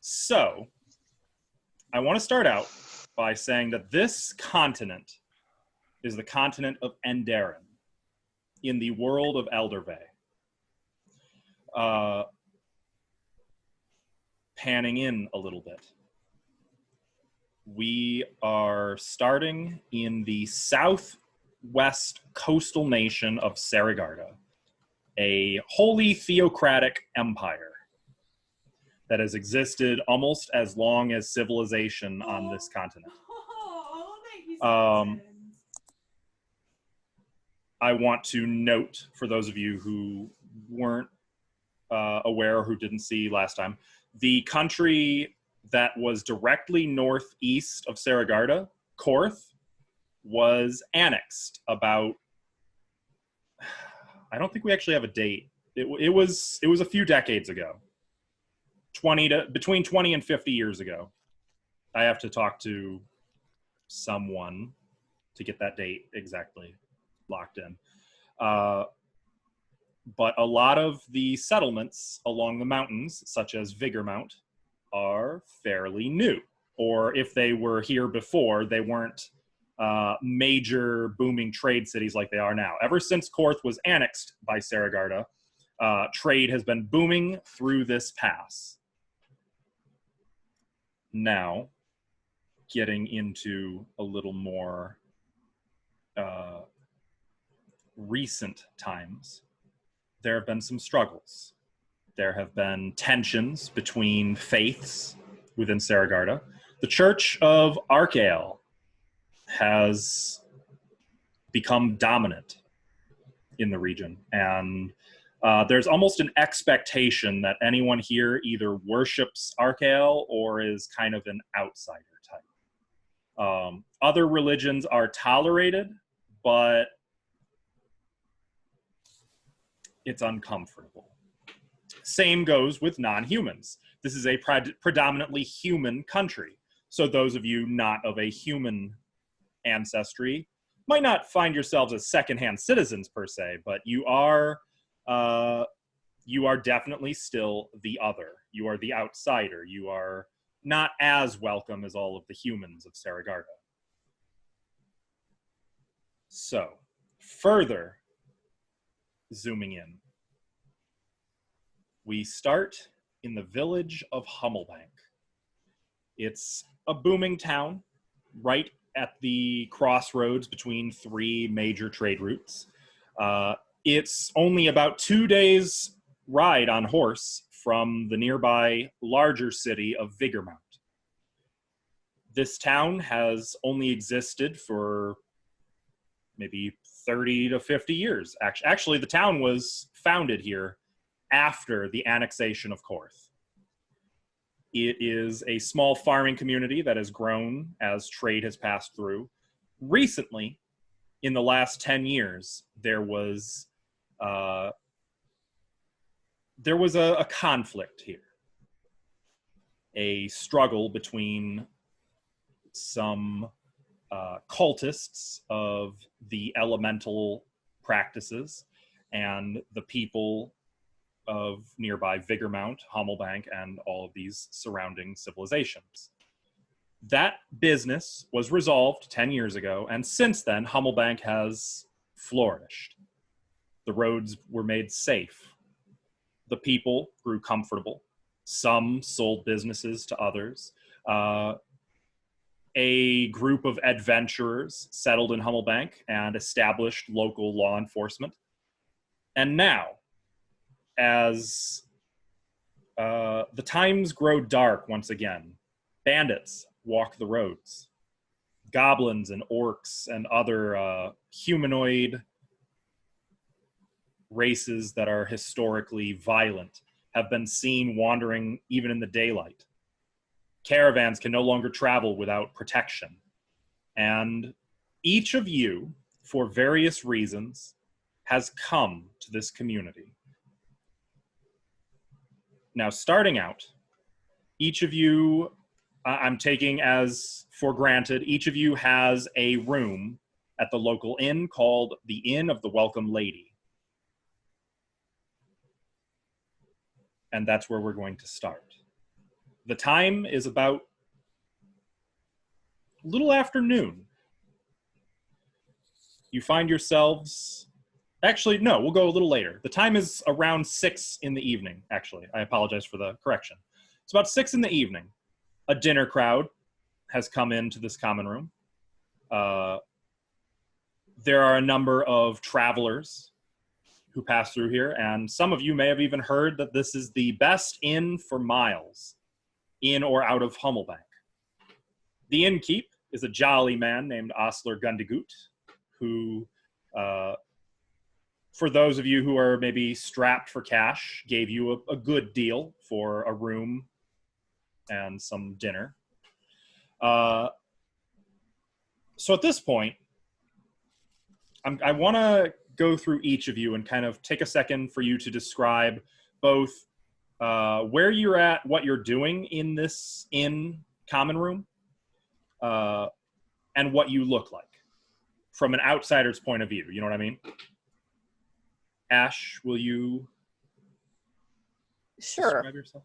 So, I want to start out by saying that this continent is the continent of Enderan in the world of Eldervale. Panning in a little bit. We are starting in the southwest coastal nation of Saragarda, a wholly theocratic empire that has existed almost as long as civilization on this continent. Thank you so much. I want to note, for those of you who weren't aware or who didn't see last time, the country that was directly northeast of Saragarda, Korth, was annexed about, I don't think we actually have a date. It was a few decades ago. Between 20 and 50 years ago. I have to talk to someone to get that date exactly locked in. But a lot of the settlements along the mountains, such as Vigormount, are fairly new. Or if they were here before, they weren't major booming trade cities like they are now. Ever since Korth was annexed by Saragarda, trade has been booming through this pass. Now, getting into a little more recent times, there have been some struggles. There have been tensions between faiths within Saragarda. The Church of Archael has become dominant in the region, and there's almost an expectation that anyone here either worships Archael or is kind of an outsider type. Other religions are tolerated, but it's uncomfortable. Same goes with non-humans. This is a predominantly human country. So those of you not of a human ancestry might not find yourselves as secondhand citizens per se, but you are definitely still the other. You are the outsider. You are not as welcome as all of the humans of Saragarda. So, further zooming in, we start in the village of Hummelbank. It's a booming town right at the crossroads between three major trade routes. It's only about 2 days' ride on horse from the nearby larger city of Vigormount. This town has only existed for maybe 30 to 50 years. Actually, the town was founded here after the annexation of Korth. It is a small farming community that has grown as trade has passed through. Recently, in the last 10 years, there was a conflict here. A struggle between some cultists of the elemental practices and the people of nearby Vigormount, Hummelbank, and all of these surrounding civilizations. That business was resolved 10 years ago, and since then, Hummelbank has flourished. The roads were made safe. The people grew comfortable. Some sold businesses to others. A group of adventurers settled in Hummelbank and established local law enforcement. And now, as the times grow dark once again, bandits walk the roads. Goblins and orcs and other humanoid races that are historically violent have been seen wandering even in the daylight. Caravans can no longer travel without protection. And each of you, for various reasons, has come to this community. Now, starting out, each of you, I'm taking as for granted, each of you has a room at the local inn called the Inn of the Welcome Lady. And that's where we're going to start. The time is about a little after noon. You find yourselves... Actually, no, we'll go a little later. The time is around 6 in the evening, actually. I apologize for the correction. It's about 6 in the evening. A dinner crowd has come into this common room. There are a number of travelers who pass through here, and some of you may have even heard that this is the best inn for miles, in or out of Hummelbank. The innkeep is a jolly man named Osler Gundegut, who, for those of you who are maybe strapped for cash, gave you a good deal for a room and some dinner. So at this point, I want to go through each of you and kind of take a second for you to describe both where you're at, what you're doing in this common room, and what you look like from an outsider's point of view. You know what I mean? Ash, will you describe yourself?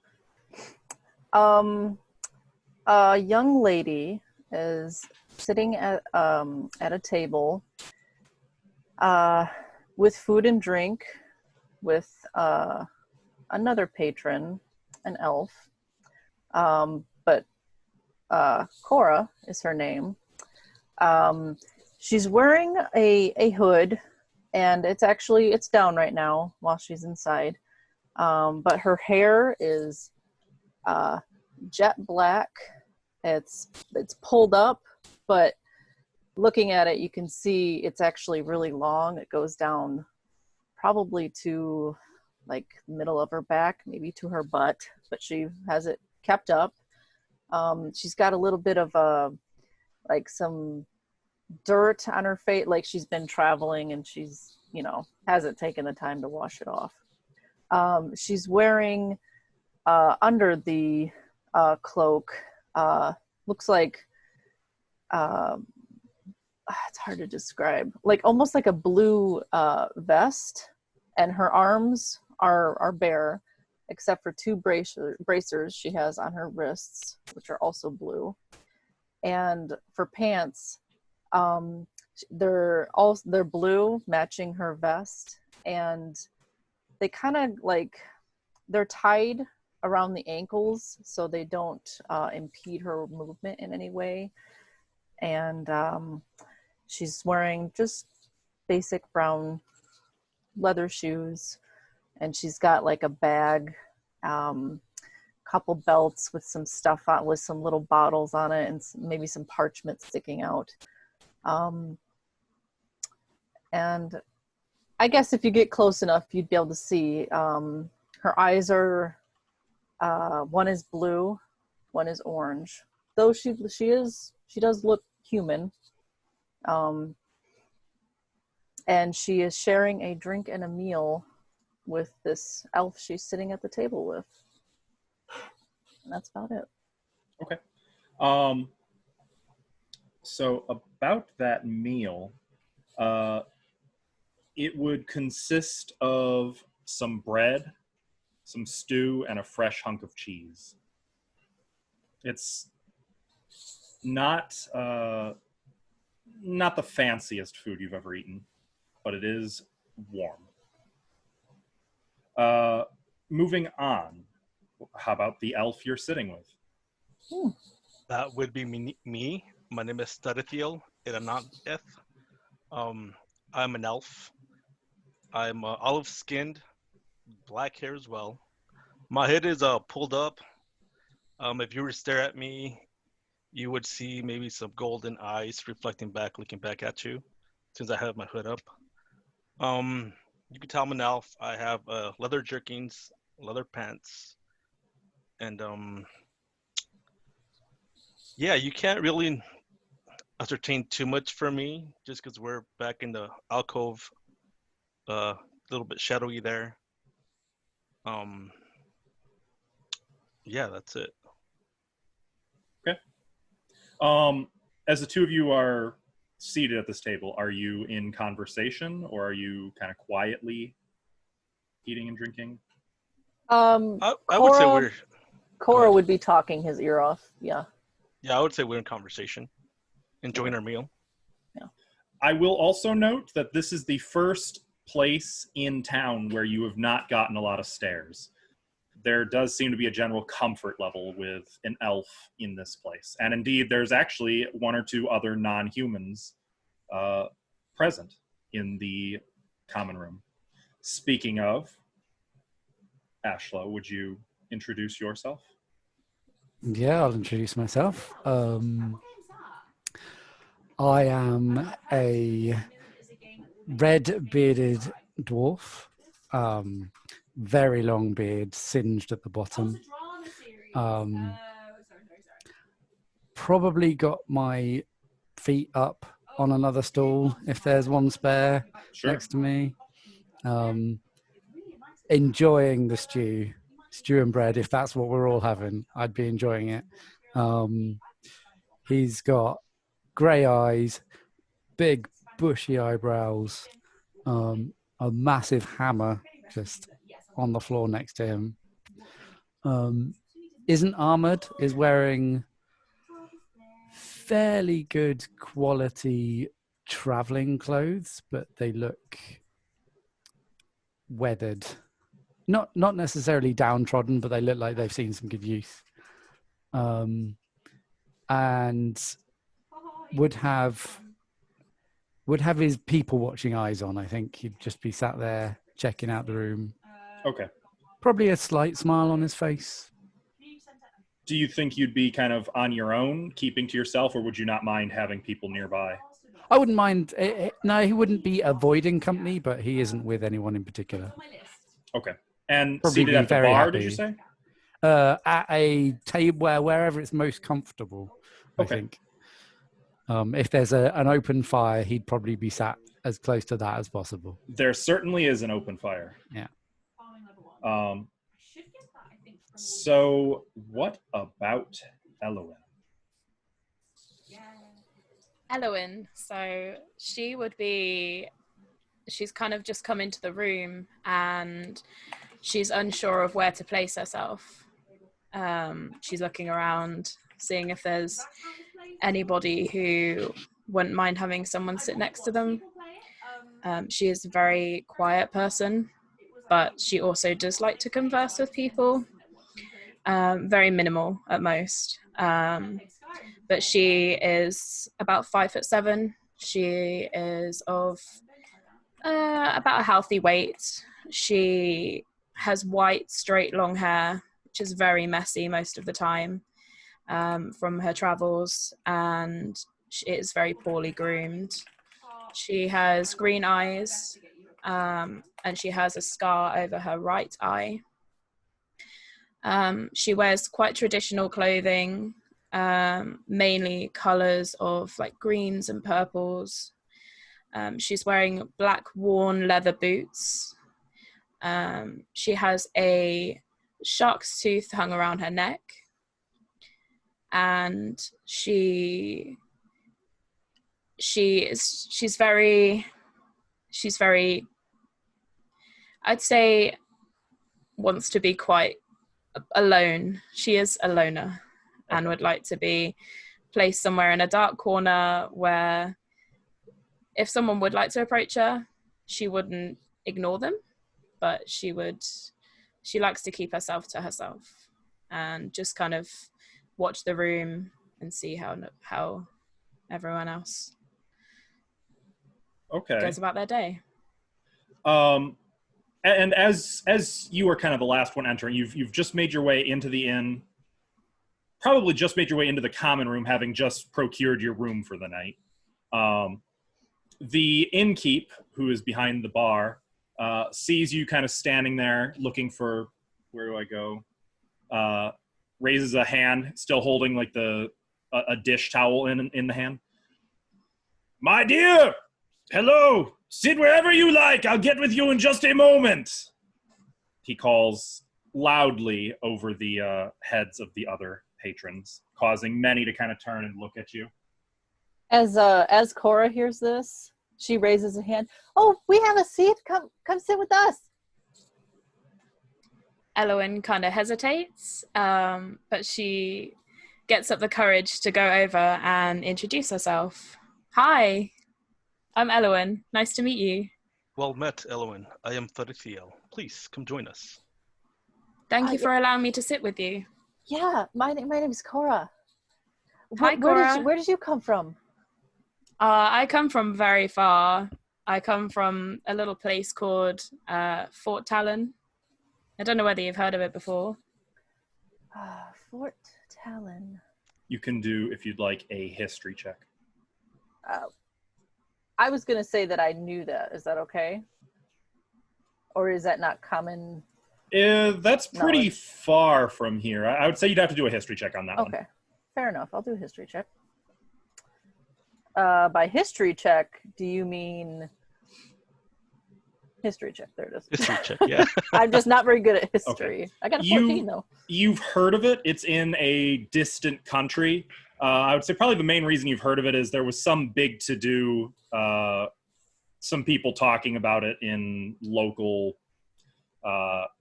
A young lady is sitting at a table with food and drink with another patron, an elf. But Cora is her name. She's wearing a hood, and it's down right now while she's inside. But her hair is jet black. It's pulled up, but looking at it, you can see it's actually really long. It goes down probably to like middle of her back, maybe to her butt, but she has it kept up. She's got a little bit of like some dirt on her face, like she's been traveling and she's, hasn't taken the time to wash it off. She's wearing under the cloak, looks like it's hard to describe, like almost like a blue vest, and her arms are bare except for two bracers she has on her wrists, which are also blue. And for pants, they're blue, matching her vest, and they kind of like, they're tied around the ankles so they don't impede her movement in any way. And she's wearing just basic brown leather shoes, and she's got like a bag, couple belts with some stuff on, with some little bottles on it, and maybe some parchment sticking out. And I guess if you get close enough, you'd be able to see her eyes are, one is blue, one is orange. Though she does look human. And she is sharing a drink and a meal with this elf she's sitting at the table with. And that's about it. Okay. So about that meal, it would consist of some bread, some stew, and a fresh hunk of cheese. It's not the fanciest food you've ever eaten, but it is warm. Moving on, how about the elf you're sitting with? That would be me. My name is Studathiel Irananteth. I'm an elf. I'm olive-skinned, black hair as well. My head is pulled up. If you were to stare at me, you would see maybe some golden eyes reflecting back, looking back at you, since I have my hood up. You can tell I'm an elf. I have leather jerkins, leather pants, and yeah, you can't really ascertain too much for me, just because we're back in the alcove, a little bit shadowy there. Yeah, that's it. Okay. As the two of you are seated at this table, are you in conversation, or are you kind of quietly eating and drinking? I would say we're Cora would be talking his ear off. Yeah. Yeah, I would say we're in conversation, enjoying our meal. I will also note that this is the first place in town where you have not gotten a lot of stares. There does seem to be a general comfort level with an elf in this place. And indeed, there's actually one or two other non-humans present in the common room. Speaking of, Ashla, would you introduce yourself? Yeah, I'll introduce myself. I am a red-bearded dwarf, very long beard, singed at the bottom. Probably got my feet up on another stool if there's one spare next to me. Enjoying the stew and bread. If that's what we're all having, I'd be enjoying it. He's got grey eyes, big bushy eyebrows, a massive hammer just on the floor next to him. Isn't armored, is wearing fairly good quality traveling clothes, but they look weathered. Not necessarily downtrodden, but they look like they've seen some good use. And would have his people watching eyes on. I think he'd just be sat there checking out the room. Okay. Probably a slight smile on his face. Do you think you'd be kind of on your own, keeping to yourself, or would you not mind having people nearby? I wouldn't mind. No, he wouldn't be avoiding company, but he isn't with anyone in particular. Okay. And Probably seated be at the very bar, happy. did you say? At a table wherever it's most comfortable, I Okay. think. If there's an open fire, he'd probably be sat as close to that as possible. There certainly is an open fire. Yeah. So what about Elowen? Elowen, so she's kind of just come into the room and she's unsure of where to place herself. She's looking around, seeing if there's anybody who wouldn't mind having someone sit next to them. She is a very quiet person, but she also does like to converse with people. Very minimal at most. But she is about 5'7". She is of about a healthy weight. She has white, straight, long hair, which is very messy most of the time from her travels, and she is very poorly groomed. She has green eyes, and she has a scar over her right eye. She wears quite traditional clothing, mainly colors of like greens and purples. She's wearing black worn leather boots. She has a shark's tooth hung around her neck, and she's very, I'd say, wants to be quite alone. She is a loner and would like to be placed somewhere in a dark corner where if someone would like to approach her, she wouldn't ignore them, but she likes to keep herself to herself and just kind of watch the room and see how everyone else goes about their day. And as you were kind of the last one entering, you've just made your way into the inn, probably just made your way into the common room, having just procured your room for the night. The innkeep, who is behind the bar, sees you kind of standing there looking for, where do I go? Raises a hand, still holding like a dish towel in the hand. My dear, hello. Sit wherever you like. I'll get with you in just a moment. He calls loudly over the heads of the other patrons, causing many to kind of turn and look at you. As Cora hears this, she raises a hand. Oh, we have a seat. Come sit with us. Elowen kind of hesitates, but she gets up the courage to go over and introduce herself. Hi, I'm Elowen. Nice to meet you. Well met, Elowen. I am Thurithiel. Please, come join us. Thank Hi, you for allowing me to sit with you. Yeah, my name is Cora. Hi, Cora. Where did you come from? I come from very far. I come from a little place called Fort Talon. I don't know whether you've heard of it before. Fort Talon. You can do, if you'd like, a history check. I was going to say that I knew that. Is that okay? Or is that not common? That's pretty Knowledge. far from here. I would say you'd have to do a history check on that one. Okay, fair enough. I'll do a history check. By history check, do you mean history check? There it is. History check, yeah. I'm just not very good at history. I got a 14 though. You've heard of it. It's in a distant country. I would say probably the main reason you've heard of it is there was some big to-do, some people talking about it in local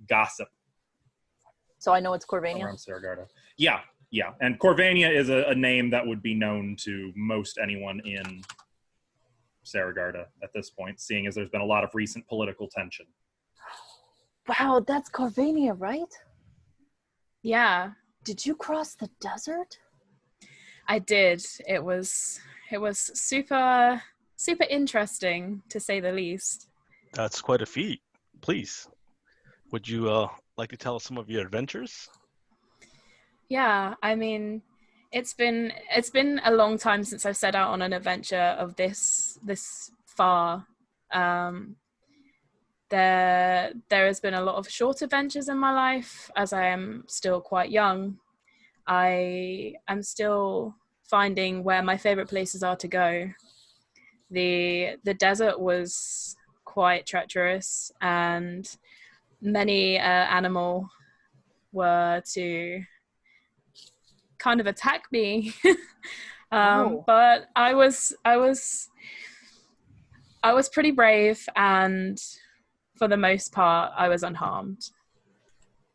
gossip So I know it's Corvania. around Saragarda. Yeah. And Corvania is a name that would be known to most anyone in Saragarda at this point, seeing as there's been a lot of recent political tension. Wow, that's Corvania, right? Yeah, Did you cross the desert? I did. It was super interesting, to say the least. That's quite a feat. Please, would you like to tell us some of your adventures? Yeah, I mean, it's been a long time since I've set out on an adventure of this far. There has been a lot of short adventures in my life, as I am still quite young. I am still finding where my favorite places are to go. The desert was quite treacherous, and many animal were to kind of attack me. But I was pretty brave, and for the most part I was unharmed.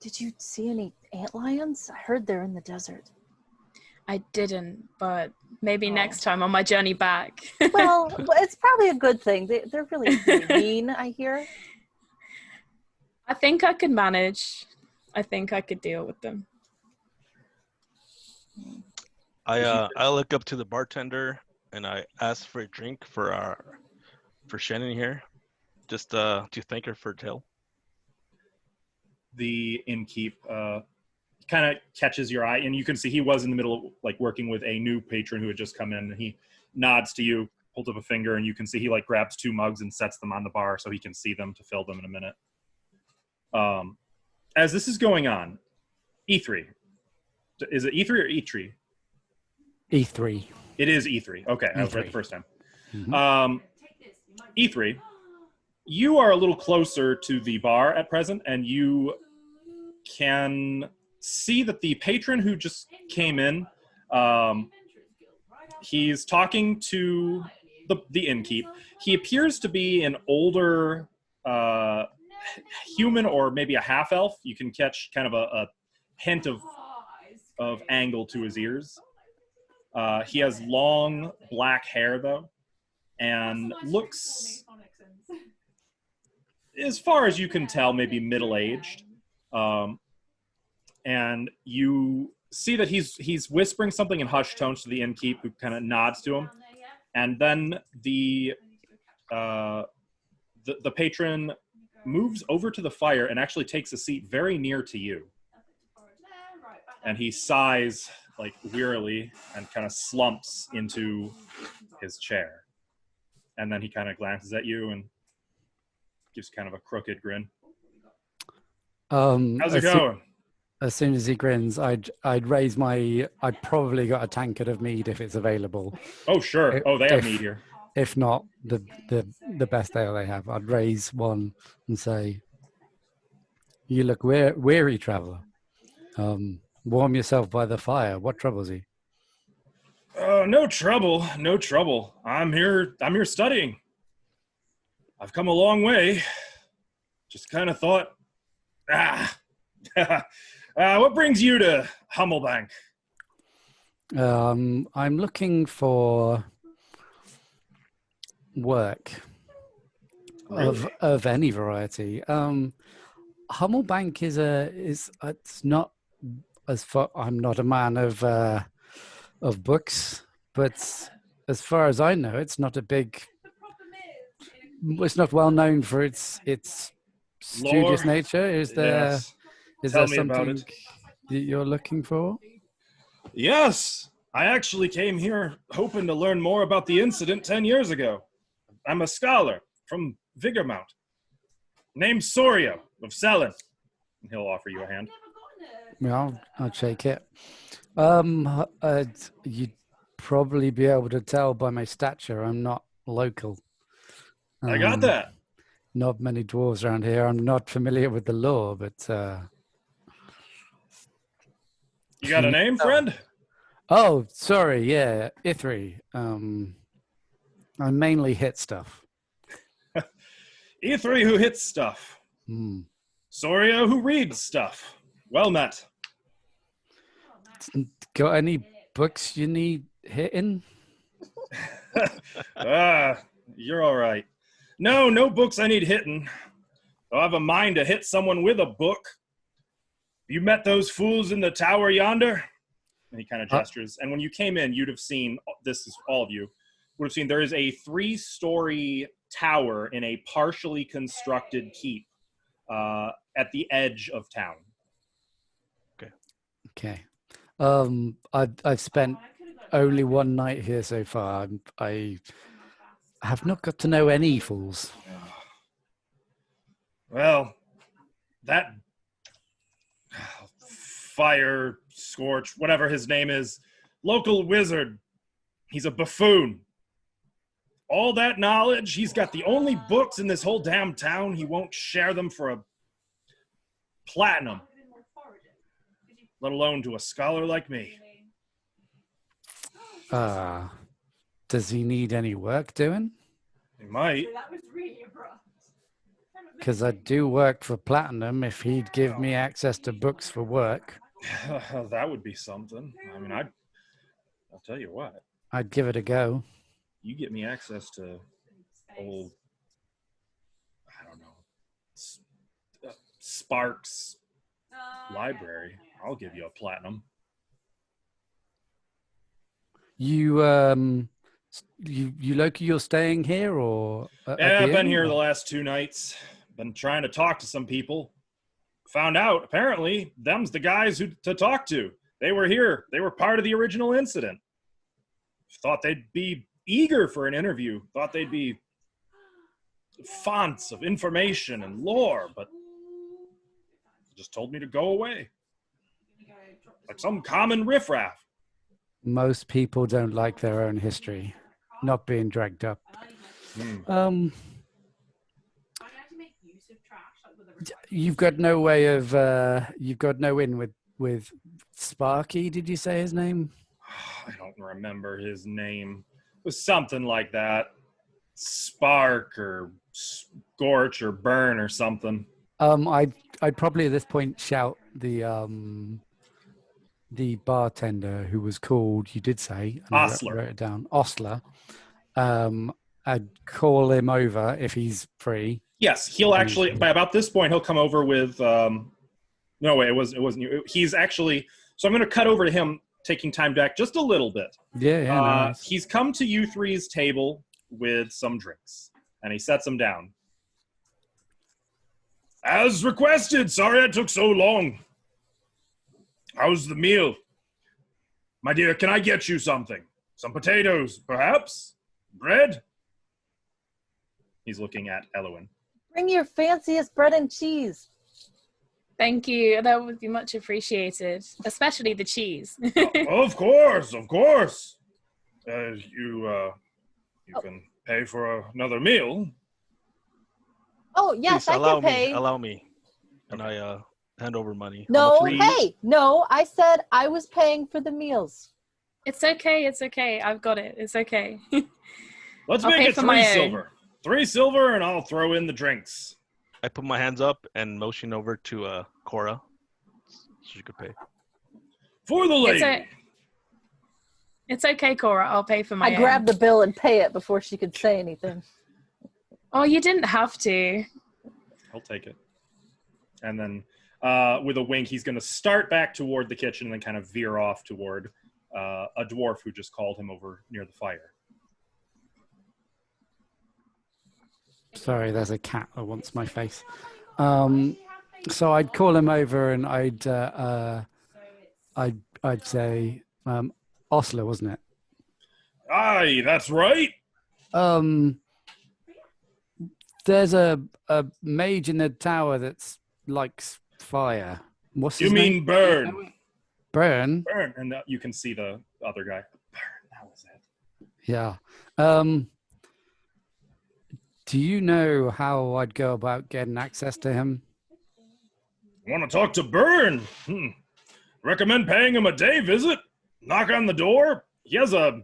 Did you see any antlions? I heard they're in the desert. I didn't, but maybe next time on my journey back. Well, it's probably a good thing. They're really mean, I hear. I think I could manage. I think I could deal with them. I look up to the bartender and I ask for a drink for Shannon here, just to thank her for Tail. The innkeep kind of catches your eye, and you can see he was in the middle of working with a new patron who had just come in, and he nods to you, holds up a finger, and you can see he grabs 2 mugs and sets them on the bar so he can see them to fill them in a minute. As this is going on, E3. Is it E3 or E3? E3. It is E3. Okay, I was right the first time. Mm-hmm. E3, you are a little closer to the bar at present, and you can see that the patron who just came in, he's talking to the innkeep. He appears to be an older human, or maybe a half-elf. You can catch kind of a hint of angle to his ears. He has long black hair, though, and looks, as far as you can tell, maybe middle-aged. And you see that he's whispering something in hushed tones to the innkeep, who kind of nods to him. And then the patron moves over to the fire and actually takes a seat very near to you. And he sighs wearily and kind of slumps into his chair. And then he kind of glances at you and gives kind of a crooked grin. How's it going? As soon as he grins, I'd probably got a tankard of mead if it's available. Oh, sure. They have mead here. If not, the best ale they have. I'd raise one and say, "You look weary, traveler. Warm yourself by the fire. What troubles you?" No trouble. I'm here studying. I've come a long way. Just kind of thought, What brings you to Hummelbank? I'm looking for work of any variety. Hummelbank is it's not as far. I'm not a man of books, but as far as I know, it's not a big. It's not well known for its studious Lore? nature. Is there Yes. is Tell there me about something it. that you're looking for? Yes, I actually came here hoping to learn more about the incident 10 years ago. I'm a scholar from Vigormount, named Soria of Selen. He'll offer you a hand. Yeah, I'll shake it. You'd probably be able to tell by my stature. I'm not local. I got that. Not many dwarves around here. I'm not familiar with the law, but You got a name, friend? oh, sorry, yeah, Ithri. I mainly hit stuff. E3 who hits stuff. Hmm. Soria who reads stuff. Well met. Got any books you need hitting? You're all right. No books I need hitting. I have a mind to hit someone with a book. You met those fools in the tower yonder? And he kind of gestures. And when you came in, you'd have seen, this is all of you, would have seen there is a 3-story tower in a partially constructed keep at the edge of town. Okay. I've spent only one night here so far. I have not got to know any fools. Well, that Fire Scorch, whatever his name is, local wizard, he's a buffoon. All that knowledge, he's got the only books in this whole damn town. He won't share them for a platinum, let alone to a scholar like me. Does he need any work doing? He might. Because I do work for Platinum. If he'd give me access to books for work, That would be something. I mean, I'll tell you what. I'd give it a go. You get me access to old, I don't know, Sparks library. I'll give you a platinum. You local? You're staying here, or Yeah, I've been here the last 2 nights. Been trying to talk to some people. Found out, apparently, them's the guys to talk to. They were here. They were part of the original incident. Thought they'd be eager for an interview. Thought they'd be fonts of information and lore, but just told me to go away. Like some common riffraff. Most people don't like their own history, not being dragged up. You've got no way of. You've got no in with Sparky. Did you say his name? I don't remember his name. It was something like that. Spark or Scorch or Burn or something. I'd probably at this point shout the bartender who was called, you did say, and Ostler. I wrote it down, Ostler. I'd call him over if he's free. Yes, he'll actually, by about this point, he'll come over with, no, wait, it wasn't you. He's actually, so I'm going to cut over to him taking time back just a little bit. Yeah, nice. He's come to you three's table with some drinks, and he sets them down. As requested, sorry I took so long. How's the meal? My dear, can I get you something? Some potatoes, perhaps? Bread? He's looking at Elowin. Bring your fanciest bread and cheese. Thank you. That would be much appreciated, especially the cheese. Of course, of course. You can pay for another meal. Oh, yes, Please, I can pay. Allow me. And I hand over money. No, I'm a free- hey, no, I said I was paying for the meals. It's okay. It's okay. I've got it. It's okay. Let's I'll make pay it for 3 my own. silver. 3 silver, and I'll throw in the drinks. I put my hands up and motion over to Cora. She could pay. For the lady. It's okay, Cora. I'll pay for my I own. grabbed the bill and pay it before she could say anything. Oh, you didn't have to. I'll take it. And then with a wink, he's going to start back toward the kitchen and then kind of veer off toward a dwarf who just called him over near the fire. Sorry, there's a cat that wants my face. So I'd call him over and I'd say, Osler, wasn't it? Aye, that's right. There's a mage in the tower that's likes fire. What's his You name? mean Burn? Burn? Burn. And you can see the other guy. Burn, that was it. Yeah. Do you know how I'd go about getting access to him? Want to talk to Burn? Recommend paying him a day visit. Knock on the door. He has a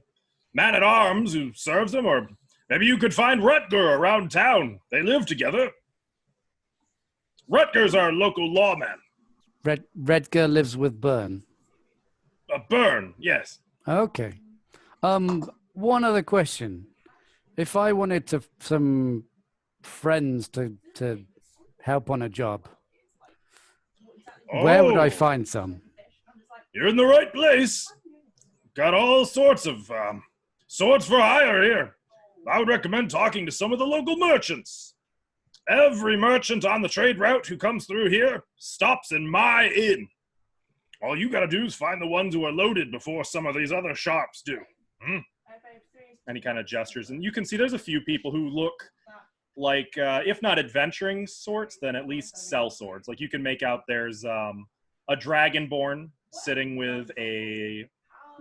man-at-arms who serves him, or maybe you could find Rutger around town. They live together. Rutger's our local lawman. Redger lives with Burn. Burn, yes. Okay. One other question. If I wanted some friends to help on a job, where would I find some? You're in the right place. Got all sorts of swords for hire here. I would recommend talking to some of the local merchants. Every merchant on the trade route who comes through here stops in my inn. All you gotta do is find the ones who are loaded before some of these other sharps do. And he kind of gestures, and you can see there's a few people who look like, if not adventuring sorts, then at least sell swords. Like you can make out there's a dragonborn sitting with a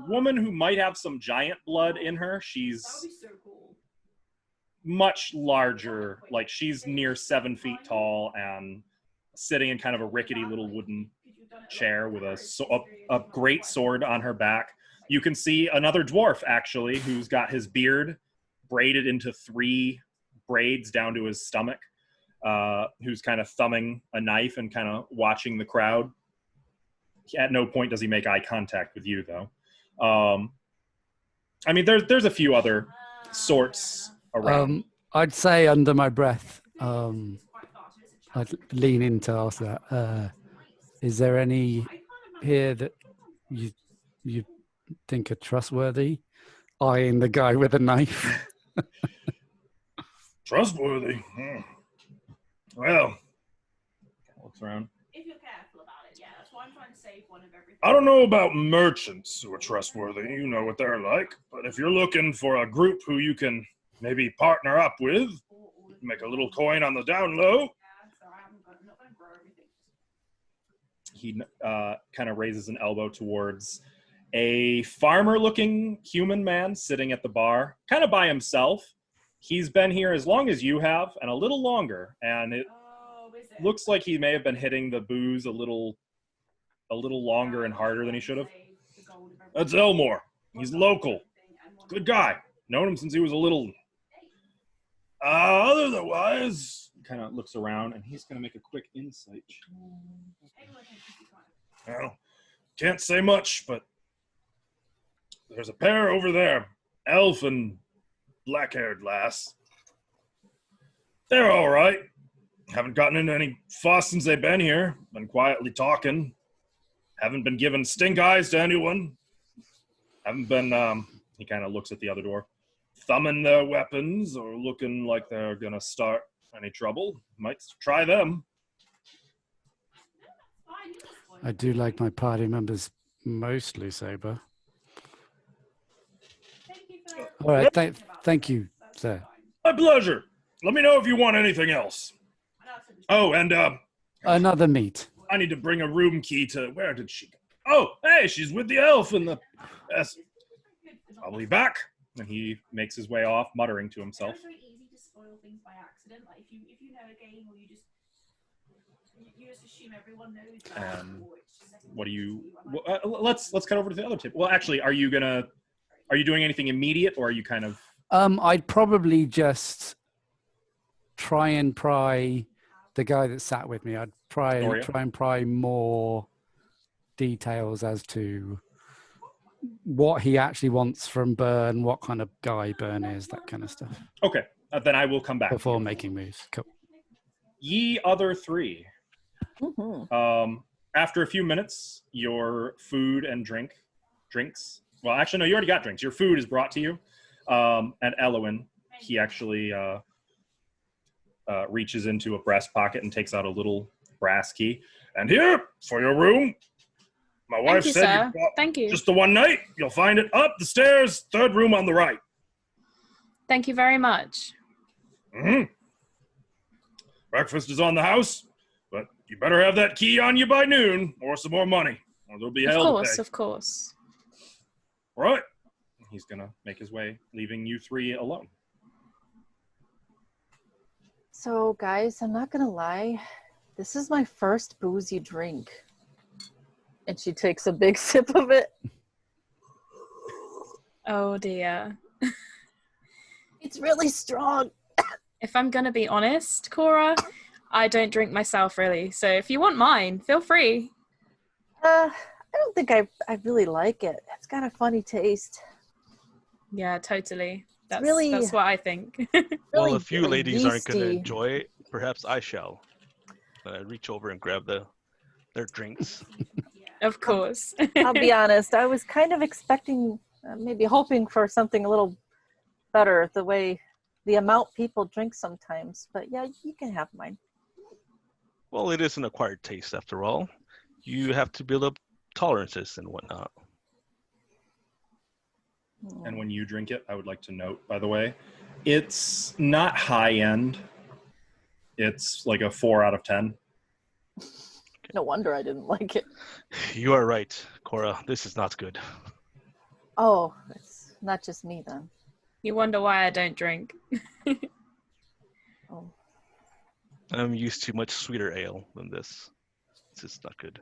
woman who might have some giant blood in her. She's much larger, like she's near 7 feet tall and sitting in kind of a rickety little wooden chair with a great sword on her back. You can see another dwarf, actually, who's got his beard braided into 3 braids down to his stomach, who's kind of thumbing a knife and kind of watching the crowd. At no point does he make eye contact with you, though. I mean, there's a few other sorts around. I'd say under my breath, I'd lean in to ask that. Is there any here that you think are trustworthy? Eyeing the guy with a knife. Trustworthy? Well, looks around. If you're careful about it, yeah. That's why I'm trying to save one of everything. I don't know about merchants who are trustworthy. You know what they're like. But if you're looking for a group who you can maybe partner up with, make a little coin on the down low. Yeah, so I'm not going to grow everything. He kind of raises an elbow towards a farmer-looking human man sitting at the bar, kind of by himself. He's been here as long as you have, and a little longer, and it looks like he may have been hitting the booze a little longer and harder than he should have. That's Elmore. He's local. Good guy. Known him since he was a little. Otherwise, kind of looks around, and he's going to make a quick insight check. Well, can't say much, but there's a pair over there, elf and black-haired lass. They're all right. Haven't gotten into any fuss since they've been here. Been quietly talking. Haven't been giving stink eyes to anyone. Haven't been, he kind of looks at the other door, thumbing their weapons or looking like they're going to start any trouble. Might try them. I do like my party members mostly sober. All right, thank you, sir. My pleasure. Let me know if you want anything else. Oh, and Another meat. I need to bring a room key to, where did she go? Oh, hey, she's with the elf and the, yes. I'll be back. And he makes his way off, muttering to himself. It's very easy to spoil things by accident. Like if you know a game, or you just assume everyone knows that. What do you? Let's cut over to the other tip. Well, actually, are you doing anything immediate, or are you kind of? I'd probably just try and pry the guy that sat with me. I'd try and pry more details as to what he actually wants from Byrne, what kind of guy Byrne is, that kind of stuff, Okay, then I will come back to before you. making moves. Cool. Ye other three. Mm-hmm. After a few minutes, your food and drinks. Well, actually, no, you already got drinks. Your food is brought to you. And Elowin, he actually reaches into a breast pocket and takes out a little brass key. And here, for your room. My wife Thank you, said sir. you've got Thank you. just the one night. You'll find it up the stairs, third room on the right. Thank you very much. Mm-hmm. Breakfast is on the house, but you better have that key on you by noon, or some more money, or there'll be hell to pay. Of course. All right. He's gonna make his way, leaving you three alone. So, guys, I'm not gonna lie. This is my first boozy drink. And she takes a big sip of it. Oh dear. It's really strong. If I'm gonna be honest, Cora, I don't drink myself really. So if you want mine, feel free. I don't think I really like it. It's got a funny taste. Yeah, totally. That's really- that's what I think. Well, Really, if you really ladies aren't going to yeasty. enjoy it, perhaps I shall. I reach over and grab their drinks. Of course. I'll be honest. I was kind of expecting, maybe hoping for something a little better, the amount people drink sometimes. But yeah, you can have mine. Well, it is an acquired taste after all. You have to build up tolerances and whatnot. And when you drink it, I would like to note, by the way, it's not high end. It's like a 4 out of 10. No wonder I didn't like it. You are right, Cora. This is not good. Oh, it's not just me then. You wonder why I don't drink. Oh, I'm used to much sweeter ale than this. This is not good.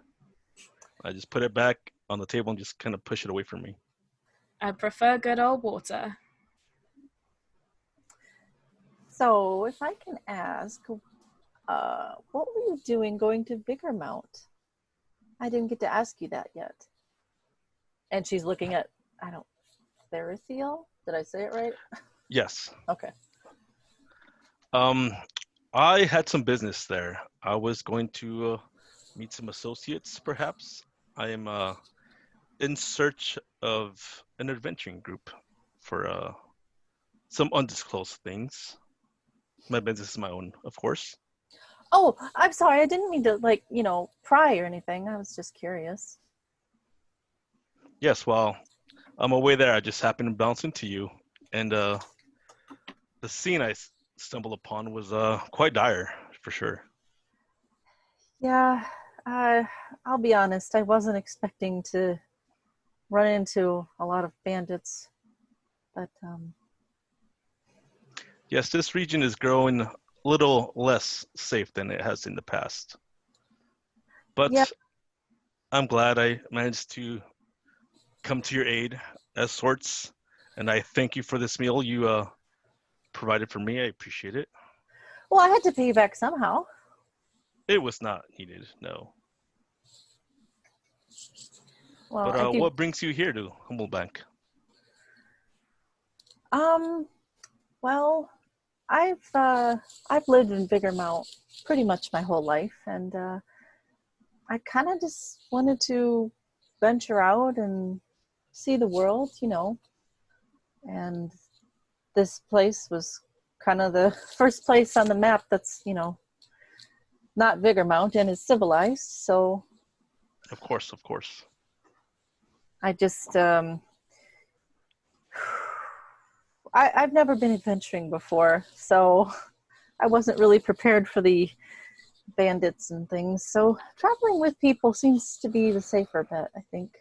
I just put it back on the table and just kind of push it away from me. I prefer good old water. so if I can ask, what were you doing going to Vigormount? I didn't get to ask you that yet. And she's looking at, Therithiel? Did I say it right? Yes. Okay. I had some business there. I was going to meet some associates, perhaps. I am in search of an adventuring group for some undisclosed things. My business is my own, of course. Oh, I'm sorry. I didn't mean to, pry or anything. I was just curious. Yes, well, on my way there, I just happened to bounce into you, and the scene I stumbled upon was quite dire, for sure. Yeah, I'll be honest. I wasn't expecting to run into a lot of bandits, but Yes, this region is growing a little less safe than it has in the past. But Yeah. I'm glad I managed to come to your aid as sorts, and I thank you for this meal you provided for me. I appreciate it. well, I had to pay you back somehow. It was not needed, no. Well, But I do. what brings you here to Humblebank? Well, I've lived in Vigormount pretty much my whole life, and I kind of just wanted to venture out and see the world, and this place was kind of the first place on the map that's, not Vigormount and is civilized. So Of course, of course. I just, I've never been adventuring before, so I wasn't really prepared for the bandits and things. So traveling with people seems to be the safer bet, I think.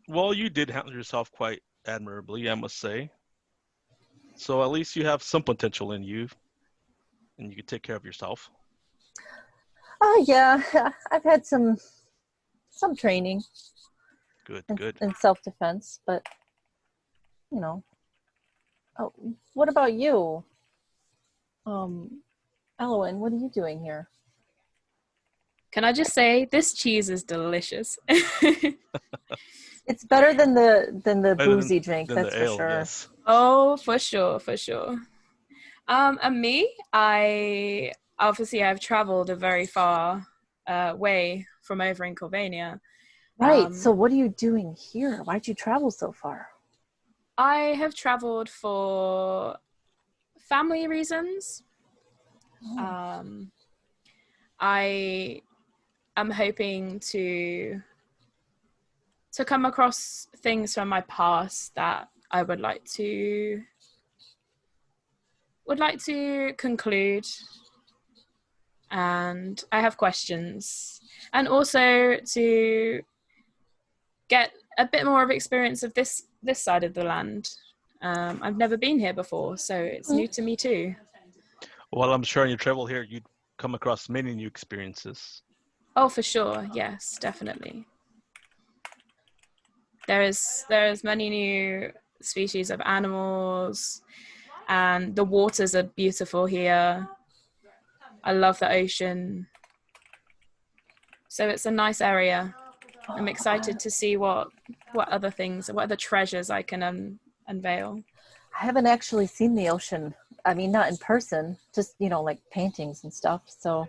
Well, you did handle yourself quite admirably, I must say. So at least you have some potential in you, and you can take care of yourself. Oh yeah, I've had some training Good, in, good. in self-defense, but Oh, what about you? Elowin, what are you doing here? Can I just say this cheese is delicious? It's better than the Better boozy drink, than that's the for ale, sure. yes. Oh, for sure, for sure. And me, I obviously I've traveled a very far way from over in Sylvania. Right. So what are you doing here? Why'd you travel so far? I have traveled for family reasons. I am hoping to come across things from my past that I would like to conclude, and I have questions, and also to get a bit more of experience of this side of the land. I've never been here before, so it's new to me too. Well, I'm sure on your travel here, you'd come across many new experiences. Oh, for sure. Yes, definitely. There's many new species of animals, and the waters are beautiful here. I love the ocean. So it's a nice area. I'm excited to see what other things, what other treasures I can unveil. I haven't actually seen the ocean. I mean, not in person, just, like paintings and stuff. So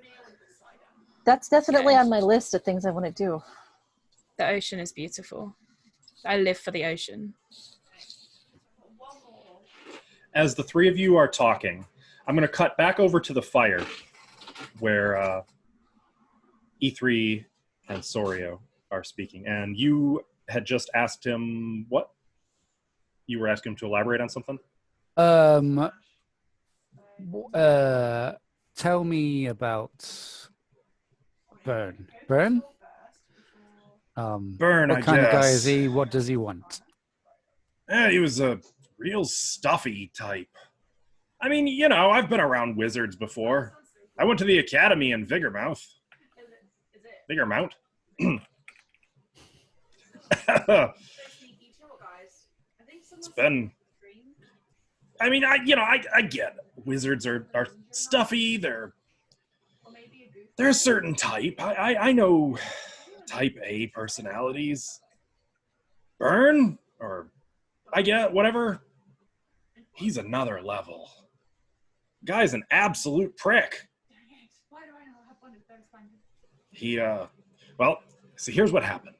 that's definitely Okay. on my list of things I want to do. The ocean is beautiful. I live for the ocean. As the three of you are talking, I'm going to cut back over to the fire where E3 and Sorio are speaking. And you had just asked him what? You were asking him to elaborate on something? Tell me about Burn. Burn? Burn, what I kind of guy guess. is he? What does he want? He was a real stuffy type. I mean, I've been around wizards before. I went to the academy in Vigormouth. Vigormount? It's been... I mean, I get it. Wizards are stuffy. They're a certain type. I know type A personalities. Burn? Or I get whatever. He's another level. Guy's an absolute prick. He, well, see, here's what happened.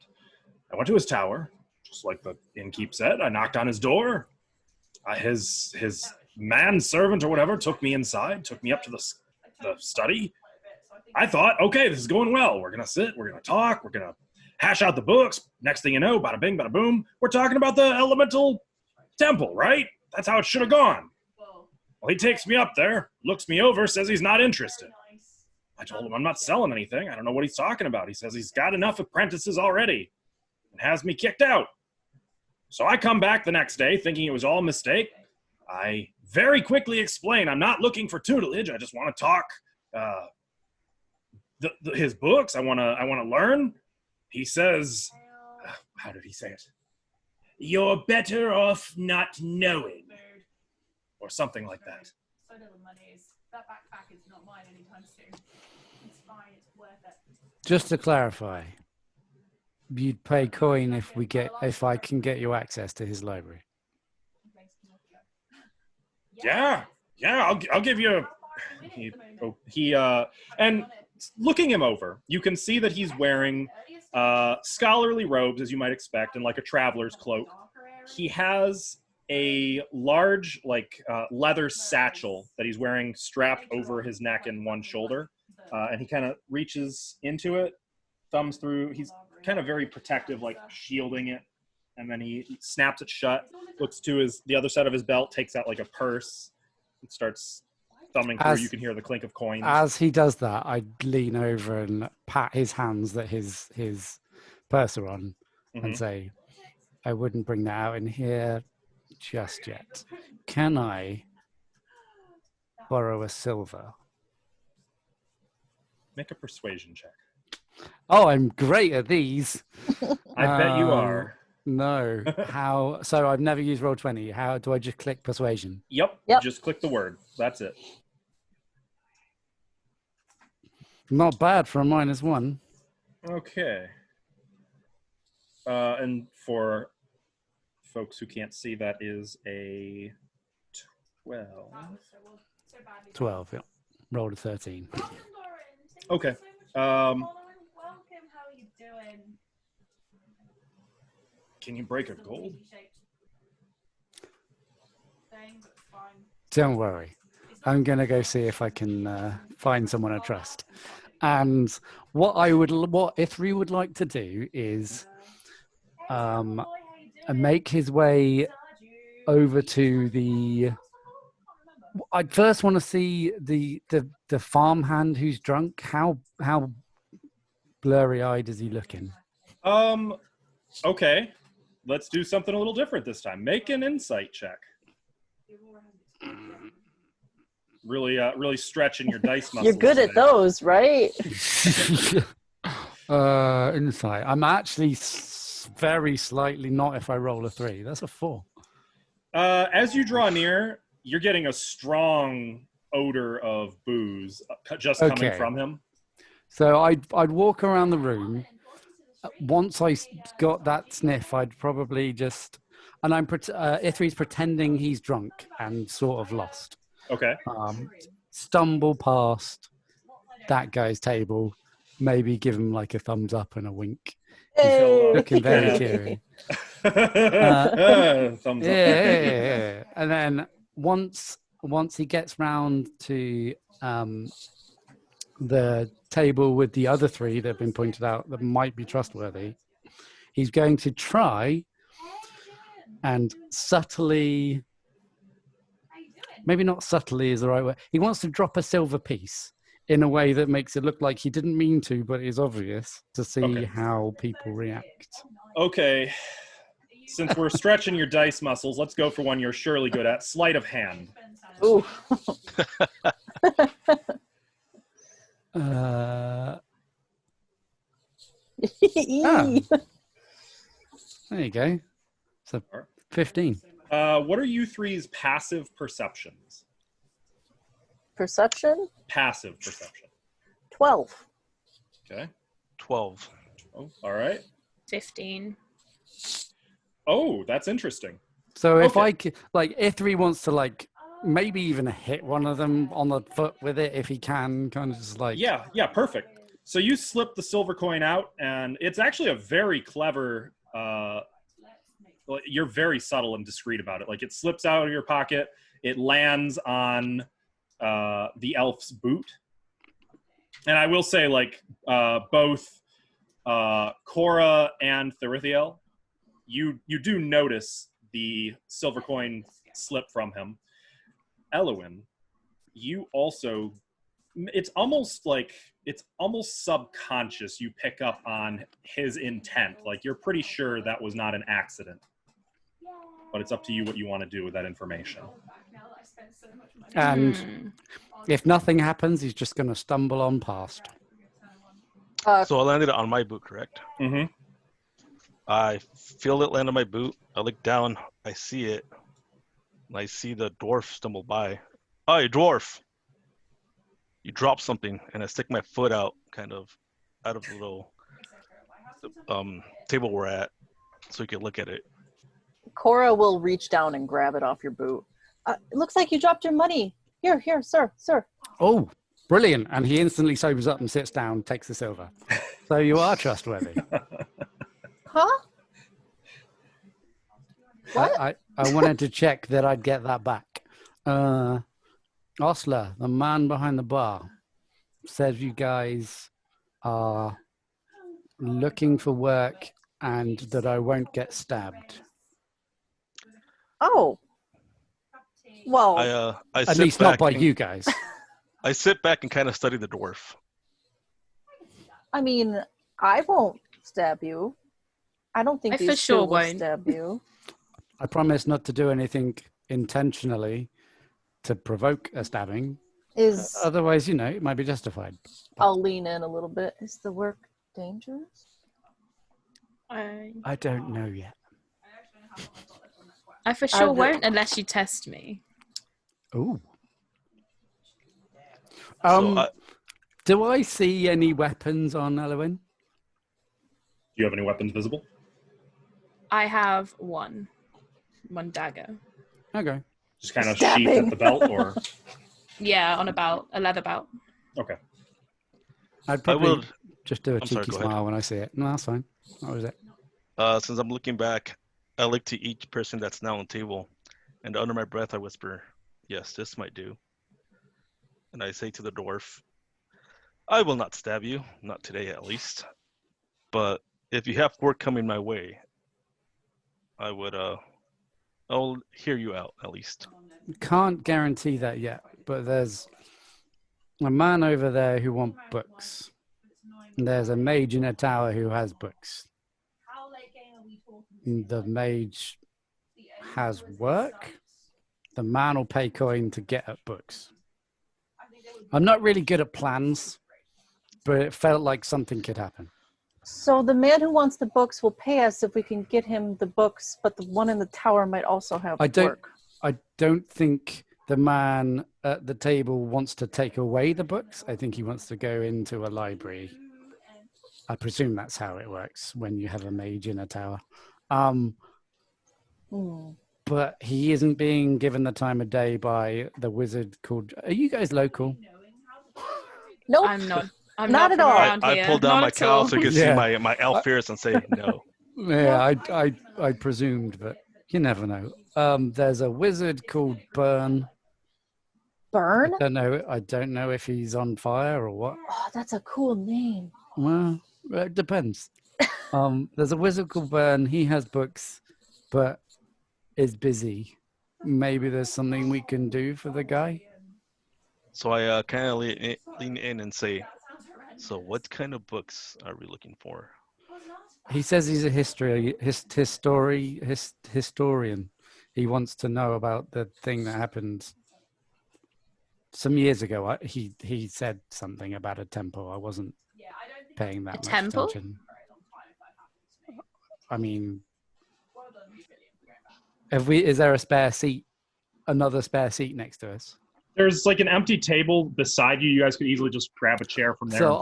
I went to his tower, just like the innkeep said. I knocked on his door. His manservant or whatever took me inside, took me up to the study. I thought, okay, this is going well. We're going to sit, we're going to talk, we're going to hash out the books. Next thing you know, bada bing, bada boom, we're talking about the elemental temple, right? That's how it should have gone. Well, he takes me up there, looks me over, says he's not interested. I told him I'm not selling anything. I don't know what he's talking about. He says he's got enough apprentices already and has me kicked out. So I come back the next day thinking it was all a mistake. I very quickly explain I'm not looking for tutelage. I just want to talk his books. I want to learn. He says, how did he say it? You're better off not knowing. Or something like that. That backpack is not mine anytime soon. It's fine, it's worth it. Just to clarify, you'd pay coin if I can get you access to his library. Yeah, I'll give you. And looking him over, you can see that he's wearing scholarly robes, as you might expect, and like a traveler's cloak. He has a large, leather satchel that he's wearing strapped over his neck and one shoulder, and he kind of reaches into it, thumbs through. He's kind of very protective, like shielding it, and then he snaps it shut. Looks to the other side of his belt, takes out like a purse, and starts thumbing through. You can hear the clink of coins. As he does that, I lean over and pat his hands that his purse are on, and say, "I wouldn't bring that out in here just yet. Can I borrow a silver?" Make a persuasion check. Oh, I'm great at these. I bet you are. No. How? So I've never used Roll20. How do I just click persuasion? Yep. Just click the word. That's it. Not bad for a -1. Okay. And for folks who can't see, that is a 12. So badly. 12, yeah. Rolled a 13. Welcome, Lauren. Thank Okay, you so much for following. Welcome. How are you doing? Can you break a Still gold? cheesy shaped. Thing, but it's fine. Don't worry. I'm going to go see if I can find someone I trust. And what Ithri would like to do is make his way over to the. I'd first want to see the farmhand who's drunk. How blurry-eyed is he looking? Okay. Let's do something a little different this time. Make an insight check. Really stretching your dice muscles. You're good at today. those, right? Insight. I'm actually very slightly not if I roll a 3. That's a 4. As you draw near, you're getting a strong odor of booze just coming from him. So I'd walk around the room. Once I got that sniff, I'd probably just, and Ithri's pretending he's drunk and sort of lost. Okay. Stumble past that guy's table, maybe give him like a thumbs up and a wink. Hey. Looking very cheery. Thumbs up. Yeah. And then once he gets round to the table with the other 3 that have been pointed out that might be trustworthy, he's going to try and subtly, maybe not subtly is the right word, he wants to drop a silver piece in a way that makes it look like he didn't mean to, but is obvious, to see how people react. Okay. Since we're stretching your dice muscles, let's go for one you're surely good at. Sleight of hand. Ooh. There you go. So 15. What are you three's passive perceptions? Perception? Passive perception. 12. Okay. 12. Oh, all right. 15. Oh, that's interesting. So if Okay. Ithri wants to maybe even hit one of them on the foot with it if he can, kind of just Yeah, perfect. So you slip the silver coin out, and it's actually a very clever. You're very subtle and discreet about it. Like, it slips out of your pocket, it lands on the elf's boot, and I will say, both Cora and Therithiel, you do notice the silver coin slip from him. Elowin, you also, it's almost subconscious. You pick up on his intent. Like, you're pretty sure that was not an accident, but it's up to you what you want to do with that information. And if nothing happens, he's just going to stumble on past. So I landed it on my boot, correct? Mm-hmm. I feel it land on my boot. I look down. I see it. And I see the dwarf stumble by. Hey, dwarf! You drop something, and I stick my foot out, kind of, out of the little table we're at, so you can look at it. Cora will reach down and grab it off your boot. It looks like you dropped your money. Here, sir. Oh, brilliant. And he instantly sobers up and sits down, takes the silver. So you are trustworthy. Huh? What? I wanted to check that I'd get that back. Osler, the man behind the bar, says you guys are looking for work and that I won't get stabbed. Oh. Well, I At sit least not back by and- you guys. I sit back and kind of study the dwarf. I mean, I won't stab you. I don't think I these for sure two will won't. stab you. I promise not to do anything intentionally to provoke a stabbing. Otherwise, it might be justified. I'll lean in a little bit. Is the work dangerous? I don't know yet. I for sure I've- won't unless you test me. Ooh. So Do I see any weapons on Elowin? Do you have any weapons visible? I have one dagger. Okay. Just kind of Stabbing. sheathed at the belt, or Yeah, on a belt, a leather belt. okay. I'd probably will. just do a I'm sorry, cheeky go ahead. smile when I see it. No, that's fine. That was it. Since I'm looking back, I look to each person that's now on the table, and under my breath I whisper, "Yes, this might do." And I say to the dwarf, "I will not stab you, not today at least. But if you have work coming my way, I'll hear you out at least." Can't guarantee that yet, but there's a man over there who wants books. And there's a mage in a tower who has books. How late game are we talking? The mage has work. The man will pay coin to get at books. I'm not really good at plans, but it felt like something could happen. So the man who wants the books will pay us if we can get him the books, but the one in the tower might also have work. I don't think the man at the table wants to take away the books. I think he wants to go into a library. I presume that's how it works when you have a mage in a tower. But he isn't being given the time of day by the wizard called... Are you guys local? Nope. I'm not. I'm Not not at from all. around I here. pull down Not my at cowl all. so you can Yeah. see my elf ears and say no. Yeah, I presumed, but you never know. There's a wizard called Burn. Burn? I don't know if he's on fire or what. Oh, that's a cool name. Well, it depends. There's a wizard called Burn. He has books, but is busy. Maybe there's something we can do for the guy. So I kind of lean in and say, "So what kind of books are we looking for?" He says he's a historian. He wants to know about the thing that happened some years ago. He said something about a temple. I wasn't paying that much temple? attention. I mean, is there a spare seat? Another spare seat next to us? There's like an empty table beside you. You guys could easily just grab a chair from there. So and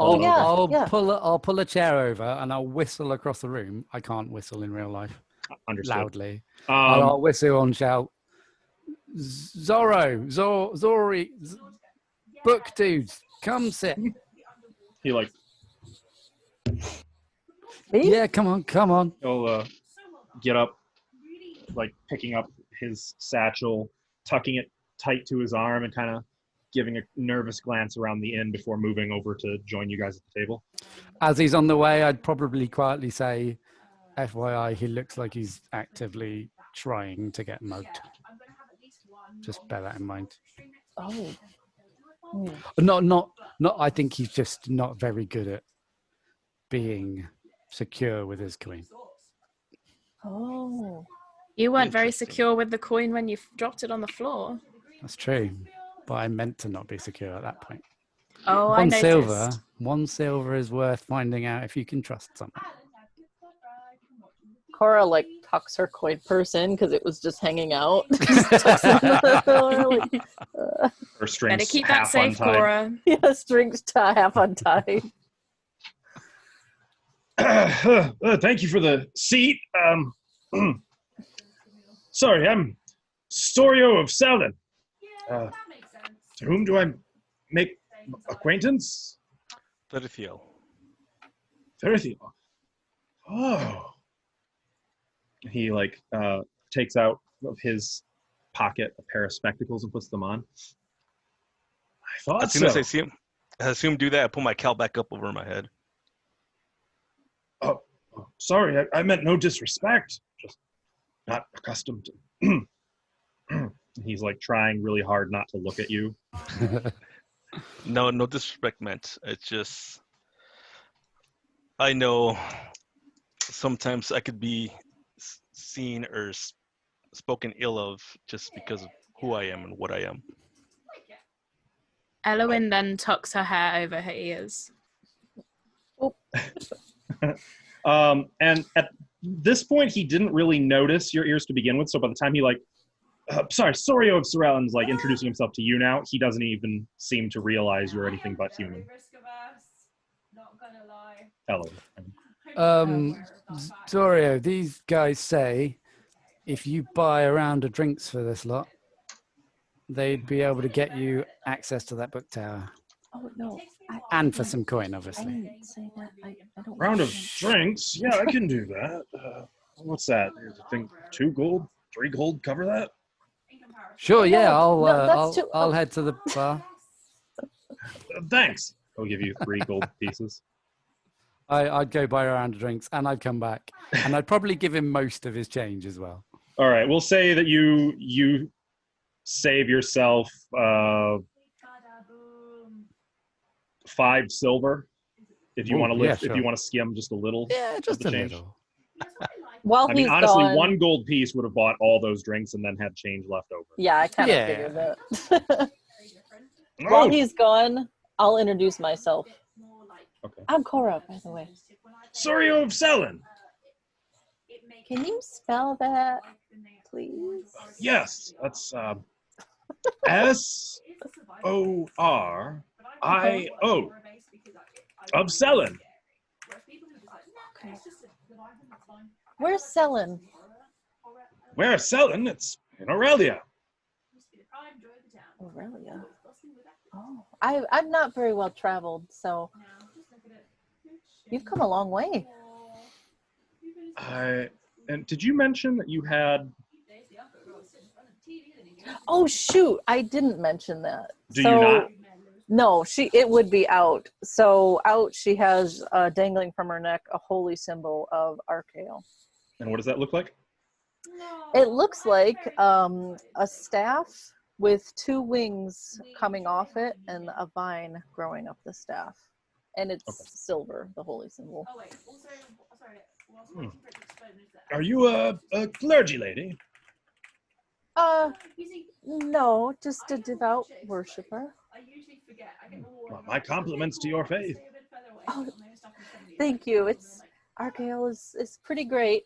pull it over. I'll pull a chair over and I'll whistle across the room. I can't whistle in real life Understood. loudly. I'll whistle and shout, Zori, book dudes, come sit. He like Me? Yeah, come on. he'll get up, like picking up his satchel, tucking it tight to his arm, and kind of giving a nervous glance around the inn before moving over to join you guys at the table. As he's on the way, I'd probably quietly say, FYI, he looks like he's actively trying to get mugged. Just bear that in mind. Oh. Not. I think he's just not very good at being secure with his coin. Oh. You weren't very Interesting. secure with the coin when you dropped it on the floor. That's true, but I meant to not be secure at that point. Oh, I noticed. One silver is worth finding out if you can trust someone. Cora like tucks her coin purse in because it was just hanging out. Or strings Better keep that half safe, untied. Cora. Yeah, strings half untied. Thank you for the seat. Sorry, I'm Storio of Selden. That makes sense. To whom do I make acquaintance? Thirthiel. Thirthiel. Oh. He like takes out of his pocket a pair of spectacles and puts them on. I thought As soon as so. I see him do that, I pull my cowl back up over my head. Oh, sorry, I meant no disrespect. Just not accustomed to. He's like trying really hard not to look at you. No disrespect meant. It's just, I know sometimes I could be seen or spoken ill of just because of who I am and what I am. Elowin then tucks her hair over her ears. And at this point, he didn't really notice your ears to begin with. So by the time he like Sorry, Sorio of Sorellen's like introducing himself to you now. He doesn't even seem to realize you're anything but human. Risk averse, not gonna lie. Hello. Zorio, these guys say if you buy a round of drinks for this lot, they'd be able to get you access to that book tower. Oh no. And for some coin, I obviously. didn't say that. I don't Round of want drinks? Yeah, I can do that. What's that? I think 2 gold, 3 gold cover that? Sure, yeah, No, that's too- I'll head to the bar. Thanks. I'll give you 3 gold pieces. I'd go buy a round of drinks and I'd come back. And I'd probably give him most of his change as well. All right, we'll say that you save yourself 5 silver if you Ooh, want to yeah, lift, if sure. you want to skim just a little. Yeah, of just the a change. little. While I mean, he's honestly, gone, 1 gold piece would have bought all those drinks and then had change left over. yeah, I kind of Yeah. figured that. While Oh, he's gone, I'll introduce myself. okay. I'm Cora, by the way. Sorio of Selen. Can you spell that, please? Yes, that's S-O-R-I-O of Selen. Okay. Where's Selen? Where Selen? It's in Aurelia. Aurelia. Oh, I'm not very well traveled, so you've come a long way. And did you mention that you had? Oh shoot, I didn't mention that. Do you not? No, it would be out. So out, she has dangling from her neck a holy symbol of Archael. And what does that look like? It looks like a staff with 2 wings coming off it and a vine growing up the staff. And it's silver, the holy symbol. Oh wait, also, sorry, whilst Hmm. waiting for it to explode, is that- Are you a clergy lady? No, just a devout worshiper. I usually forget. I get all Well, my compliments to your faith. Oh, thank you. Archael is pretty great.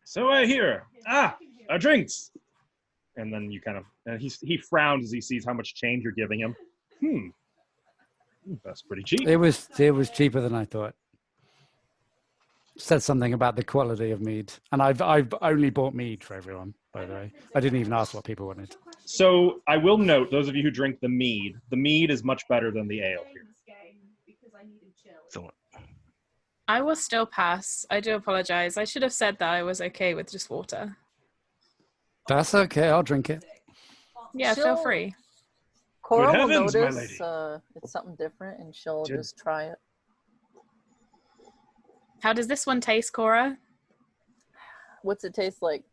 So I hear. Our drinks. And then you kind of, and he frowns as he sees how much change you're giving him. That's pretty cheap. It was cheaper than I thought. Said something about the quality of mead. And I've only bought mead for everyone, by the way. I didn't even ask what people wanted. So I will note, those of you who drink the mead is much better than the ale here. So I will still pass. I do apologize. I should have said that I was okay with just water. That's okay, I'll drink it. Yeah, feel free. Cora will heavens, my notice it's something different and she'll just try it. How does this one taste, Cora? What's it taste like?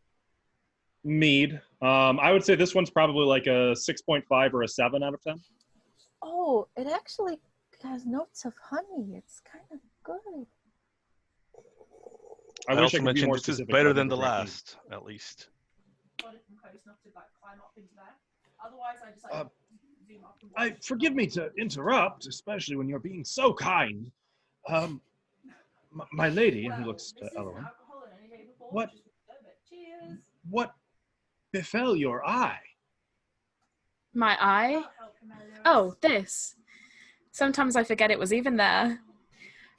Mead. I would say this one's probably like a 6.5 or a 7 out of 10. Oh, it actually has notes of honey. It's kind of good. I wish I also could be mentioned more this is specific. better but than the I'm drinking. last, at least. Forgive me to interrupt, especially when you're being so kind. My lady, and he looks to Elowen. What befell your eye? My eye? Oh, this. Sometimes I forget it was even there.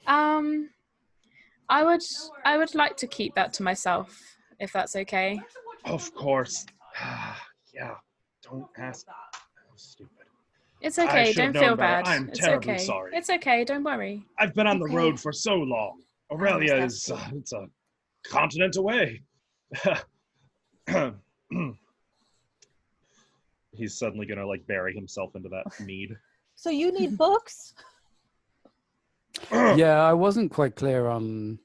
I would like to keep that to myself, if that's okay. Of course. Yeah. Don't ask. Oh, stupid. It's I okay. should Don't have known feel better. bad. I'm It's terribly okay. sorry. It's okay. Don't worry. I've been on the Okay. road for so long. Aurelia is understand. it's a continent away. He's suddenly gonna like bury himself into that mead. So you need books? Yeah, I wasn't quite clear on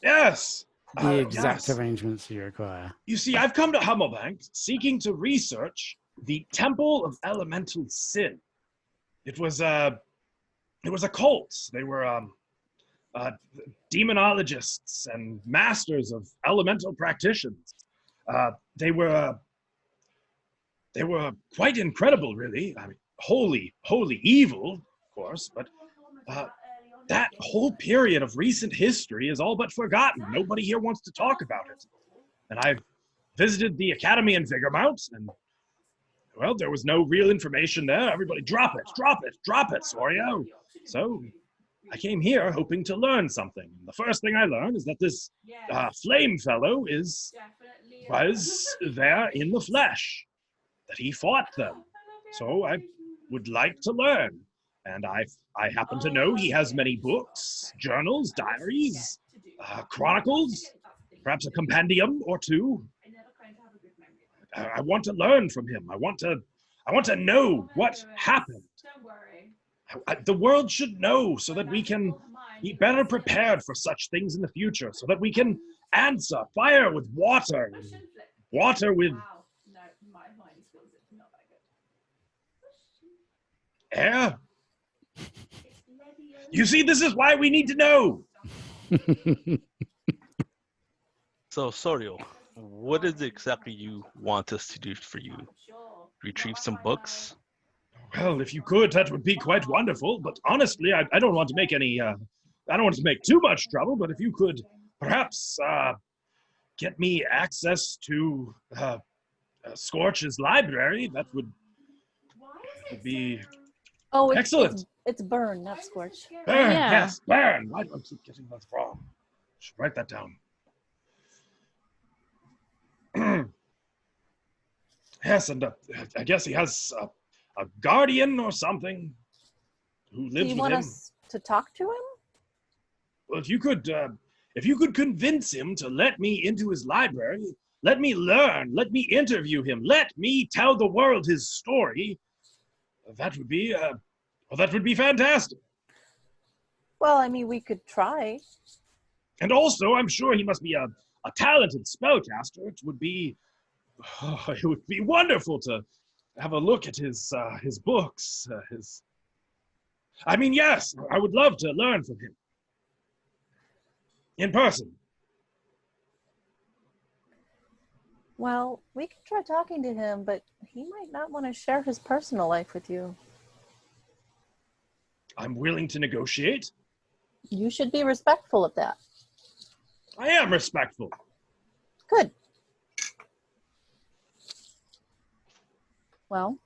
Yes. the exact Yes. arrangements you require. You see, I've come to Hummelbank seeking to research the Temple of Elemental Sin. It was a cult. They were demonologists and masters of elemental practitioners. They were quite incredible, really. I mean, holy evil, of course, but that whole period of recent history is all but forgotten. Nobody here wants to talk about it. And visited the academy in Vigormount, and, well, there was no real information there. Everybody, drop it, Sorio. So I came here hoping to learn something. The first thing I learned is that this flame fellow was there in the flesh, that he fought them. So I would like to learn. And I happen to know he has many books, journals, diaries, chronicles, perhaps a compendium or two. I want to learn from him. I want to know what happened. The world should know so that we can be better prepared for such things in the future, so that we can answer fire with water, water with air. You see, this is why we need to know. So, Sorio, what is it exactly you want us to do for you? Retrieve some books? Well, if you could, that would be quite wonderful. But honestly, I don't want to make any, I don't want to make too much trouble, but if you could perhaps get me access to Scorch's library, that would be Oh, excellent. It's Burn, not Scorch. Burn, Yeah. yes, Burn. I keep getting that wrong. Should write that down. Yes, and I guess he has a guardian or something who Do lives you with want him. us to talk to him? Well, if you could convince him to let me into his library, let me learn, let me interview him, let me tell the world his story, that would be fantastic. Well, I mean, we could try. And also, I'm sure he must be a talented spellcaster. It would be wonderful to have a look at his books. Yes, I would love to learn from him in person. Well, we can try talking to him, but he might not want to share his personal life with you. I'm willing to negotiate. You should be respectful of that. I am respectful. Good. Well,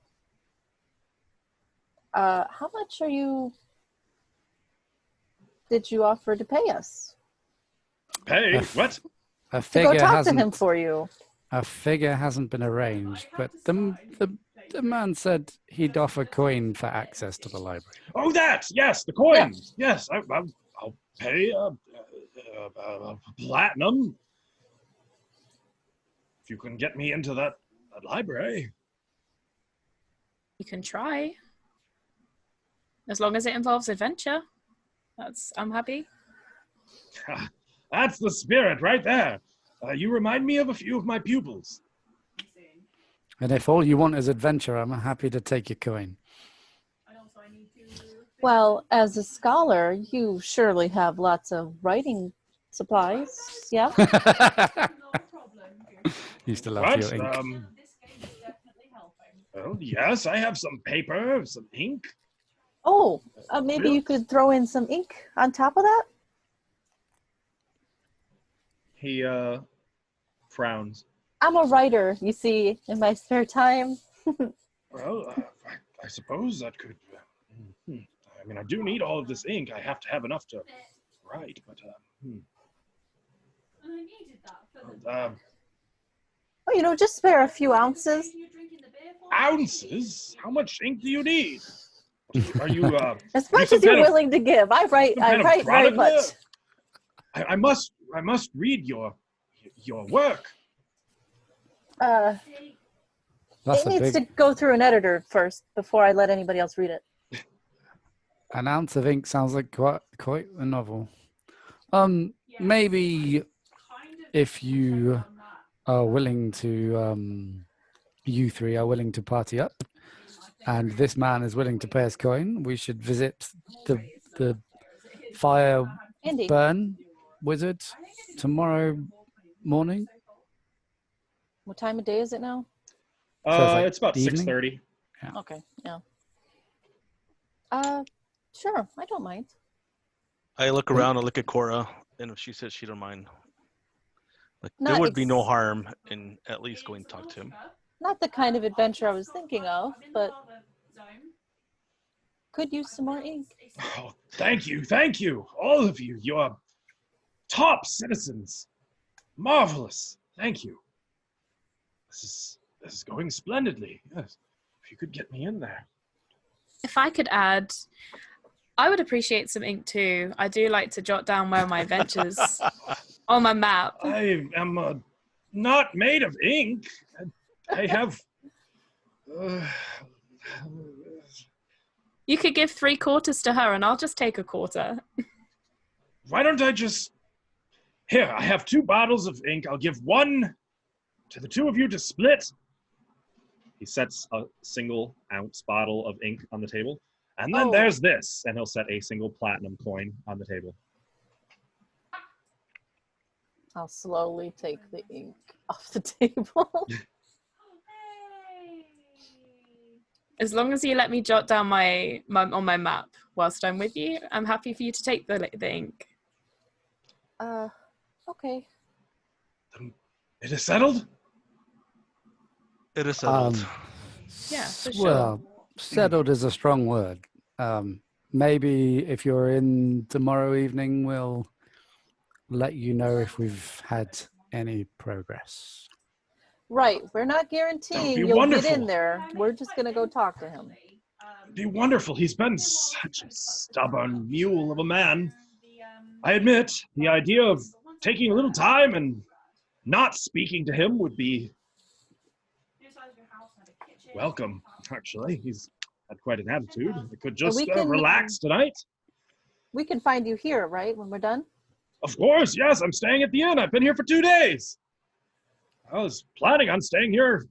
how much did you offer to pay us? Pay? What? A To go figure talk to hasn't him for you. a figure hasn't been arranged, but the man said he'd offer coin for access to the library. Oh, that! Yes, the coins. Yes, I'll pay platinum if you can get me into that library. You can try. As long as it involves adventure. I'm happy. That's the spirit right there. You remind me of a few of my pupils. And if all you want is adventure, I'm happy to take your coin. Well, as a scholar, you surely have lots of writing supplies. Yeah? You still have What? your ink. Well, yes, I have some paper, some ink. Oh, maybe Really? you could throw in some ink on top of that? He frowns. I'm a writer, you see, in my spare time. Well, I suppose that could. I mean, I do need all of this ink. I have to have enough to write, but Oh, just spare a few ounces. ounces? How much ink do you need? Are you As much some as you're kind of- willing to give. I write very chronicler? much. I must read your work. That's It a needs big. to go through an editor first before I let anybody else read it. An ounce of ink sounds like quite a novel. Maybe if you are willing to, you three are willing to party up, and this man is willing to pay us coin, we should visit the fire Andy, burn wizard tomorrow morning. what time of day is it now? So it's like It's about evening? 6:30. Okay, yeah. Sure, I don't mind. I look around, I look at Cora, and if she says she don't mind, Like Not there would be no ex- harm in at least going to talk to him. Not the kind of adventure I was thinking of, but could use some more ink. Oh, thank you, all of you. You are top citizens. Marvelous. Thank you. This is going splendidly. Yes. If you could get me in there. If I could add, I would appreciate some ink too. I do like to jot down where my adventures on my map. I am not made of ink. I have. You could give 3/4 to her and I'll just take 1/4. Why don't I just. Here, I have 2 bottles of ink. I'll give 1 to the 2 of you to split. He sets a single ounce bottle of ink on the table. And then Oh. there's this. And he'll set a single platinum coin on the table. I'll slowly take the ink off the table. As long as you let me jot down my on my map whilst I'm with you, I'm happy for you to take the ink. Okay. It is settled? It is settled. Yeah, for sure. Well, settled is a strong word. Maybe if you're in tomorrow evening, we'll let you know if we've had any progress. Right. We're not That guaranteeing would be you'll wonderful. get in there. We're just going to go talk to him. It'd be wonderful. He's been such a stubborn mule of a man. I admit, the idea of taking a little time and not speaking to him would be welcome, actually. He's had quite an attitude. I could just we can- relax tonight. We can find you here, right, when we're done? Of course, yes, I'm staying at the inn. I've been here for 2 days. I was planning on staying here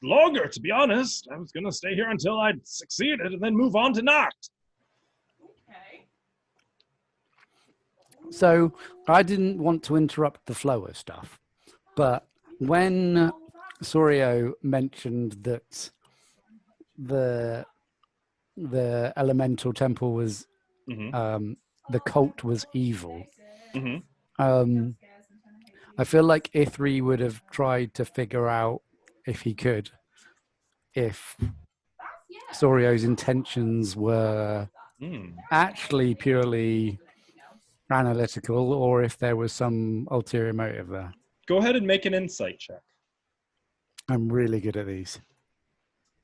longer, to be honest. I was going to stay here until I'd succeeded and then move on to Nacht. So I didn't want to interrupt the flow of stuff, but when Sorio mentioned that the elemental temple was Mm-hmm. the cult was evil, Mm-hmm. I feel like Ithri would have tried to figure out if he could, if Sorio's intentions were Mm. actually purely analytical or if there was some ulterior motive there. Go ahead and make an insight check. I'm really good at these.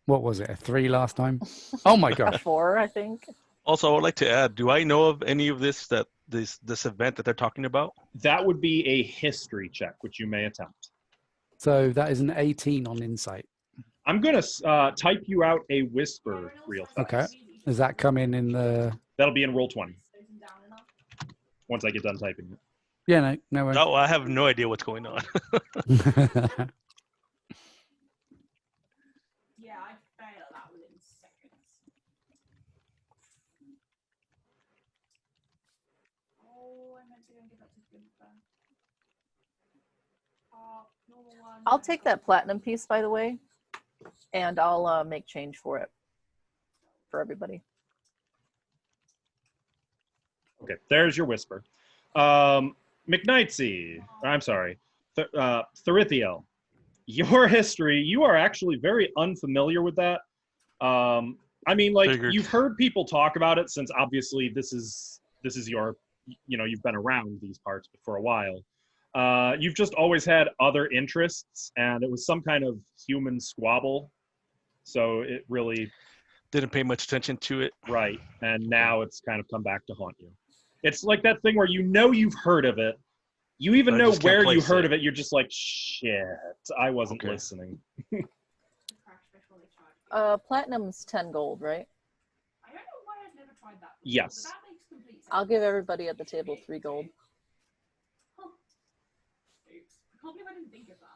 What was it, a 3 last time? Oh my A gosh. 4, I think. Also, I would like to add, do I know of any of this this event that they're talking about? That would be a history check, which you may attempt. So that is an 18 on insight. I'm going to type you out a whisper real fast. Okay. Does that come in the... That'll be in roll 20 once I get done typing it. Yeah, no worries. No, I have no idea what's going on. Yeah, I failed that within seconds. Oh, I meant to go and give that to Gunther. Normal one. I'll take that platinum piece, by the way, and I'll make change for it for everybody. Okay, there's your whisper. McKnightsey, I'm sorry, Therithiel, your history, you are actually very unfamiliar with that. I mean, like, Figured. you've heard people talk about it since obviously this is your, you've been around these parts for a while. You've just always had other interests, and it was some kind of human squabble. So it really, Didn't pay much attention to it. right, and now it's kind of come back to haunt you. It's like that thing where you've heard of it. You even I know just can't where you place heard it. of it. You're just like, shit, I wasn't Okay. listening. Platinum's 10 gold, right? I don't know why I've never tried that before, Yes. but that makes complete sense. I'll give everybody at the table 3 gold. Huh. Oops. I can't believe I didn't think of that.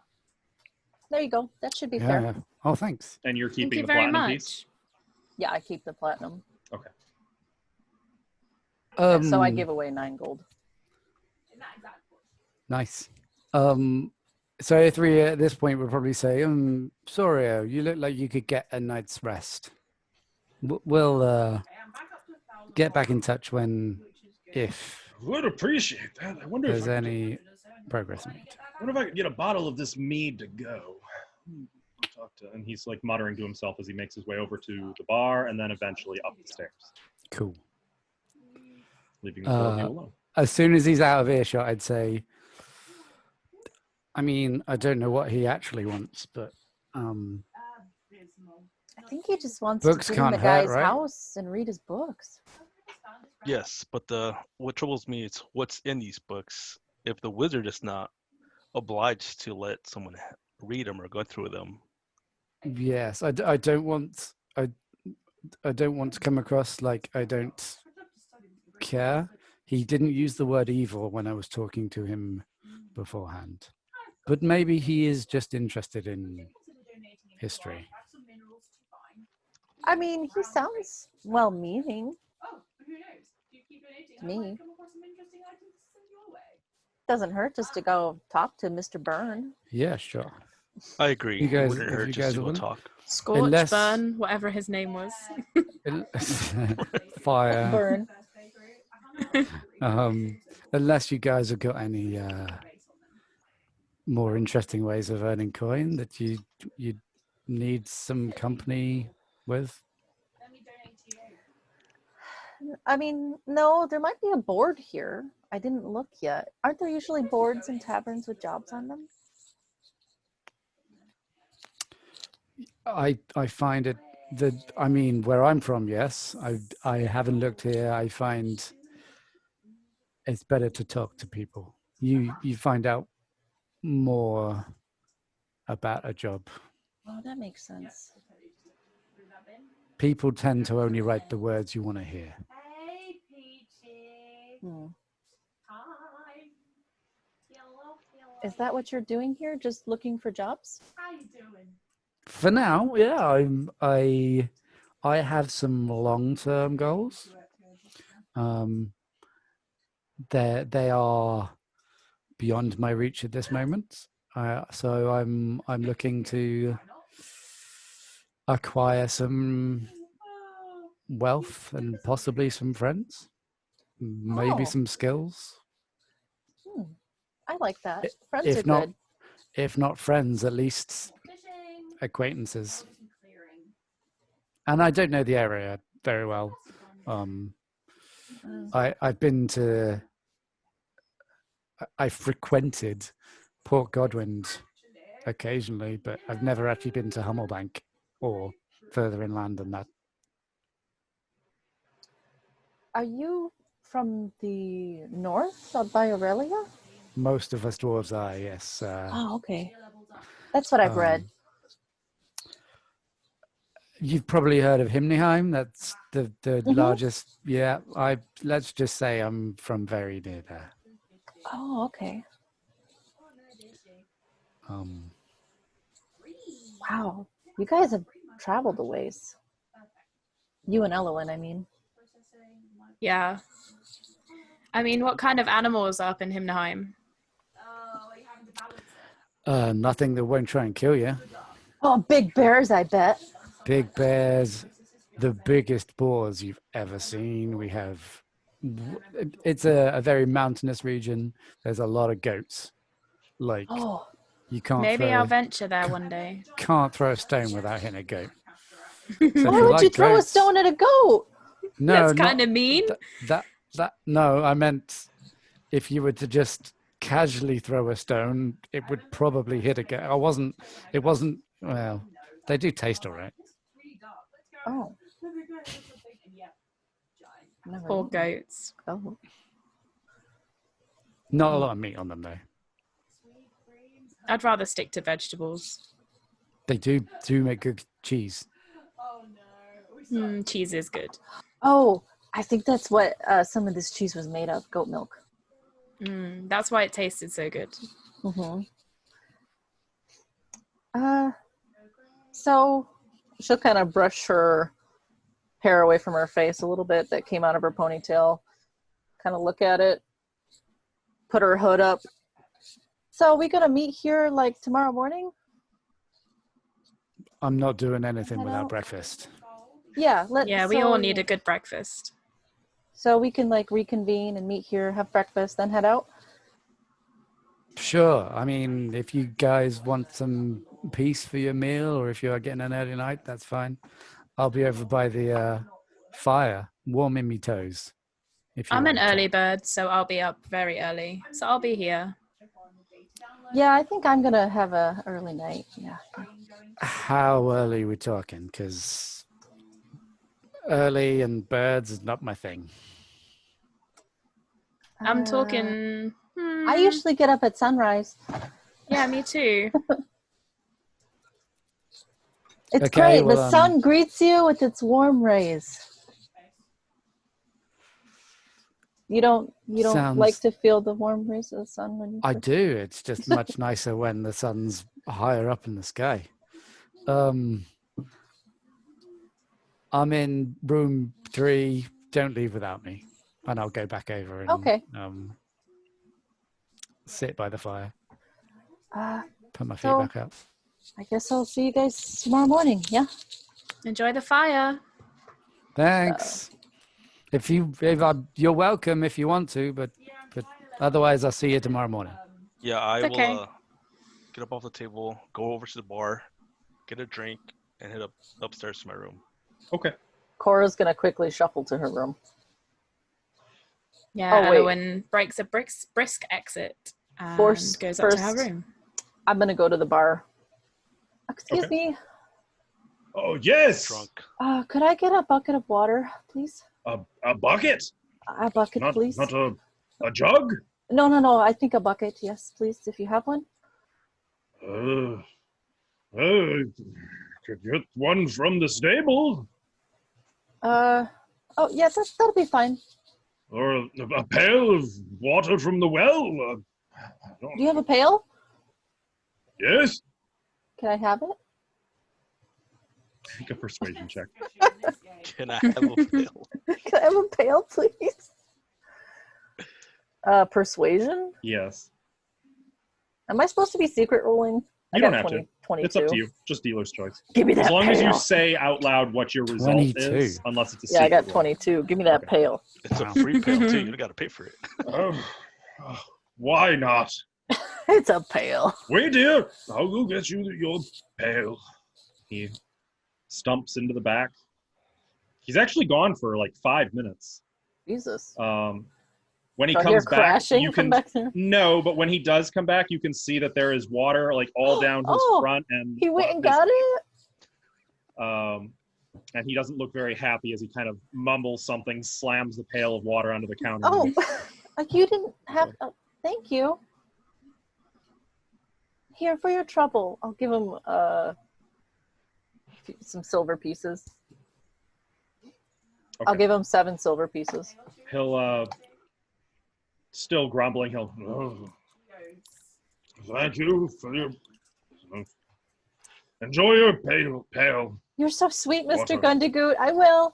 There you go. That should be fair. Yeah. Oh, thanks. And you're Thank keeping you the very platinum much. piece? Yeah, I keep the platinum. Um, So I give away 9 gold. In that exact point. Nice. So Ithri at this point would probably say, Sorio, you look like you could get a night's rest. We'll Okay, I'm back up to 1,000 get back in gold, touch when, which is good. if I would appreciate that. I wonder if there's I could- any progress made. I wonder if I could get a bottle of this mead to go. I'll talk to, and he's like muttering to himself as he makes his way over to the bar and then eventually up the stairs, Cool. leaving the four of you alone. As soon as he's out of earshot, I'd say, I mean, I don't know what he actually wants, but I think he just wants Books to get in the can't hurt, guy's right? house and read his books. Yes, but what troubles me is what's in these books. If the wizard is not obliged to let someone read them or go through them. yes, I don't want I don't want to come across like I don't care. He didn't use the word evil when I was talking to him beforehand, but maybe he is just interested in history. I mean, he sounds well-meaning. Me. Doesn't hurt just to go talk to Mr. Byrne. Yeah, sure. I agree. You guys- it wouldn't if hurt you just guys to are go willing. talk. Scorch, Unless- burn, whatever his name was. Fire. Burn. Unless you guys have got any more interesting ways of earning coin that you need some company with. I mean, no, there might be a board here. I didn't look yet. Aren't there usually boards in taverns with jobs on them? I find it that, I mean, where I'm from, yes. I haven't looked here. I find it's better to talk to people. You find out more about a job. Oh, that makes sense. People tend to only write the words you want to hear. Hey, Peachy. Hmm. Hi. Hello. Is that what you're doing here? Just looking for jobs? How you doing? For now, yeah, I have some long-term goals. They are beyond my reach at this moment. So I'm looking to acquire some wealth and possibly some friends, maybe Oh. some skills. I like that. I- Friends if are not- good. If not friends, at least Fishing. acquaintances. Clearing. And I don't know the area very well. I've been to, I frequented Port Godwin occasionally, but I've never actually been to Hummelbank or further inland than that. Are you from the north by Aurelia? Most of us dwarves are, yes. Oh, okay. That's what I've read. You've probably heard of Himneheim. That's the Mhm. largest. Yeah, let's just say I'm from very near there. Oh, okay. Wow. You guys have traveled a ways. You and Elowen, I mean. Yeah. I mean, what kind of animals are up in Himneheim? Nothing that won't try and kill you. Oh, big bears, I bet. Big bears, the biggest boars you've ever seen. We have, it's a very mountainous region. There's a lot of goats. Like, Oh, you can't Maybe throw, I'll venture there one day. can't throw a stone without hitting a goat. So if why would you like throw a goats- stone at a goat? No, That's not- kind of mean. no, I meant if you were to just casually throw a stone, it would probably hit a goat. It wasn't, well, they do taste all right. Oh. Never Poor knew. goats. Oh. Not a lot of meat on them, though. I'd rather stick to vegetables. They do make good cheese. Cheese is good. Oh, I think that's what some of this cheese was made of, goat milk. That's why it tasted so good. Mm-hmm. So she'll kind of brush her hair away from her face a little bit that came out of her ponytail, kind of look at it, put her hood up. So we gonna meet here like tomorrow morning? I'm not doing anything I without know. breakfast. Yeah, Yeah, we all need a good breakfast. So we can like reconvene and meet here, have breakfast, then head out. Sure. I mean, if you guys want some peace for your meal, or if you are getting an early night, that's fine. I'll be over by the fire, warming me toes. If you I'm an want early to. bird, so I'll be up very early. So I'll be here. Yeah, I think I'm gonna have a early night. Yeah. How early are we talking? Because early and birds is not my thing. I'm Uh, talking. I usually get up at sunrise. Yeah, me too. It's Okay, great. well, The sun greets you with its warm rays. You don't like sounds. to feel the warm rays of the sun when you I do. It's just much nicer when the sun's higher up in the sky. I'm in room 3. Don't leave without me, and I'll go back over and Okay. sit by the fire, put my feet So back up. I guess I'll see you guys tomorrow morning. Yeah. Enjoy the fire. Thanks. You're welcome if you want to, but otherwise I'll see you tomorrow morning. Yeah, I It's okay. will get up off the table, go over to the bar, get a drink, and head upstairs to my room. Okay. Cora's gonna quickly shuffle to her room. Yeah, Oh, wait. Eowyn breaks a brisk exit and Force goes up to her first. room. I'm gonna go to the bar. Excuse Okay. me. Oh, yes. Drunk. Could I get a bucket of water, please? A bucket? A bucket, please. Not a jug? No. I think a bucket. Yes, please, if you have one. Could get one from the stable. Oh, yeah, that'll be fine. Or a pail of water from the well. Do you have a pail? Yes? Can I have it? Make a persuasion check. Can I have a pill? Can I have a pail, please? Persuasion? Yes. Am I supposed to be secret rolling? You don't have to. 22. It's up to you. Just dealer's choice. Give me that As long pail. as you say out loud what your result 22. is, unless it's a Yeah, I secret got roll. 22. Give me that Okay. pail. It's Wow. a free pill too. You don't gotta pay for it. Why not? It's a pail. Wait, dear. I'll go get you your pail. He stumps into the back. He's actually gone for like 5 minutes. Jesus. When he Do I hear comes back, crashing you from can back there? no, but when he does come back, you can see that there is water like all down his Oh, front and He went and front of got it? and he doesn't look very happy as he kind of mumbles something, slams the pail of water onto the counter. Oh, you didn't have. Thank you. Here, for your trouble. I'll give him some silver pieces. I'll give him 7 silver pieces. He'll still grumbling. He'll thank you for your enjoy your pail. You're so sweet, Mr. Water. Gundagoot. I will.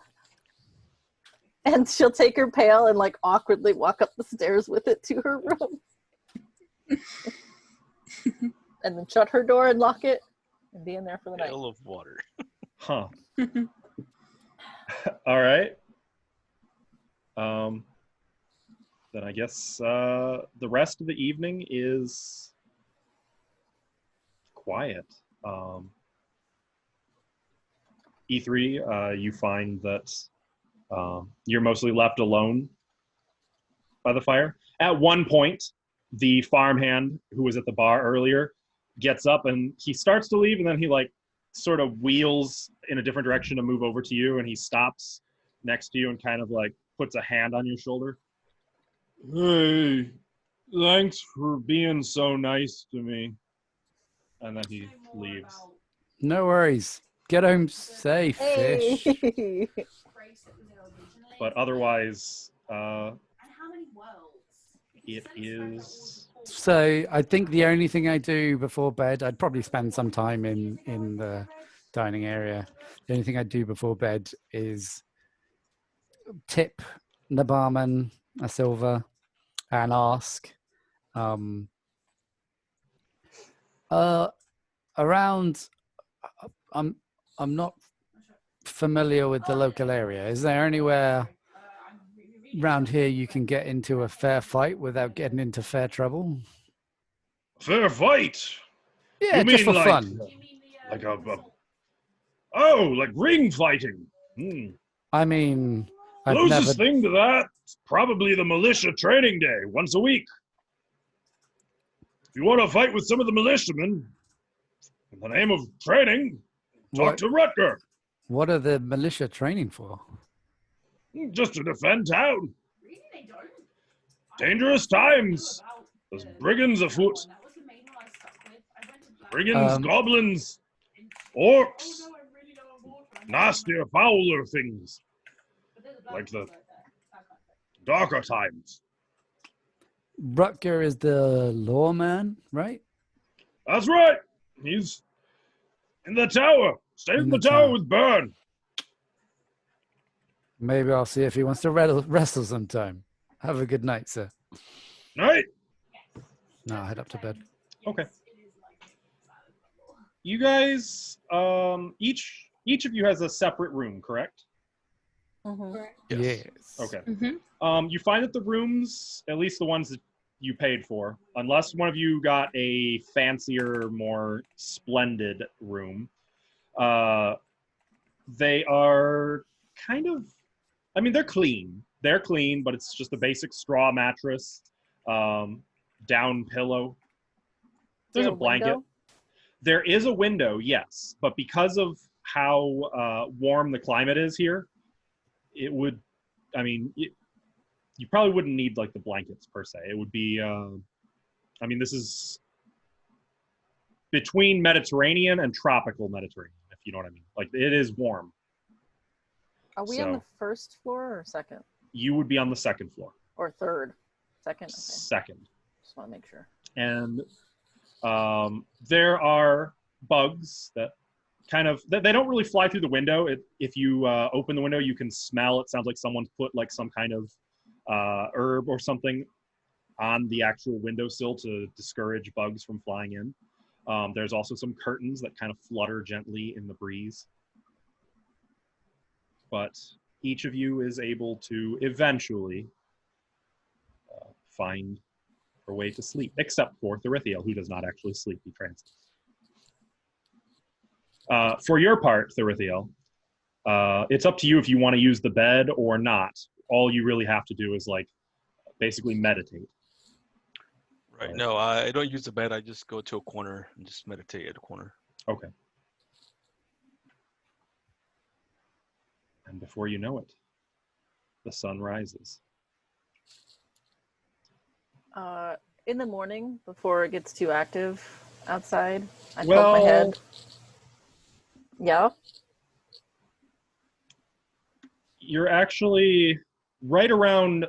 And she'll take her pail and like awkwardly walk up the stairs with it to her room. And then shut her door and lock it and be in there for the night. Pail of water. Huh. All right. Then I guess the rest of the evening is quiet. E3, you find that you're mostly left alone by the fire. At one point, the farmhand who was at the bar earlier gets up and he starts to leave, and then he like sort of wheels in a different direction to move over to you, and he stops next to you and kind of like puts a hand on your shoulder. Hey, thanks for being so nice to me. And then he leaves. No worries. Get home safe, fish. Hey. But otherwise, And how many worlds? it is. So I think the only thing I do before bed, I'd probably spend some time in the dining area. The only thing I do before bed is tip the barman a silver and ask around. I'm not familiar with the local area. Is there anywhere around here you can get into a fair fight without getting into fair trouble? Fair fight. Yeah, You just mean for like, fun. Do you mean the like a console? oh, like ring fighting? I mean, I've Closest never. thing to that, probably the militia training day, once a week. If you want to fight with some of the militiamen, in the name of training, talk What, to Rutger. what are the militia training for? Just to defend town. Really, they don't. Dangerous times. There's brigands afoot. That was the main one I stuck with. I went to Black. Brigands, goblins, Oh orcs, no, I really don't want water. nastier, fouler things, But there's a black like the one right there. That kind of thing. darker times. Rutger is the lawman, right? That's right. He's in the tower. Stay in the tower with Byrne. Maybe I'll see if he wants to wrestle sometime. Have a good night, sir. Right? No, I'll head up to bed. Okay. It is like valid law. You guys, each of you has a separate room, correct? Yes. Okay. Mm-hmm. You find that the rooms, at least the ones that you paid for, unless one of you got a fancier, more splendid room, they are kind of, I mean, they're clean. They're clean, but it's just a basic straw mattress, down pillow. There's a blanket. Window? There is a window, yes, but because of how warm the climate is here, it would, I mean, you probably wouldn't need like the blankets per se. It would be, I mean, this is between Mediterranean and tropical Mediterranean, if you know what I mean. Like, it is warm. Are we on So- the first floor or second? You would be on the second floor. Or third? Second? Okay. Second. Just want to make sure. And there are bugs that kind of, they don't really fly through the window. If you open the window, you can smell, it sounds like someone's put like some kind of herb or something on the actual windowsill to discourage bugs from flying in. There's also some curtains that kind of flutter gently in the breeze. But each of you is able to eventually find a way to sleep, except for Therithiel, who does not actually sleep, he trances. For your part, Therithiel, it's up to you if you want to use the bed or not. All you really have to do is like basically meditate. Right. No, I don't use the bed. I just go to a corner and just meditate at a corner. Okay. And before you know it, the sun rises. In the morning, before it gets too active outside, I Well- poke my head. Yeah. You're actually right around,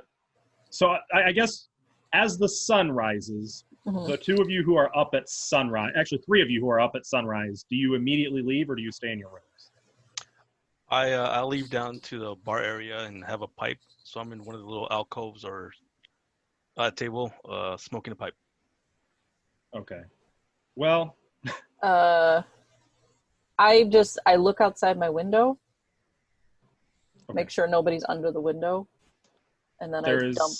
so I guess as the sun rises, Mhm. the two of you who are up at sunrise, actually three of you who are up at sunrise, do you immediately leave or do you stay in your rooms? I leave down to the bar area and have a pipe. So I'm in one of the little alcoves or table, smoking a pipe. Okay. Well, I look outside my window, okay. make sure nobody's under the window, and then I dump.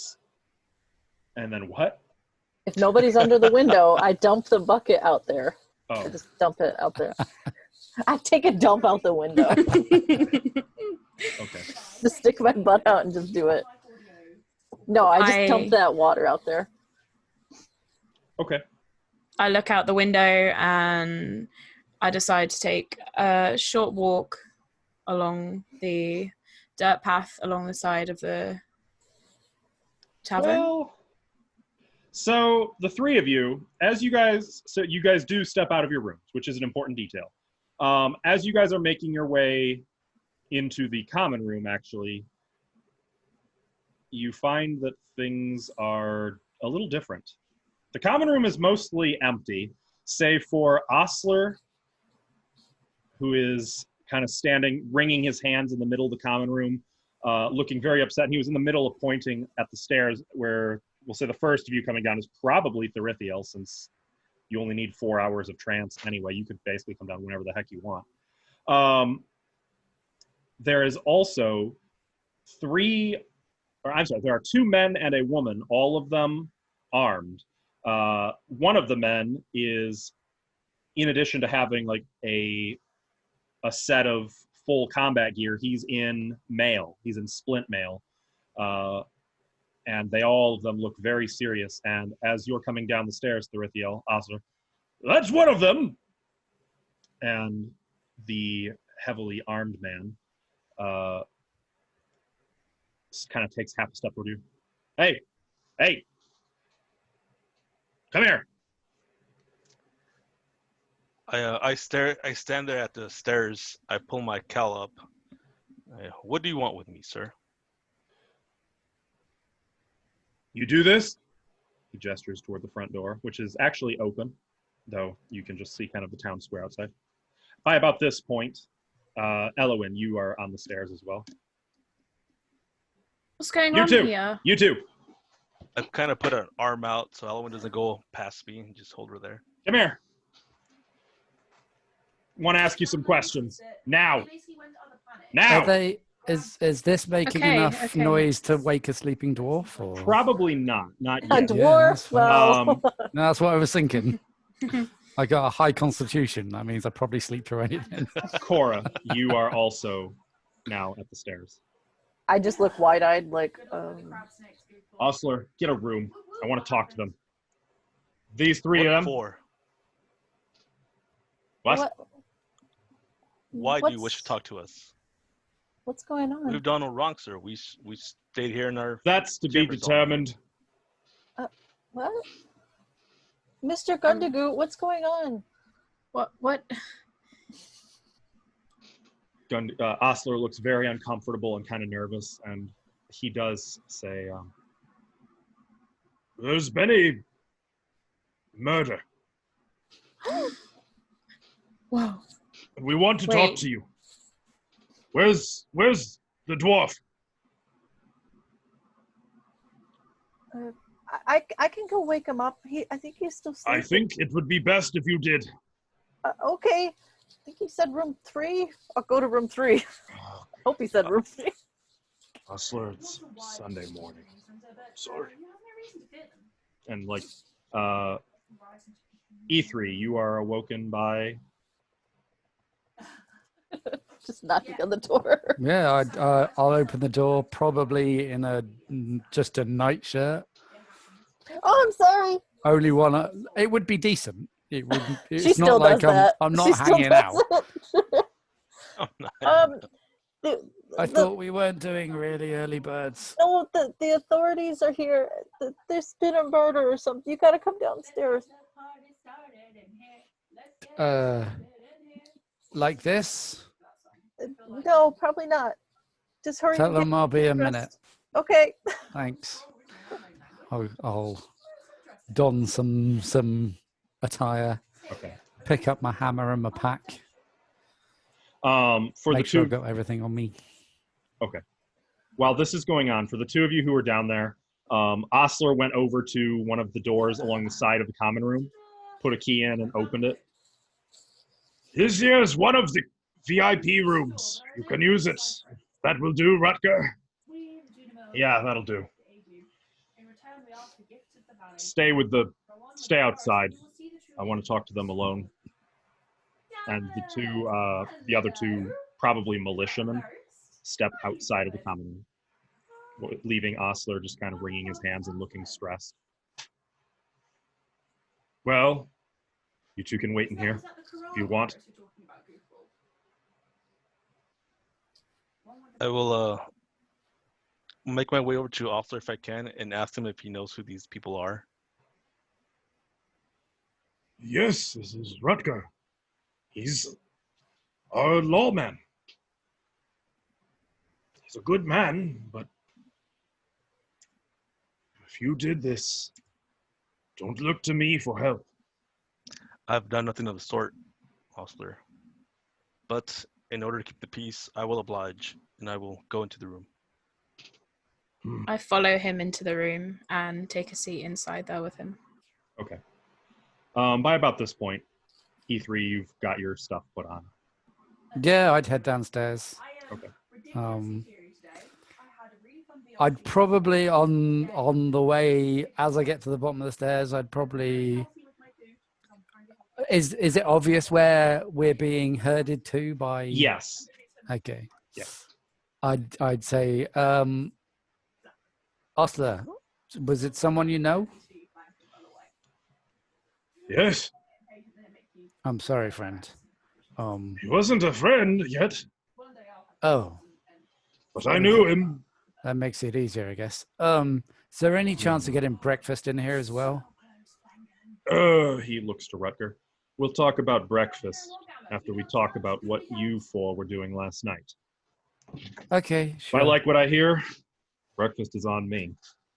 And then what? If nobody's under the window, I dump the bucket out there. I Oh, just dump it out there. I take a dump out the window. okay. Just stick my butt out and just do it. No, I just dump that water out there. Okay. I look out the window and I decide to take a short walk along the dirt path along the side of the tavern. Well, so the three of you, you guys do step out of your rooms, which is an important detail. As you guys are making your way into the common room, actually, you find that things are a little different. The common room is mostly empty, save for Osler, who is kind of standing, wringing his hands in the middle of the common room, looking very upset. He was in the middle of pointing at the stairs where, we'll say the first of you coming down is probably Therithiel, since you only need 4 hours of trance anyway. You could basically come down whenever the heck you want. There is also there are 2 men and a woman, all of them armed. One of the men is, in addition to having like a set of full combat gear, he's in mail. He's in splint mail. And all of them look very serious. And as you're coming down the stairs, Therithiel, Osler, that's one of them. And the heavily armed man kind of takes half a step toward you. Hey, come here. I stand there at the stairs. I pull my cowl up. What do you want with me, sir? You do this? He gestures toward the front door, which is actually open, though you can just see kind of the town square outside. By about this point, Elowin, you are on the stairs as well. What's going You on too. here? You too. I kind of put an arm out so Elwyn doesn't go past me and just hold her there. Come here. Want to ask you some questions. Now. Now. Are they? Is this making Okay, enough okay. noise to wake a sleeping dwarf? Or? Probably not. Not A yet. dwarf? that's fine. Well, No, that's what I was thinking. I got a high constitution. That means I probably sleep through anything. Cora, you are also now at the stairs. I just look wide-eyed, like, Osler, get a room. I want to talk to them. These three of them. For? What? Why do you wish to talk to us? What's going on? We've done no wrong, sir. We stayed here in our. That's to be Chambers all determined. What? Mr. Gundagoot, what's going on? What? Osler looks very uncomfortable and kind of nervous, and he does say, there's been a murder. Whoa. We want to talk Wait. to you. Where's the dwarf? I can go wake him up. I think he's still sleeping. I think it would be best if you did. Okay. I think he said room 3. I'll go to room 3. Hope he said room 3. Osler, it's Sunday morning. Sorry. And like, E3, you are awoken by. Just knocking on the door. Yeah, I'll open the door, probably in just a nightshirt. Oh, I'm sorry. Only one. It would be decent. It wouldn't. It's She not still like does that. I'm not She still hanging does out. it. Oh, no. I thought we weren't doing really early birds. No, the authorities are here. There's been a murder or something. You gotta come downstairs. Like this. No, probably not. Just hurry. Tell and get them I'll be a dressed. minute. Okay. Thanks. I'll don some attire. Okay. Pick up my hammer and my pack. For Make the sure two. I've got everything on me. Okay. While this is going on, for the two of you who are down there, Osler went over to one of the doors along the side of the common room, put a key in, and opened it. This here is one of the VIP rooms. You can use it. That will do, Rutger. Yeah, that'll do. Stay outside. I want to talk to them alone. And the other two, probably militiamen, step outside of the common room, leaving Osler just kind of wringing his hands and looking stressed. Well, you two can wait in here if you want. I will make my way over to Osler if I can and ask him if he knows who these people are. Yes, this is Rutger. He's our lawman. He's a good man, but if you did this, don't look to me for help. I've done nothing of the sort, Osler. But in order to keep the peace, I will oblige, and I will go into the room. I follow him into the room and take a seat inside there with him. Okay. By about this point, E3, you've got your stuff put on. Yeah, I'd head downstairs. Okay. I'd probably on the way as I get to the bottom of the stairs, I'd probably is it obvious where we're being herded to by? Yes. Okay. Yeah. I'd say, Osler, was it someone you know? Yes, I'm sorry, friend. he wasn't a friend yet, Oh, but I knew him. that makes it easier, I guess. Is there any chance of getting breakfast in here as well? He looks to Rutger. We'll talk about breakfast after we talk about what you four were doing last night. Okay, If sure. I like what I hear, breakfast is on me.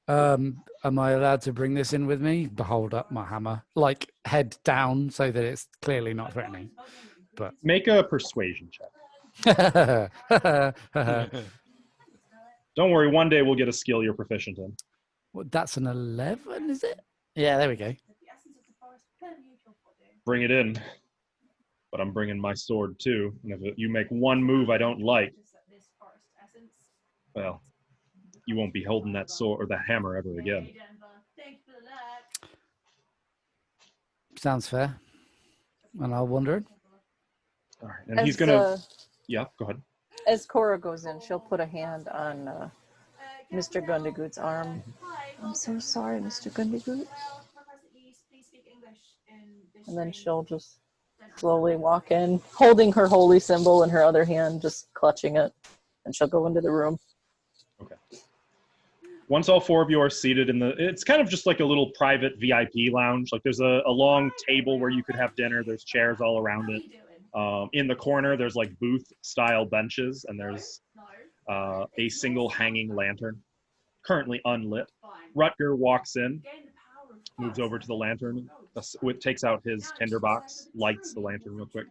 Am I allowed to bring this in with me? Hold up my hammer, like head down so that it's clearly not threatening. But Make a persuasion check. Don't worry, one day we'll get a skill you're proficient in. Well, that's an 11, is it? Yeah, there we go. Bring it in. But I'm bringing my sword too. And if you make one move I don't like, well, you won't be holding that sword or that hammer ever again. Sounds fair. And I'll wonder. All right. And he's gonna. Yeah, go ahead. As Cora goes in, she'll put a hand on Mr. Gundagoot's arm. I'm so sorry, Mr. Gundagoot. And then she'll just slowly walk in, holding her holy symbol in her other hand, just clutching it. And she'll go into the room. Okay. Once all four of you are seated in it's kind of just like a little private VIP lounge. Like there's a long table where you could have dinner. There's chairs all around it. In the corner, there's like booth-style benches, and there's a single hanging lantern, currently unlit. Rutger walks in, moves over to the lantern, takes out his tinderbox, lights the lantern real quick.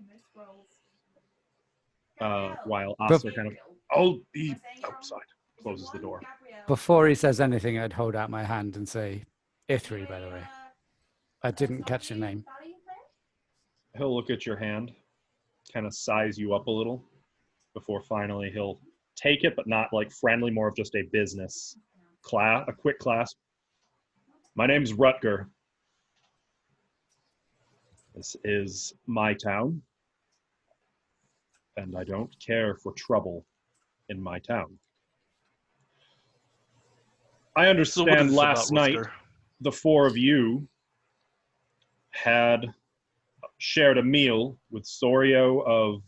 While Osler kind of, I'll be outside, closes the door. Before he says anything, I'd hold out my hand and say, Ithri, by the way. I didn't catch your name. He'll look at your hand, kind of size you up a little, before finally he'll take it, but not like friendly, more of just a business a quick clasp. My name's Rutger. This is my town, and I don't care for trouble in my town. I So what is understand this last about, night Rutger? the four of you had shared a meal with Sorio of,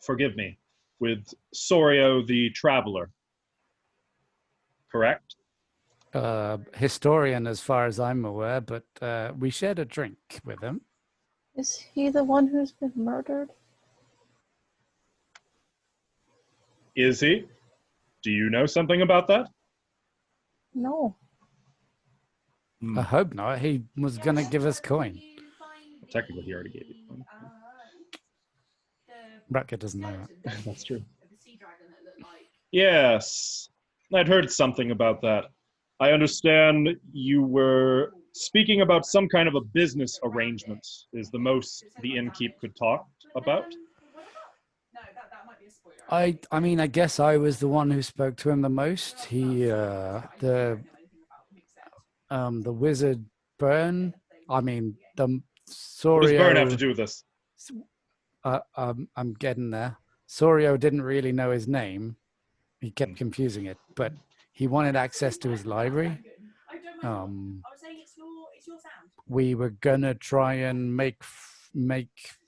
forgive me, with Sorio the Traveler, correct? Historian, as far as I'm aware, but we shared a drink with him. Is he the one who's been murdered? Is he? Do you know something about that? No. I hope not. He was going to give us coin. Technically, he already gave you one. Rutger doesn't know that. That's true. Yes, I'd heard something about that. I understand you were speaking about some kind of a business arrangement, is the most the innkeep could talk about. I mean, I guess I was the one who spoke to him the most. He, the wizard Byrne. I mean, the Sorio. What does Byrne have to do with this? I'm getting there. Sorio didn't really know his name. He kept confusing it, but he wanted access to his library. We were gonna try and make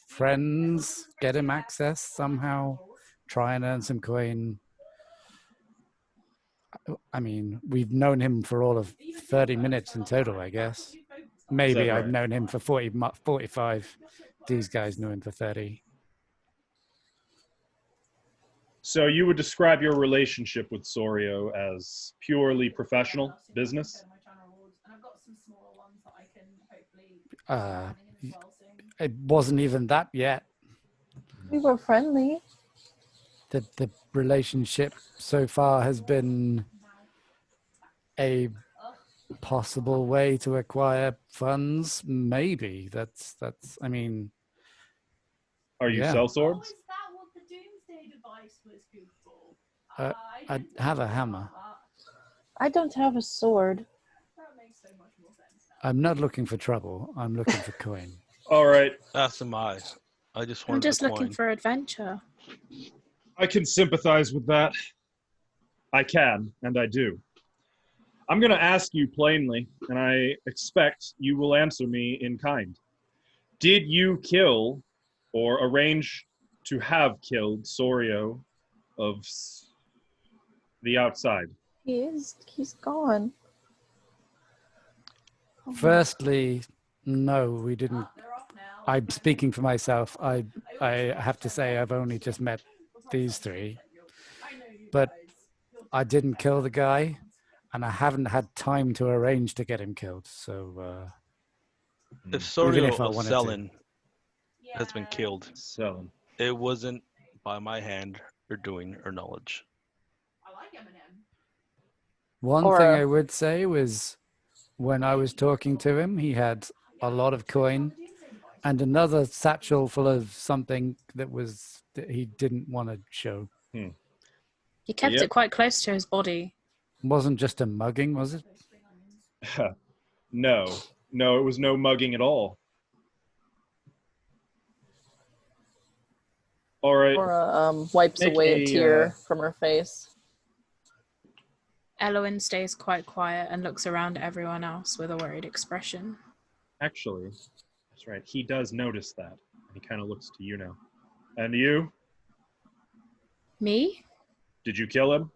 friends, get him access somehow, try and earn some coin. I mean, we've known him for all of 30 minutes in total, I guess. Maybe right? I've known him for 45. These guys knew him for 30. So you would describe your relationship with Sorio as purely professional business? It wasn't even that yet. We were friendly. The relationship so far has been a possible way to acquire funds. Maybe that's. I mean, Are you Yeah. sell swords? Is that what the Doomsday device was good for? I have a hammer. I don't have a sword. That makes so much more sense now. I'm not looking for trouble. I'm looking for coin. All right. As am I. I just I'm wanted just the looking coin. for adventure. I can sympathize with that. I can, and I do. I'm going to ask you plainly, and I expect you will answer me in kind. Did you kill or arrange to have killed Sorio of the outside? He's gone. Oh, Firstly, no, we didn't. They're off now. I'm speaking for myself. I have to say I've only just met these three, I know you but guys. I didn't kill the guy, and I haven't had time to arrange to get him killed. So If Even Sorio if I of wanted to. Selin has been killed, So, it wasn't by my hand or doing or knowledge. I like Eminem. one Or thing a- I would say was when I was talking to him, he had a lot of coin and another satchel full of something that he didn't want to show. He kept Yep. it quite close to his body. Wasn't just a mugging, was it? no, it was no mugging at all. All right. Or wipes Make away a a, tear from her face. Eloin stays quite quiet and looks around at everyone else with a worried expression. Actually, that's right. He does notice that. And he kind of looks to you now. And you? Me? Did you kill him?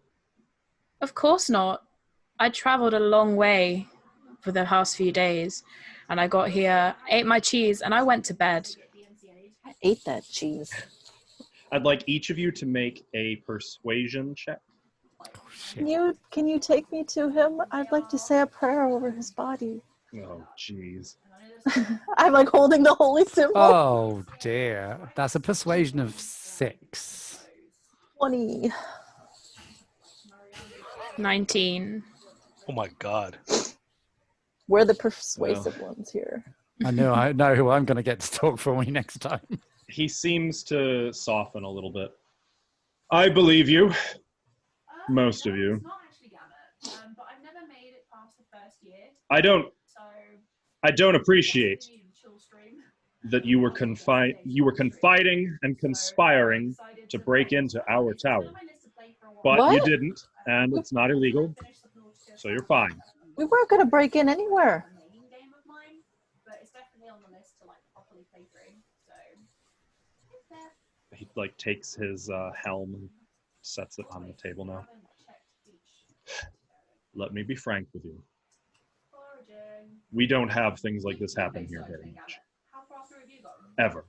Of course not. I traveled a long way for the past few days, and I got here, ate my cheese, and I went to bed. I ate that cheese. I'd like each of you to make a persuasion check. Can you take me to him? I'd like to say a prayer over his body. Oh, jeez. I'm like holding the holy symbol. Oh dear. That's a persuasion of 6. 20. 19. Oh my god. We're the persuasive ones here. I know who I'm going to get to talk for me next time. He seems to soften a little bit. I believe you. Most of you. It's not actually Gabbert, but I've never made it past the first year, I don't so appreciate that you were confiding and conspiring to break into our tower. But you What? didn't, and it's not illegal, so you're fine. We weren't going to break in anywhere. Game of mine, but it's definitely on the list to like properly play through. So it's there. He like takes his helm and sets it on the table now. Let me be frank with you. Origin. We don't have things like this happen here very much. How far through have you gone? Ever.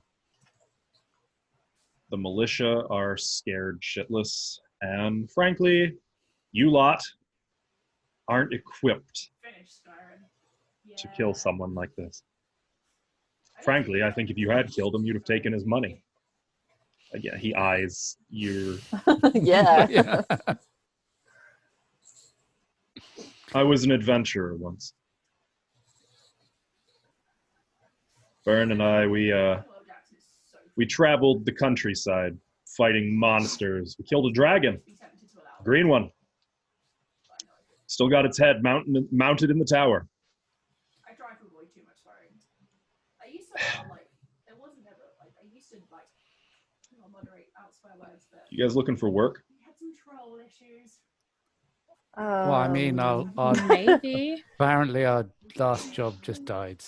The militia are scared shitless, and frankly, you lot aren't equipped Finished Skyrim. to kill someone like this. Frankly, I think if you had killed him, you'd have taken his money. Again, he eyes your... Yeah. Yeah. I was an adventurer once. Byrne and I, we traveled the countryside fighting monsters. We killed a dragon, a green one. Still got its head mounted in the tower. I try to avoid too much swearing. I used to like there wasn't ever like I used to like moderate out swear words, but You guys looking for work? we had some troll issues. Well, I mean, Um, Maybe. apparently our last job just died.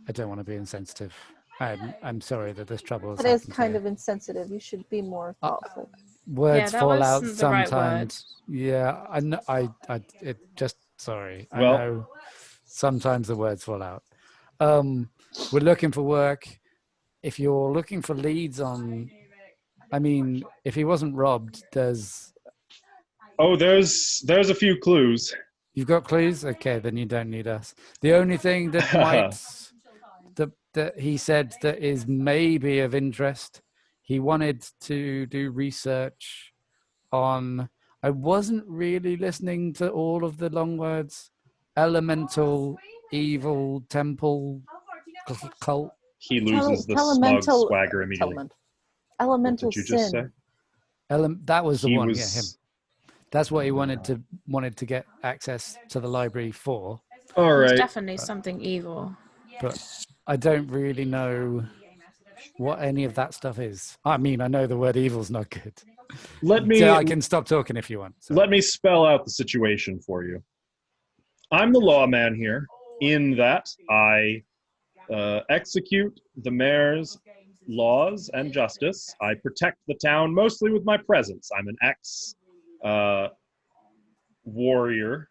I don't want to be insensitive. I'm sorry that this trouble has That is happened kind to of insensitive. You should be more thoughtful. you. Words that fall out wasn't the right sometimes. Yeah, I know. It just sorry. I Well- know sometimes the words fall out. We're looking for work. If you're looking for leads on, I mean, if he wasn't robbed, Oh, there's a few clues. you've got clues. Okay, then you don't need us. The only thing that might that he said that is maybe of interest, he wanted to do research on. I wasn't really listening to all of the long words. Elemental, evil, temple, cult. He loses the smug Elemental- swagger immediately. What Elemental did you just say? sin. That was the He one. was, Yeah, him. That's what he wanted to get access to the library for. all It's right. definitely something evil. But I don't really know what any of that stuff is. I mean, I know the word evil's not good. Let me So I can stop talking if you want. Sorry. let me spell out the situation for you. I'm the lawman here, in that I execute the mayor's laws and justice. I protect the town mostly with my presence. I'm an ex warrior.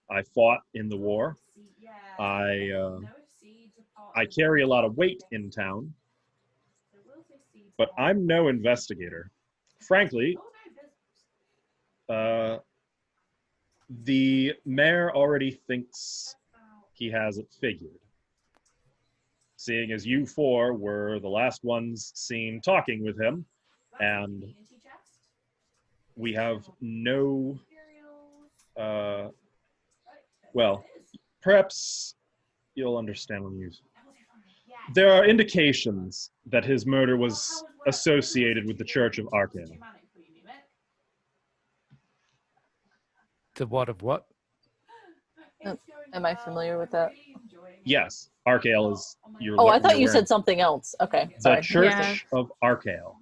I fought in the war. I carry a lot of weight in town, but I'm no investigator. Frankly, the mayor already thinks he has it figured, seeing as you four were the last ones seen talking with him, and we have no, well, perhaps you'll understand when you... There are indications that his murder was associated with the Church of Arcane. The what of what? Am I familiar with that? Yes, Arcale is your... Oh, I thought you your- said something else. Okay, The sorry. Church Yeah. of Arcale.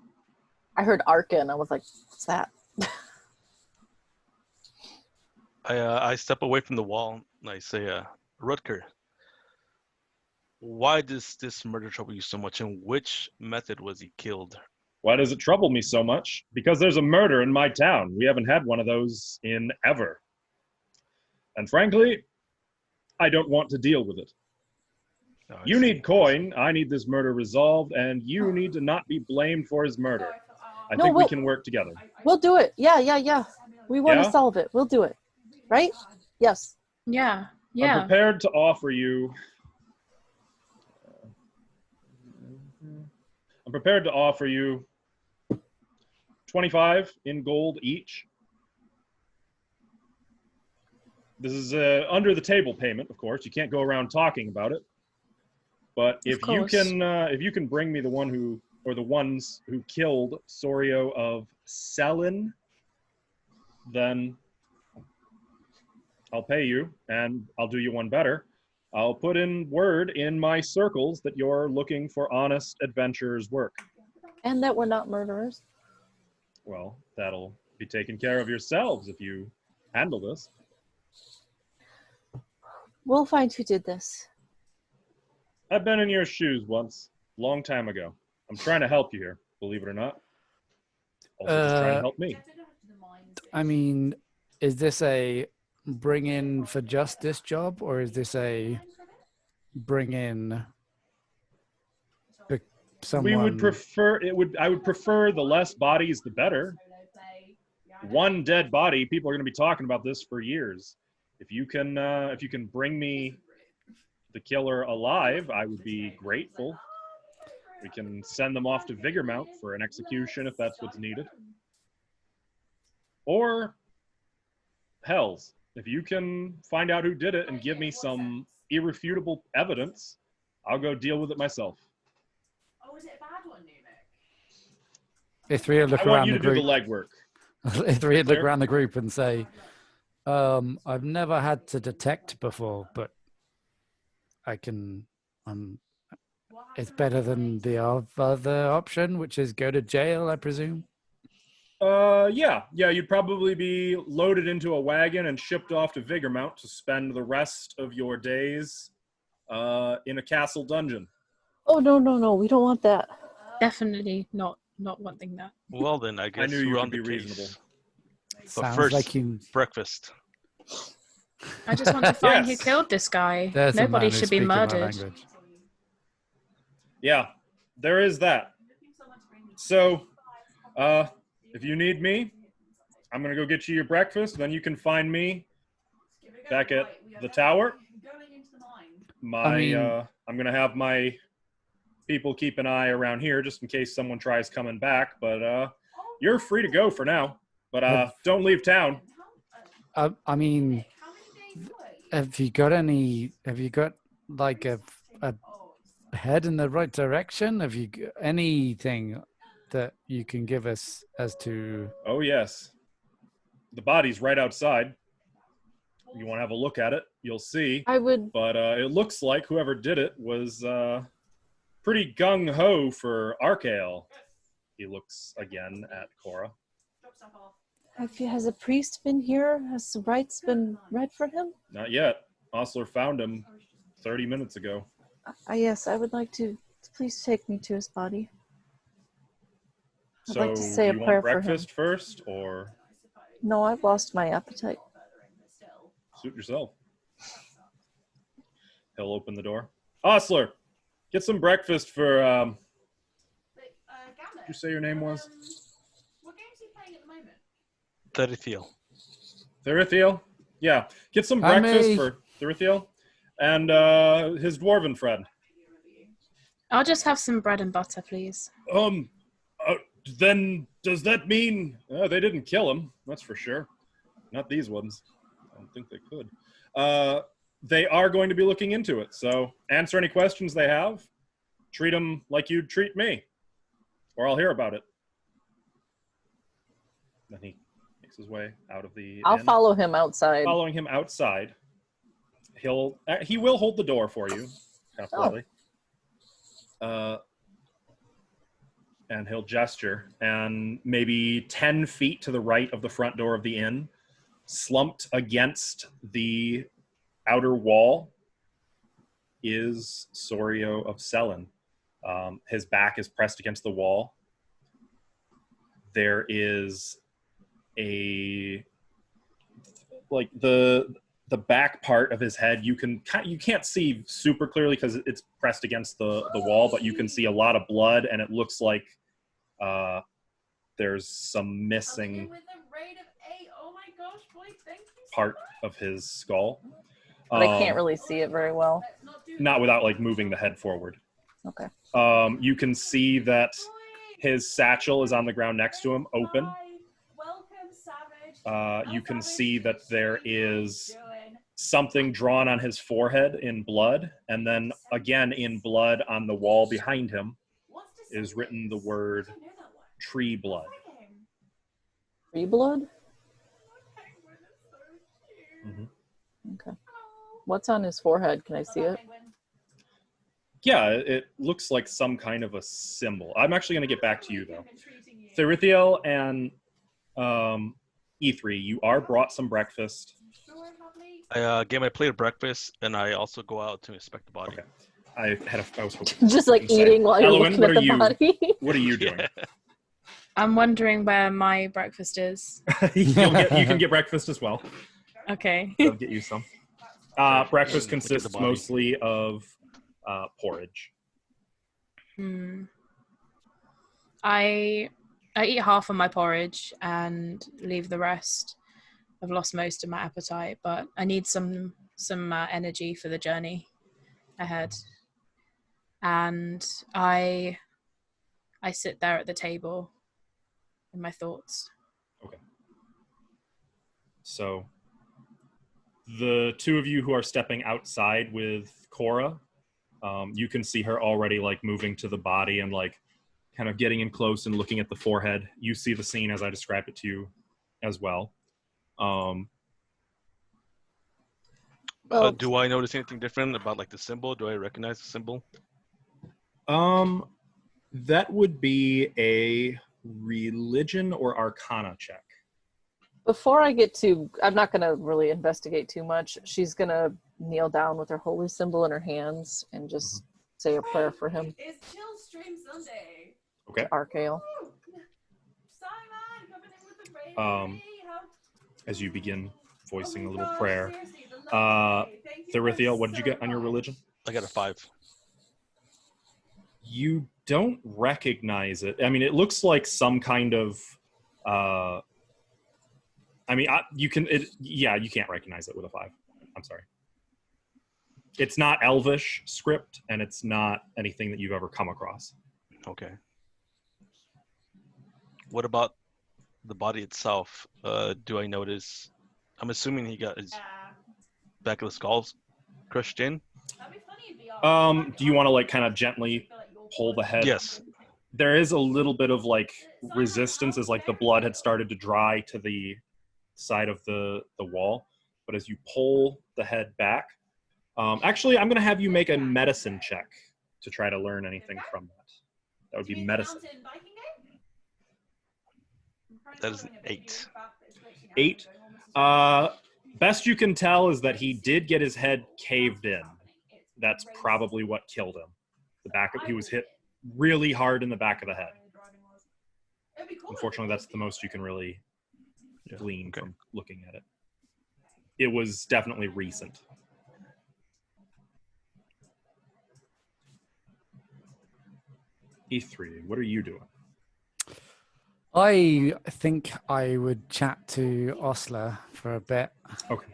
I heard Arkin. I was like, what's that? I step away from the wall and I say, Rutger, why does this murder trouble you so much, and which method was he killed? Why does it trouble me so much? Because there's a murder in my town. We haven't had one of those in ever. And frankly, I don't want to deal with it. Oh, I You see. need coin, I need this murder resolved, and you need to not be blamed for his murder. I No, think we we'll- can work together. We'll do it. Yeah. We want Yeah? to solve it. We'll do it. Right? Yes. Yeah. I'm Yeah. prepared to offer you... I'm prepared to offer you 25 in gold each. This is under the table payment, of course. You can't go around talking about it. But if you course. can bring me the one who, or the ones who killed Sorio of Selin, then I'll pay you, and I'll do you one better. I'll put in word in my circles that you're looking for honest adventurers' work. And that we're not murderers. Well, that'll be taken care of yourselves if you handle this. We'll find who did this. I've been in your shoes once, long time ago. I'm trying to help you here, believe it or not. Also just trying to help me. I mean, is this a bring in for justice job, or is this a bring in someone? We would prefer I would prefer the less bodies the better. One dead body, people are going to be talking about this for years. If you can bring me the killer alive, I would be grateful. We can send them off to Vigormount for an execution if that's what's needed. Or hells, if you can find out who did it and give me some irrefutable evidence, I'll go deal with it myself. Oh, is it a bad one, Numic? If three look I want around you the to do the group, legwork. if three look Clear? around the group and say, I've never had to detect before, but I can. It's better than the other option, which is go to jail, I presume. Yeah, you'd probably be loaded into a wagon and shipped off to Vigormount to spend the rest of your days in a castle dungeon. Oh, no. We don't want that. Definitely not wanting that. Well, then I guess knew you we're could on the be case. reasonable. But Sounds first, like you. breakfast. I just want to find Yes. who killed this guy. There's a man Nobody who's should be speaking my murdered. language. Yeah, there is that. So, if you need me, I'm gonna go get you your breakfast. Then you can find me back at the tower. I'm gonna have my people keep an eye around here just in case someone tries coming back. But you're free to go for now. But don't leave town. I mean, have you got like a head in the right direction? Have you anything that you can give us as to? Oh, yes. The body's right outside. You want to have a look at it, you'll see. I would. But it looks like whoever did it was pretty gung-ho for Archael. He looks again at Cora. Drop stuff off. Has a priest been here? Has the rites been read for him? Not yet. Osler found him 30 minutes ago. Yes, I would like to. Please take me to his body. I'd So like to say a you prayer want for him. breakfast first, or No, I've lost my appetite. suit yourself? He'll open the door. Osler, get some breakfast for, Gamma. did you say your name was? What games are you playing at the moment? Tarithiel. Therithiel? Yeah, get some Hi, breakfast May. for Therithiel and his dwarven friend. I'll just have some bread and butter, please. Then does that mean they didn't kill him? That's for sure. Not these ones. I don't think they could. They are going to be looking into it. So answer any questions they have. Treat them like you'd treat me, or I'll hear about it. Then he makes his way out of the. I'll inn. follow him outside. Following him outside, he will hold the door for you, kind of politely. And he'll gesture, and maybe 10 feet to the right of the front door of the inn, slumped against the outer wall, is Sorio of Selen. His back is pressed against the wall. There is the back part of his head. You can't see super clearly because it's pressed against the wall, but you can see a lot of blood, and it looks like there's some missing With a rate of 8. Oh my gosh, boy, thank you so part much. of his skull. But I can't really see it very well. Let's not do Not without like moving the head forward. Okay. You can see that his satchel is on the ground next to him, open. Welcome, Savage. You can see that there is something drawn on his forehead in blood, and then again in blood on the wall behind him is written the word tree blood. Tree blood? Mhm. Okay. What's on his forehead? Can I see it? Yeah, it looks like some kind of a symbol. I'm actually going to get back to you, though. Therithiel and E3, you are brought some breakfast. I get my plate of breakfast, and I also go out to inspect the body. Okay. I was hoping. Just like to say. eating while you're Elowen, looking at the body. What are you doing? Yeah. I'm wondering where my breakfast is. You can get breakfast as well. Okay. They'll get you some. Breakfast Look at the consists body. mostly of porridge. I eat half of my porridge and leave the rest. I've lost most of my appetite, but I need some energy for the journey ahead. And I sit there at the table in my thoughts. Okay. So the two of you who are stepping outside with Cora, you can see her already like moving to the body and like kind of getting in close and looking at the forehead. You see the scene as I described it to you as well. Do I notice anything different about like the symbol? Do I recognize the symbol? That would be a religion or arcana check. Before I get to, I'm not going to really investigate too much. She's going to kneel down with her holy symbol in her hands and just say a prayer for him. It's Chill Stream Sunday. Okay. Archael. Woo! Simon, coming in with the rain. How- As you begin voicing Oh a my little gosh, prayer. seriously, the love day. Thank you Therithiel, guys what did you so get on your much. religion? I got a 5. You don't recognize it. I mean, it looks like some kind of. You can't recognize it with a 5. I'm sorry. It's not Elvish script, and it's not anything that you've ever come across. Okay. What about the body itself? Do I notice? I'm assuming he got his back of the skull crushed in. That'd be funny if the Do you want to like kind of gently pull the head? Yes. there is a little bit of like resistance as like the blood had started to dry to the side of the wall. But as you pull the head back, actually, I'm going to have you make a medicine check to try to learn anything from that. That would be medicine. That is 8. 8. Best you can tell is that he did get his head caved in. That's probably what killed him. He was hit really hard in the back of the head. Unfortunately, that's the most you can really glean from looking at it. It was definitely recent. E3, what are you doing? I think I would chat to Osler for a bit. Okay.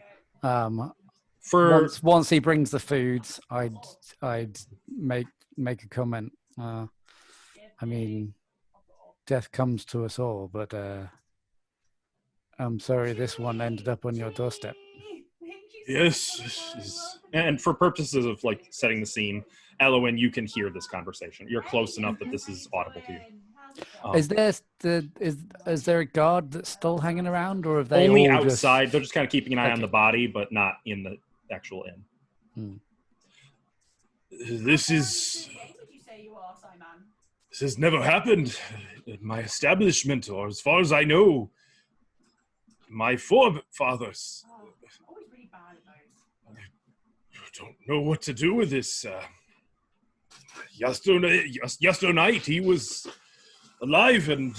Once he brings the food, I'd make a comment. I mean, death comes to us all, but I'm sorry this one ended up on your doorstep. Yes. And for purposes of like setting the scene, Elowen, you can hear this conversation. You're close enough that this is audible to you. Is there a guard that's still hanging around, or have they only all outside? They're just kind of keeping an eye on the body, but not in the actual inn. This has never happened at my establishment, or as far as I know, my forefathers. I don't know what to do with this. Yesterday night, he was alive and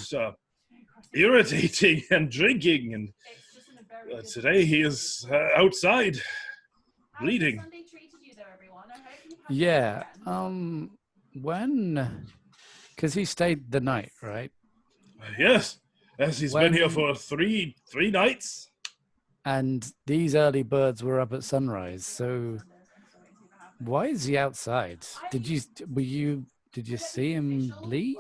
irritating and drinking, and today he is outside, bleeding. Yeah. When? Because he stayed the night, right? Yes, he's been here for three nights. And these early birds were up at sunrise. So why is he outside? Did you see him leave?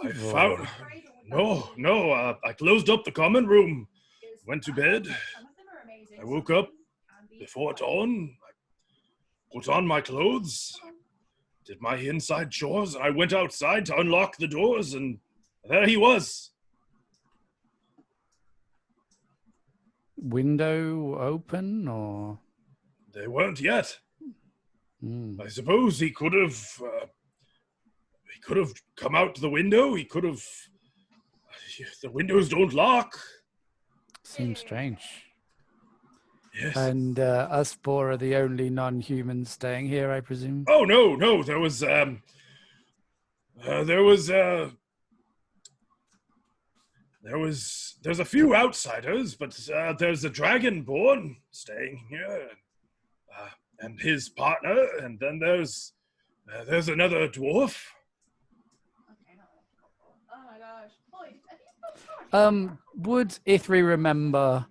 No. I closed up the common room, went to bed. I woke up before dawn. I put on my clothes, did my inside chores, and I went outside to unlock the doors, and there he was. Window open, or? They weren't yet. I suppose he could have come out the window. He could have. The windows don't lock. Seems strange. Yes. And us four are the only non-humans staying here, I presume. Oh no! There's a few outsiders, but there's a dragonborn staying here, and his partner, and then there's another dwarf. Would Ithri remember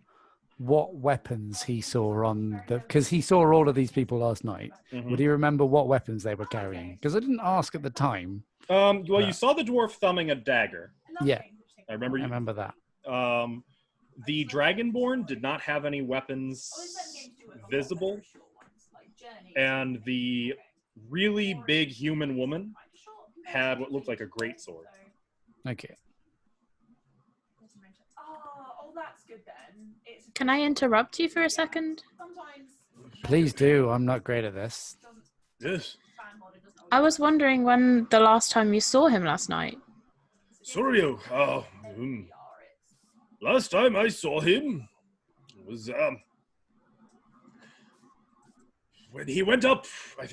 what weapons he saw on the? Because he saw all of these people last night. Mm-hmm. Would he remember what weapons they were carrying? Because I didn't ask at the time. Well, you saw the dwarf thumbing a dagger. Yeah, I remember that. The Dragonborn did not have any weapons visible, and the really big human woman had what looked like a greatsword. Okay. Oh, that's good then. Can I interrupt you for a second? Please do. I'm not great at this. Yes. I was wondering when the last time you saw him last night. Sorio. Last time I saw him was when he went up,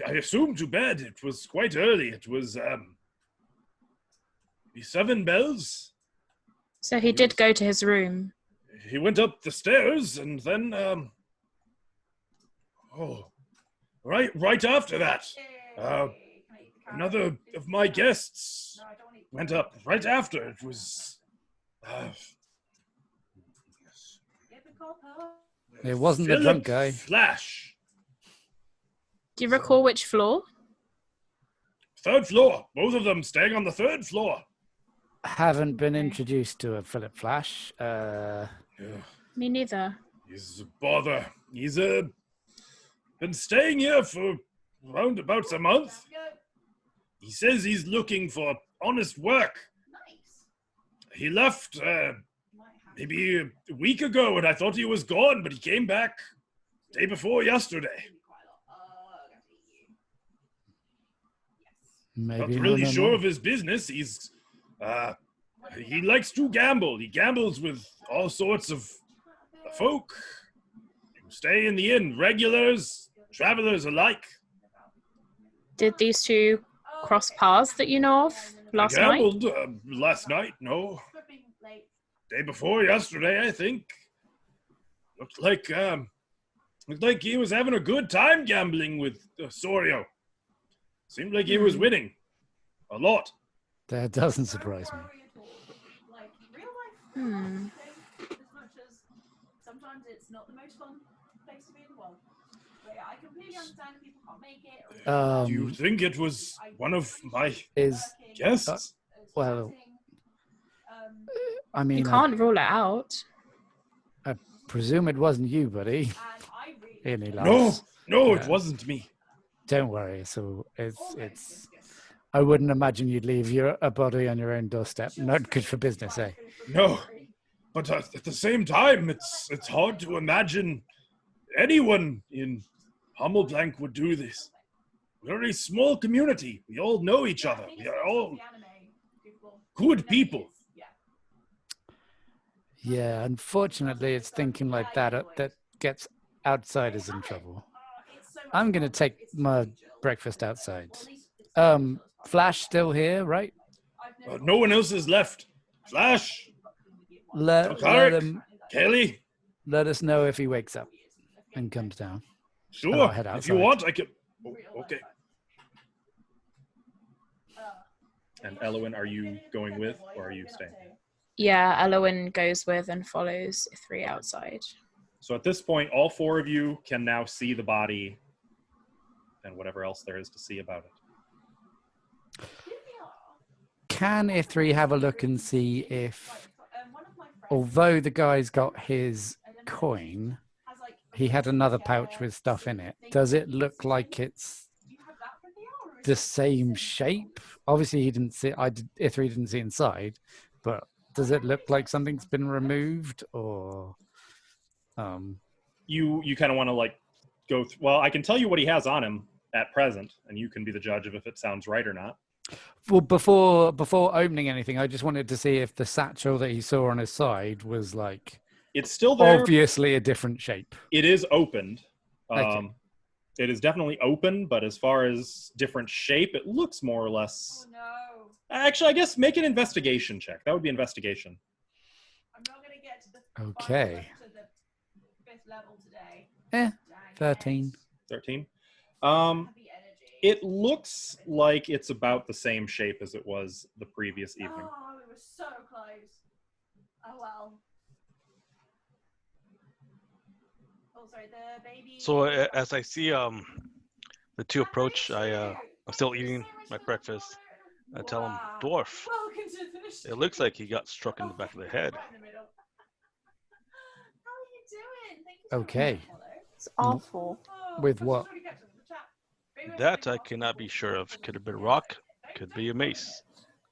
I assume, to bed. It was quite early. It was the 7 bells. So he did go to his room. He went up the stairs, and then right after that, another of my guests went up right after. It was It wasn't the drunk guy. Flash. Do you recall which floor? 3rd floor. Both of them staying on the 3rd floor. Haven't been introduced to a Philip Flash. Me neither. He's a bother. He's been staying here for around about a month. He says he's looking for honest work. He left maybe a week ago, and I thought he was gone, but he came back day before yesterday. Maybe Not really no sure more. of his business. He likes to gamble. He gambles with all sorts of folk who stay in the inn, regulars, travelers alike. Did these two cross paths that you know of last I night? gambled last night. No, day before yesterday, I think. Looked like he was having a good time gambling with Sorio. Seemed like he was winning a lot. That doesn't surprise me. Like real life, Hmm. as much as sometimes it's not the most fun place to be in the world. But yeah, I completely understand if people can't make it. Or Do you think it was one of my Is guests? well, I You mean, can't rule it out. I presume it wasn't you, buddy. and I really Any No, laughs. no, it Yeah. wasn't me. Don't worry. So it's. I wouldn't imagine you'd leave a body on your own doorstep. Not good for business, eh? No, but at the same time, it's hard to imagine anyone in Hummelblank would do this. We're a small community. We all know each other. We are all good people. Yeah. Unfortunately, it's thinking like that that gets outsiders in trouble. I'm gonna take my breakfast outside. Flash still here, right? No one else is left. Flash, Let Tarek, him. Kelly. Let us know if he wakes up and comes down. Sure, I'll head if you outside. want, I can. Oh, okay. And Elowen, are you going with, or are you staying? Yeah, Elowen goes with and follows 3 outside. So at this point, all 4 of you can now see the body and whatever else there is to see about it. Can Ithri have a look and see if, although the guy's got his coin, he had another pouch with stuff in it. Does it look like it's the same shape? Obviously, he didn't see. Ithri didn't see inside, but does it look like something's been removed, or? You kind of want to like go. Well, I can tell you what he has on him at present, and you can be the judge of if it sounds right or not. Well, before opening anything, I just wanted to see if the satchel that he saw on his side was like It's still there. obviously a different shape. It is opened. Okay. It is definitely open, but as far as different shape, it looks more or less. Oh no. Actually, I guess make an investigation check. That would be investigation. I'm not gonna get to the Okay. to the 5th level today. Eh, Dang 13. it. 13. Heavy energy. It looks like it's about the same shape as it was the previous evening. Oh, we were so close. Oh well. Oh, sorry, the baby. So as I see the 2 approach, I'm still eating my breakfast. I tell him, "Dwarf, Welcome to the it looks like he got struck in the back of the head." Right in the middle. How are you doing? Thank you so Okay. much. Hello. It's awful. Oh, With I was what? just trying to catch up with the chat. Maybe That we I can cannot be talk sure of. about Could have been a it. rock, could be a mace.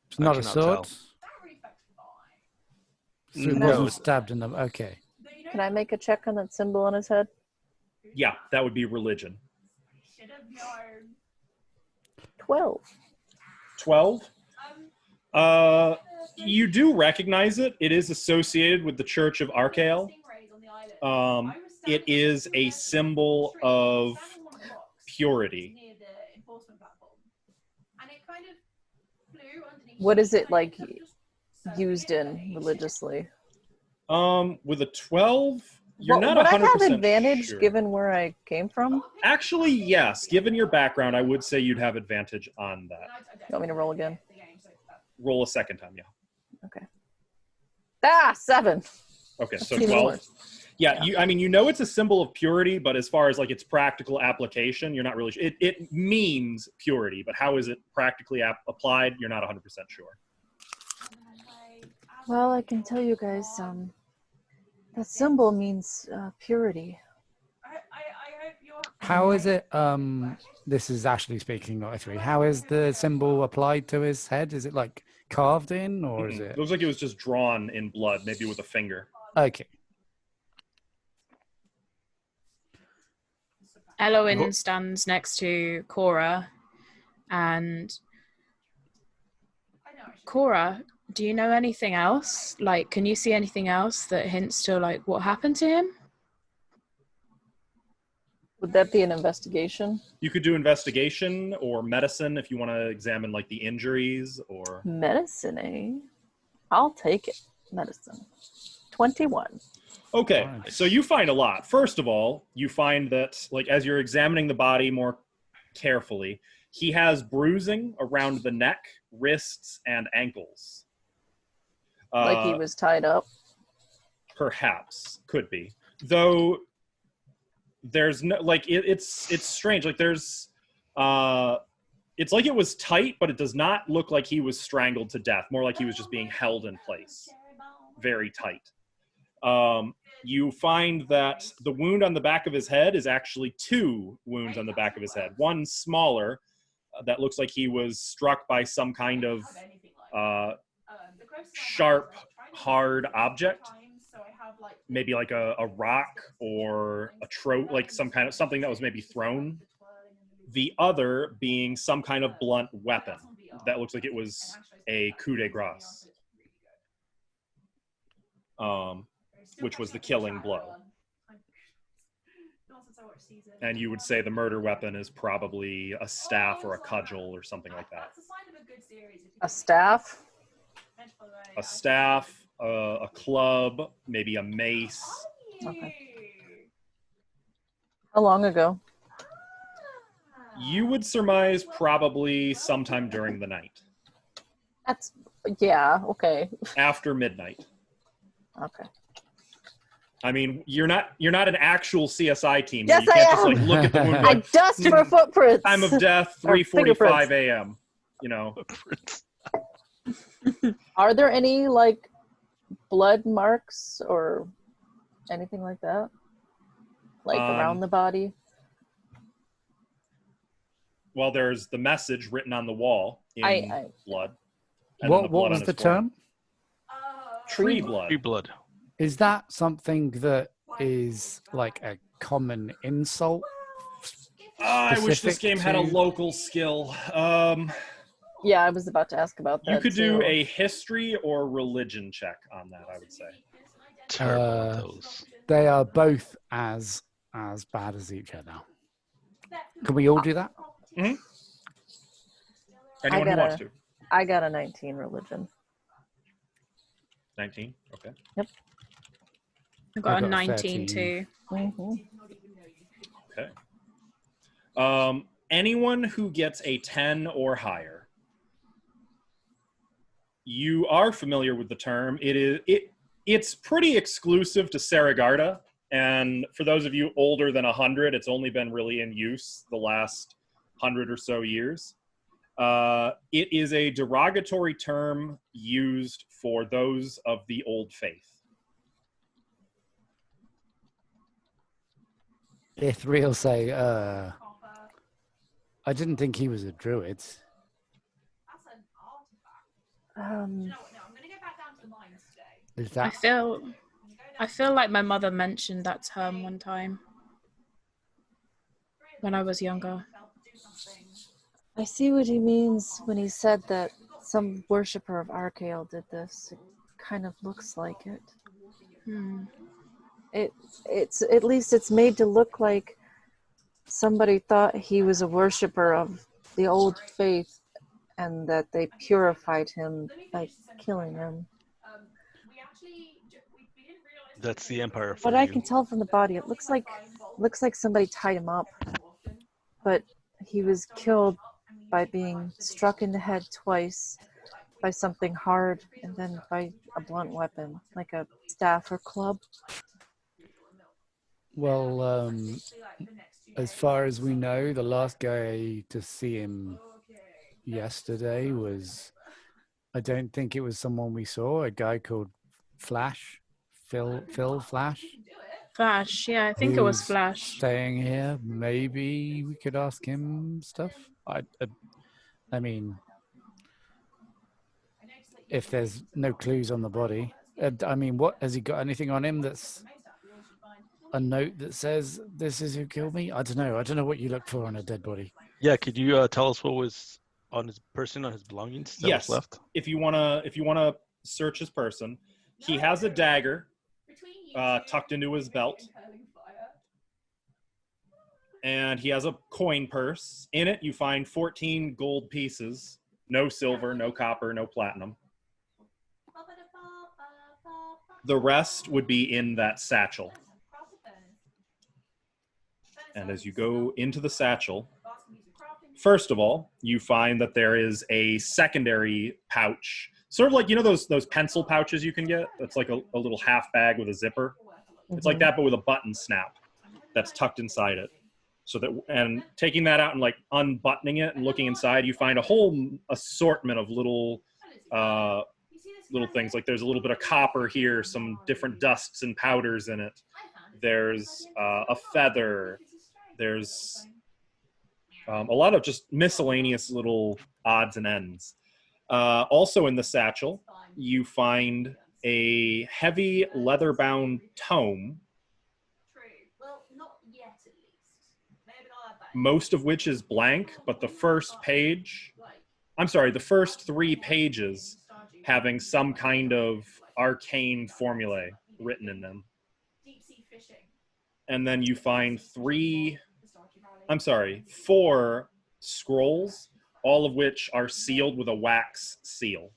It's I not a cannot sword. tell. That really affects mine. So it No. wasn't stabbed in the. Okay. But you know, Can I make a check on that symbol on his head? Yeah, that would be religion. I should have known. 12. 12. Um, You do recognize it. It is associated with the Church of Archael. It is a symbol of purity. What is it like used in religiously? With a 12, you're Well, not would I 100% have advantage sure. given where I came from? Actually, yes. Given your background, I would say you'd have advantage on that. You want me to roll again? Roll a second time, yeah. Okay. Ah, 7. Okay, so Even 12. worse. Yeah, you know it's a symbol of purity, but as far as like its practical application, you're not really sure. It means purity, but how is it practically applied? You're not 100% sure. Well, I can tell you guys, that symbol means purity. I hope you're How is it? This is Ashley speaking, not Ithri. How is the symbol applied to his head? Is it like carved in, or is it? Looks like it was just drawn in blood, maybe with a finger. Okay. Eloin stands next to Cora, and Cora, do you know anything else? Like, can you see anything else that hints to like what happened to him? Would that be an investigation? You could do investigation or medicine if you want to examine like the injuries or Medicine, eh? I'll take it. Medicine. 21. Okay, Nice. so you find a lot. First of all, you find that like as you're examining the body more carefully, he has bruising around the neck, wrists, and ankles. Like he was tied up. Perhaps could be, though. There's no like it's strange. Like there's it's like it was tight, but it does not look like he was strangled to death. More like he was just being held in place, very tight. You find that the wound on the back of his head is actually 2 wounds on the back of his head. One smaller that looks like he was struck by some kind of sharp, hard object. Maybe like a rock or like something that was maybe thrown. The other being some kind of blunt weapon that looks like it was a coup de grace, which was the killing blow. And you would say the murder weapon is probably a staff or a cudgel or something like that. A staff? A staff, a club, maybe a mace. Okay. How long ago? You would surmise probably sometime during the night. That's, yeah, okay. After midnight. Okay. I mean, you're not an actual CSI team. Yes, you can't I just am. like look at the wound. I dust for footprints. Time of death, Or 3:45 a.m. You know. Are there any like blood marks or anything like that? Like around the body? Well, there's the message written on the wall in blood. And then What the blood was on the his forehead. term? Tree blood. Tree blood. Is that something that is like a common insult? I wish this specific game had a to- local skill. Yeah, I was about to ask about that. You could do too. a history or religion check on that, I would say. Terrible Uh, at those. They are both as bad as each other. Can we all do that? Anyone I who got wants a- to. I got a 19 religion. 19? Okay. I've got I a got a 19 13. too. Mm-hmm. Okay. Anyone who gets a 10 or higher, you are familiar with the term. It's pretty exclusive to Saragarda, and for those of you older than 100, it's only been really in use the last 100 or so years. It is a derogatory term used for those of the old faith. Ithri will say, I didn't think he was a druid. Is I that feel like my mother mentioned that term one time when I was younger. I see what he means when he said that some worshiper of Archael did this. It kind of looks like it. Hmm. It's at least it's made to look like somebody thought he was a worshiper of the old faith and that they purified him by killing him. That's the Empire for What you. I can tell from the body, it looks like somebody tied him up, but he was killed by being struck in the head twice by something hard and then by a blunt weapon, like a staff or club. well? As far as we know, the last guy to see him yesterday was, I don't think it was someone we saw. A guy called Flash, Phil Flash. Flash. Yeah, I think it was who's Flash. staying here. Maybe we could ask him stuff. I mean, if there's no clues on the body, I mean, what has he got? Anything on him that's a note that says this is who killed me? I don't know. I don't know what you look for on a dead body. Yeah, could you tell us what was on his person, on his belongings that Yes. was left? If you wanna search his person, he has a dagger tucked into his belt, and he has a coin purse. In it, you find 14 gold pieces. No silver, no copper, no platinum. The rest would be in that satchel. And as you go into the satchel, first of all, you find that there is a secondary pouch, sort of like, you know, those pencil pouches you can get? That's like a little half bag with a zipper. It's like that, but with a button snap that's tucked inside it. So that, and taking that out and like unbuttoning it and looking inside, you find a whole assortment of little things. Like there's a little bit of copper here, some different dusts and powders in it. There's a feather. There's a lot of just miscellaneous little odds and ends. Also in the satchel, you find a heavy leather-bound tome, most of which is blank, but the first 3 pages having some kind of arcane formulae written in them. And then you find 4 scrolls, all of which are sealed with a wax seal.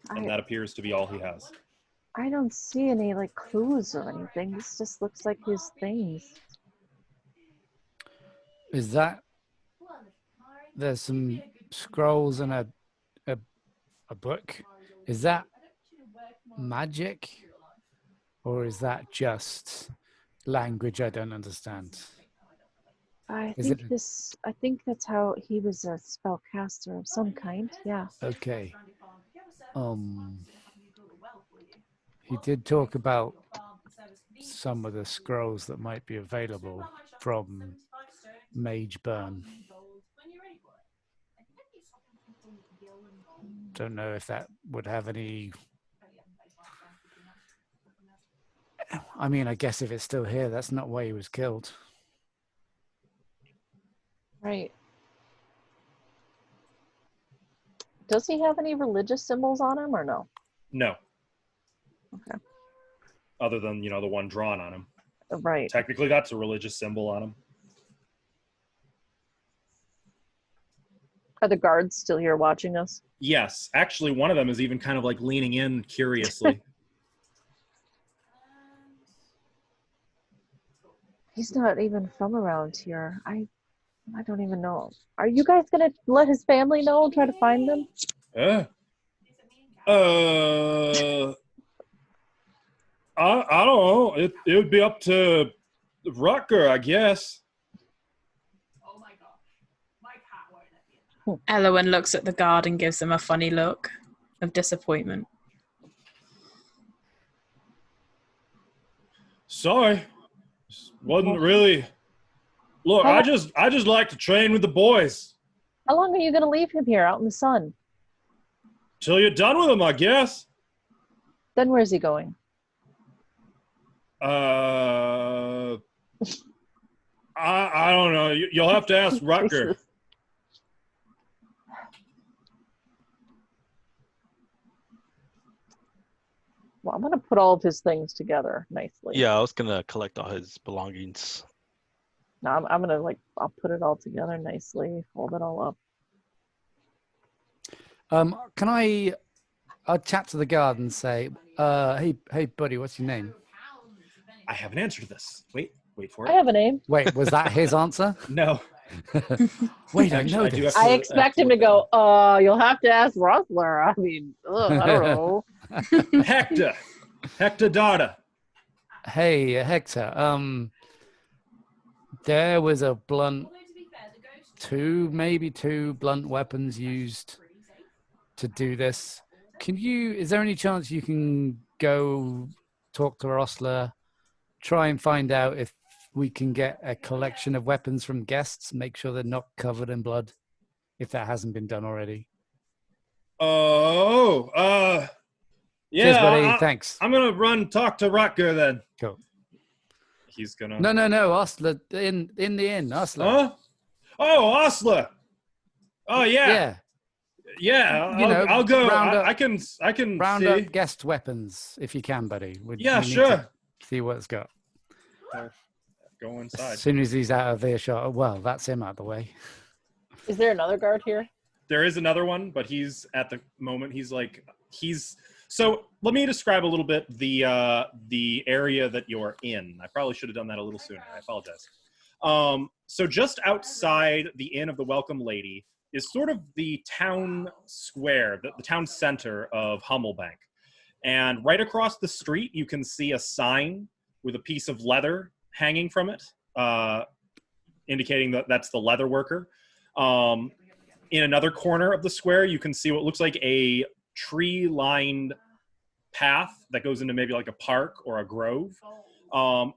And that appears to be all he has. I don't see any like clues or anything. This just looks like his things. Is that there's some scrolls and a book? Is that magic, or is that just language I don't understand? I Is think it- I think that's how he was a spellcaster of some kind. Yeah. Okay. He did talk about some of the scrolls that might be available from Mage Burn. Don't know if that would have any. I mean, I guess if it's still here, that's not why he was killed. Right. Does he have any religious symbols on him or no? No. Okay. Other than, you know, the one drawn on him. Right. Technically, that's a religious symbol on him. Are the guards still here watching us? Yes. Actually, one of them is even kind of like leaning in curiously. He's not even from around here. I don't even know. Are you guys gonna let his family know and try to find them? I don't know. It would be up to Rutger, I guess. Elowen looks at the guard and gives him a funny look of disappointment. Sorry. Wasn't really. Look, I just like to train with the boys. How long are you gonna leave him here out in the sun? Till you're done with them, I guess. Then where's he going? I don't know. You'll have to ask Rutger. Well, I'm gonna put all of his things together nicely. Yeah, I was gonna collect all his belongings. No, I'm gonna I'll put it all together nicely, fold it all up. Can I'll chat to the guard and say, hey buddy, what's your name? I have an answer to this. Wait for I it. have a name. Wait, was that his answer? No. Wait, I Actually, know I do this. have I expect him to go, you'll have to ask Rustler. I mean, I don't know. Hector Dada. Hey, Hector. There was a maybe two blunt weapons used to do this. Is there any chance you can go talk to Rosler, try and find out if we can get a collection of weapons from guests, make sure they're not covered in blood, if that hasn't been done already? Yeah. Cheers, buddy. Thanks. I'm gonna run talk to Rutger then. Cool. He's gonna. No, Osler in the inn. Osler. Huh? Oh, Osler. Oh yeah. Yeah. I'll go. round up- I can Round see. up guest weapons if you can, buddy. We need Sure. to see what it's got. Go As inside. soon as he's out of earshot, well, that's him out of the way. Is there another guard here? There is another one, but he's at the moment. So let me describe a little bit the area that you're in. I probably should have done that a little sooner. I apologize. So just outside the Inn of the Welcome Lady is sort of the town square, the town center of Hummelbank. And right across the street, you can see a sign with a piece of leather hanging from it, indicating that that's the leather worker. In another corner of the square, you can see what looks like a tree-lined path that goes into maybe like a park or a grove. On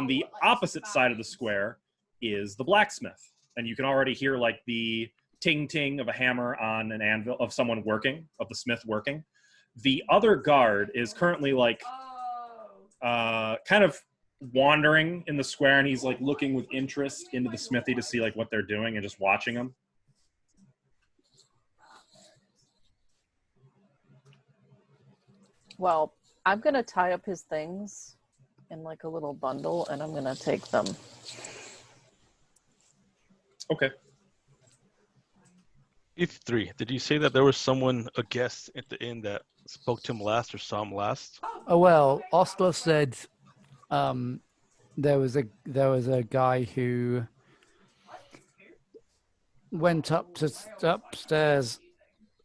the opposite side of the square is the blacksmith, and you can already hear like the ting-ting of a hammer on an anvil of someone working, of the smith working. The other guard is currently like kind of wandering in the square, and he's like looking with interest into the smithy to see like what they're doing and just watching them. Well, I'm going to tie up his things in like a little bundle, and I'm going to take them. Okay. E3, did you say that there was someone, a guest at the inn that spoke to him last or saw him last? Oh well, Osler said there was a guy who went upstairs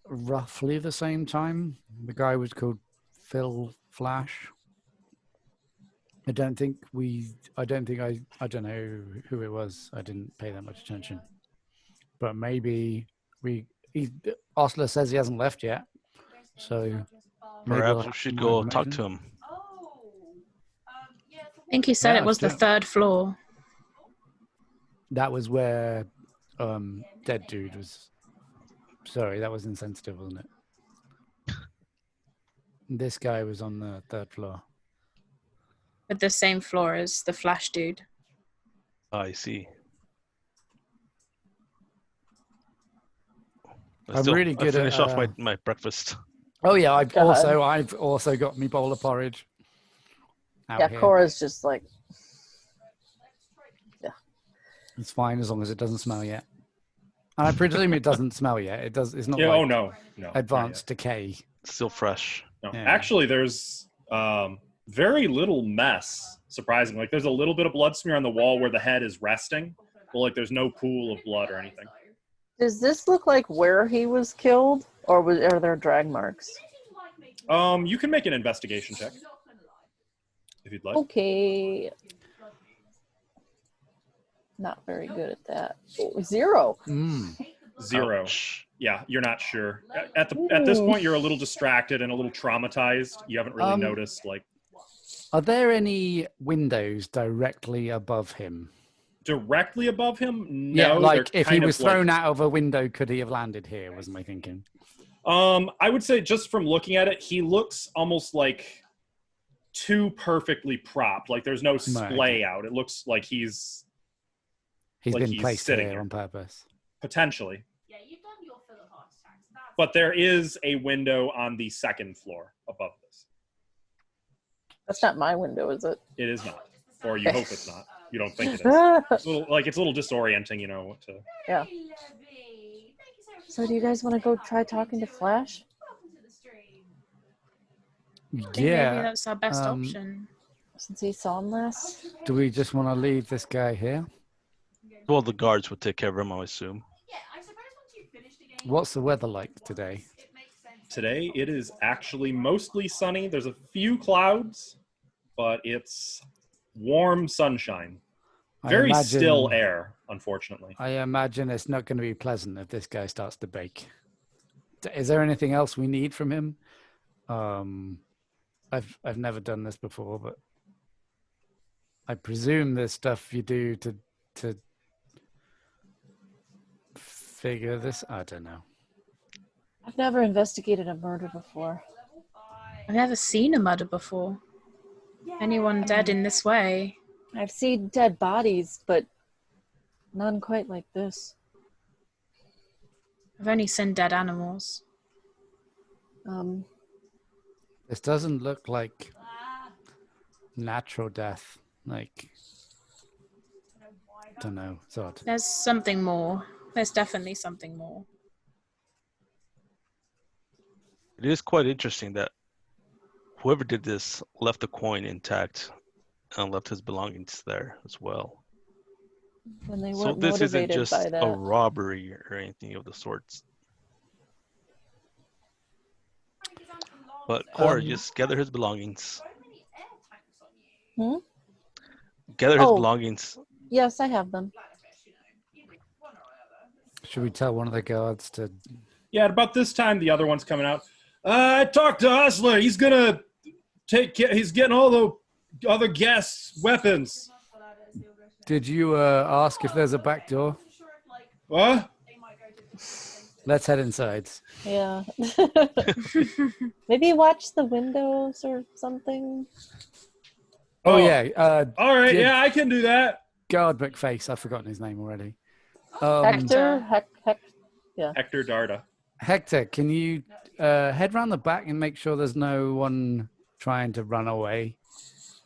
roughly the same time. The guy was called Phil Flash. I don't know who it was. I didn't pay that much attention. But maybe Osler says he hasn't left yet. So maybe Perhaps we should go talk to him. I think he said Yeah, it was the let's 3rd floor. That was where Dead Dude was. Sorry, that was insensitive, wasn't it? This guy was on the 3rd floor. With the same floor as the Flash dude. I see. I'm really good at, finish off my breakfast. Oh yeah, I've Go ahead. also got me bowl of porridge. out Yeah, here. Cora's just like, It's fine as long as it doesn't smell yet. And I presume it doesn't smell yet. It does. It's not Yeah. like Oh no. not advanced decay. Still fresh. yet. No. Yeah. Actually, there's very little mess. Surprisingly, like there's a little bit of blood smear on the wall where the head is resting, but like there's no pool of blood or anything. does this look like where he was killed, or are there drag marks? You can make an investigation check if you'd like. Okay. Not very good at that. Oh, 0. Mm. 0. Ouch. Yeah, you're not sure. At this point, you're a little distracted and a little traumatized. You haven't really noticed, like, Are there any windows directly above him? directly above him. No, Yeah, like they're if he kind was of, like- thrown out of a window, could he have landed here? Was my thinking. I would say just from looking at it, he looks almost like too perfectly propped. Like there's no splay out. It looks like he's He's Like been he's placed sitting here here. on purpose. potentially, Yeah, you've done your fill of heart attacks. That's but there is a window on the second floor above this. That's not my window, is it? It is not, or you hope it's not. You don't think it is. It's a little disorienting, you know. Yeah. Hey, Levy. Thank you so much for So do you guys want to go try talking to Flash? Welcome to the stream. I think Yeah. maybe that's our best um, option. Since he saw him last? Do we just want to leave this guy here? Well, the guards would take care of him, I assume. Yeah, I suppose once you've finished the game, What's the weather like today? it makes sense. Today it is actually mostly sunny. There's a few clouds, but it's warm sunshine. I Very imagine- still air, unfortunately. I imagine it's not going to be pleasant if this guy starts to bake. Is there anything else we need from him? I've never done this before, but I presume there's stuff you do to figure this. I don't know. I've never investigated a murder before. I've never seen a murder before. Anyone dead in this way. I've seen dead bodies, but none quite like this. I've only seen dead animals. This doesn't look like natural death. Like, I don't know. It's odd. There's something more. There's definitely something more. It is quite interesting that whoever did this left the coin intact and left his belongings there as well. When they So weren't this isn't motivated just by a that. robbery or anything of the sorts. But Cora, just gather his belongings. Hmm? Gather his Oh. belongings. Yes, I have them. Should we tell one of the guards to? Yeah, at about this time, the other one's coming out. I talked to Osler. He's gonna take care. He's getting all the other guests' weapons. Did you ask if there's a back door? What? Let's head inside. Yeah. Maybe watch the windows or something. Oh yeah, All right. Did- Yeah, I can do that. guard McFace. I've forgotten his name already. Hector? Hector Darda. Hector, can you head round the back and make sure there's no one trying to run away?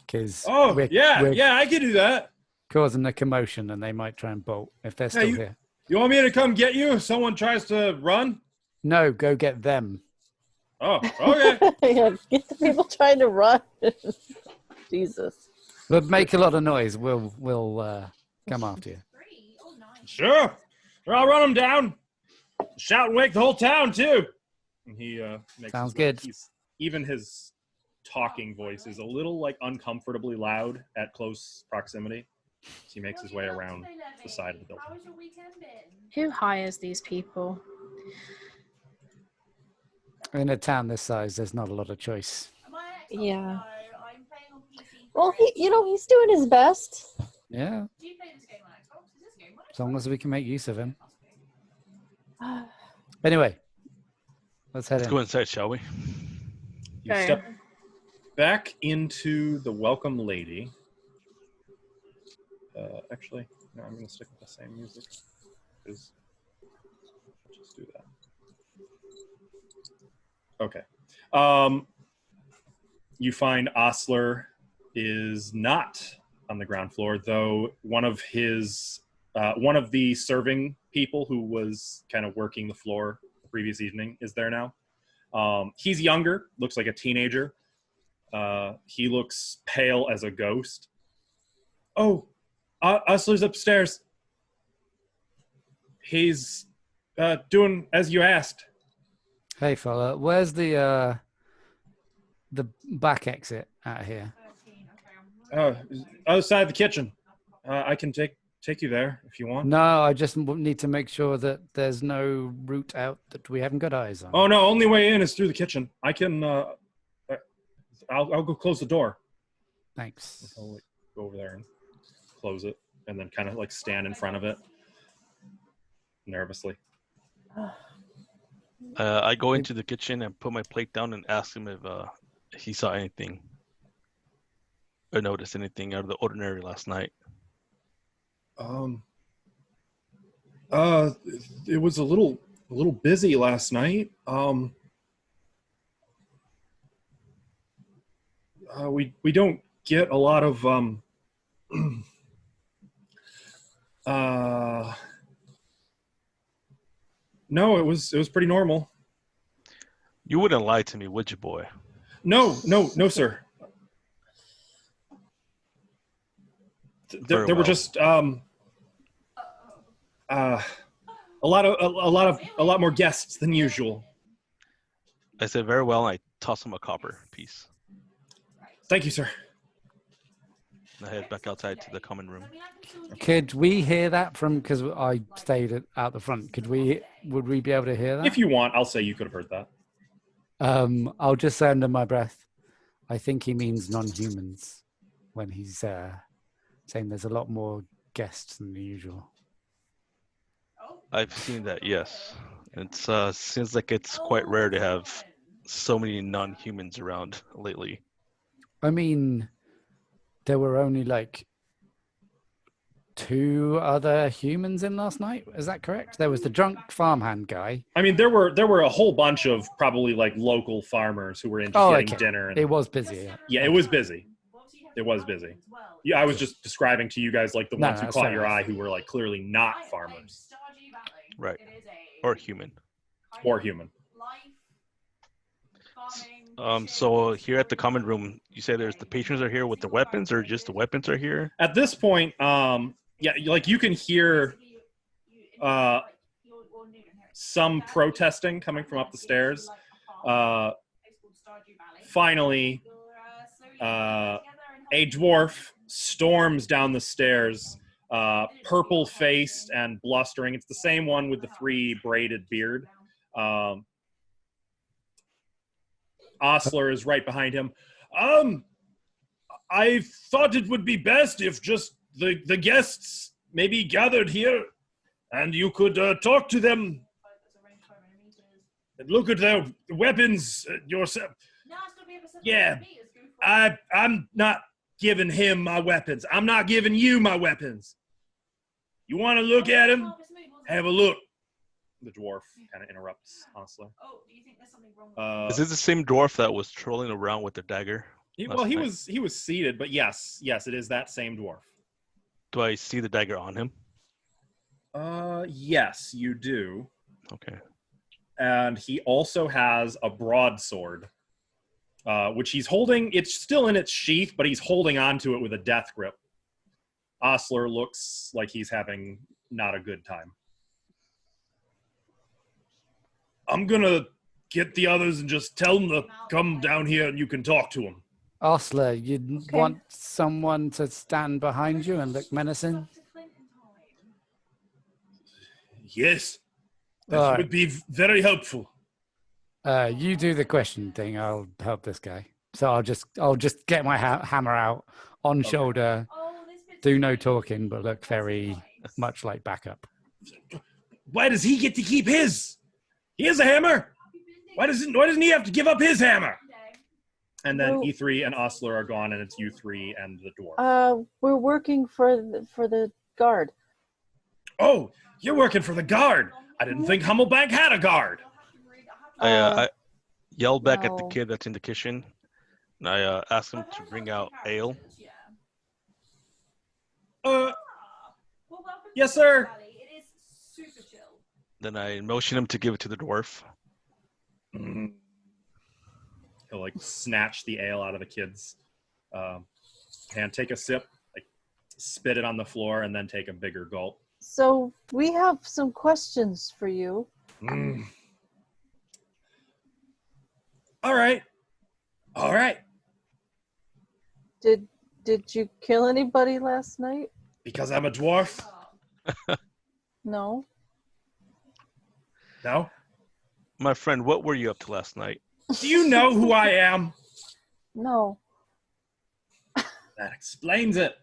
Because Oh, yeah, I can do that. causing a commotion and they might try and bolt if they're still you- here. You want me to come get you if someone tries to run? No, go get them. Oh, okay. Yeah, get the people trying to run. Jesus. But make a lot of noise. We'll come after you. Sure. I'll run them down. Shout and wake the whole town, too. And he makes Sounds his way. good. Even his talking voice is a little like uncomfortably loud at close proximity. So he makes his way around the side of the building. How was your weekend been? Who hires these people? In a town this size, there's not a lot of choice. Am I Xbox? Yeah. No, I'm playing on PC. Well, he's doing his best. Yeah, Do you play this game on Xbox? Is this game on as long as we can make use of him. Xbox? Anyway, let's head Let's in. go inside, shall we? You Okay. step back into the welcome lady. Actually, no, I'm going to stick with the same music. Because I'll just do that. Okay. You find Osler is not on the ground floor, though one of the serving people who was kind of working the floor the previous evening is there now. He's younger, looks like a teenager. He looks pale as a ghost. Oh, Osler's upstairs. He's doing as you asked. Hey, fella, where's the back exit out of here? Other side of the kitchen. I can take you there if you want. No, I just need to make sure that there's no route out that we haven't got eyes on. Oh no, only way in is through the kitchen. I can. I'll go close the door. Thanks. I'll go over there and close it, and then kind of like stand in front of it nervously. I go into the kitchen and put my plate down and ask him if he saw anything or noticed anything out of the ordinary last night. It was a little busy last night. We don't get a lot of no, it was pretty normal. You wouldn't lie to me, would you, boy? No, sir. There Very were well. just a lot more guests than usual. I said, very well, and I toss him a copper piece. Thank you, sir. I head back outside to the common room. Could we hear that from? Because I stayed out the front. Would we be able to hear that? If you want, I'll say you could have heard that. I'll just say under my breath. I think he means non-humans when he's saying there's a lot more guests than usual. I've seen that, yes. It's seems like it's quite rare to have so many non-humans around lately. I mean, there were only like 2 other humans in last night. Is that correct? There was the drunk farmhand guy. I mean, there were a whole bunch of probably like local farmers who were in just getting dinner. And, it was busy. yeah, it was busy. It was busy. Yeah, I was just describing to you guys like the ones who caught your eye who were like clearly not farmers. Right. Or human. Or human. So here at the common room, you say there's the patrons are here with the weapons, or just the weapons are here? At this point, yeah, like you can hear some protesting coming from up the stairs. Finally, a dwarf storms down the stairs, purple-faced and blustering. It's the same one with the 3 braided beard. Osler is right behind him. I thought it would be best if just the guests maybe gathered here and you could talk to them and look at their weapons yourself. Yeah, I'm not giving him my weapons. I'm not giving you my weapons. You want to look at him? Have a look. The dwarf kind of interrupts Osler. Is this the same dwarf that was trolling around with the dagger? He was seated, but yes, it is that same dwarf. Do I see the dagger on him? Yes, you do. Okay. And he also has a broadsword, which he's holding. It's still in its sheath, but he's holding onto it with a death grip. Osler looks like he's having not a good time. I'm gonna get the others and just tell them to come down here and you can talk to them. Osler, you'd want someone to stand behind you and look menacing? Yes. That would be very helpful. You do the question thing. I'll help this guy. So I'll just get my hammer out on shoulder, do no talking, but look very much like backup. Why does he get to keep his? He has a hammer. Why doesn't he have to give up his hammer? And then E3 and Osler are gone, and it's you 3 and the dwarf. We're working for the guard. Oh, you're working for the guard. I didn't think Hummelbank had a guard. I yell back at the kid that's in the kitchen, and I ask him to bring out ale. Yes, sir. Then I motion him to give it to the dwarf. He'll like snatch the ale out of the kid's hand, take a sip, like spit it on the floor, and then take a bigger gulp. So we have some questions for you. All right. Did you kill anybody last night? Because I'm a dwarf? No. No? My friend, what were you up to last night? Do you know who I am? No. That explains it.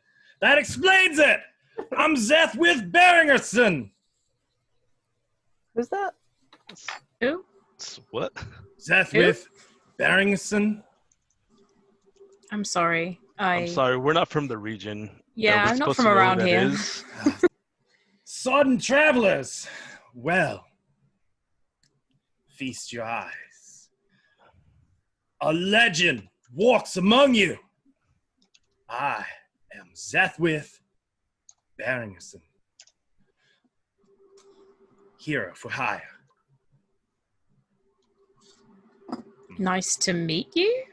I'm Zethwith Beringerson. Who's that? Who? What? Zethwith Beringerson. I'm sorry. I'm sorry, we're not from the region. Yeah, We're I'm not supposed from to know who around that here. is. Sodden travelers. Well, feast your eyes. A legend walks among you. I am Zethwith Beringerson. Hero for hire. Nice to meet you.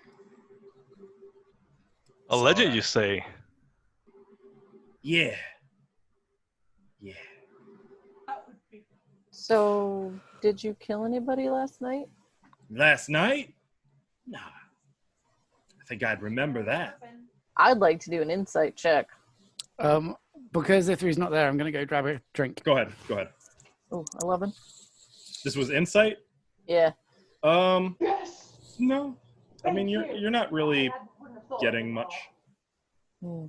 A legend, you say? Yeah. So, did you kill anybody last night? Last night? Nah. I think I'd remember that. I'd like to do an insight check. Because Ithri's not there, I'm going to go grab a drink. Go ahead. Go ahead. Oh, 11. This was insight. Yeah. No. I mean, you're not really getting much. Hmm.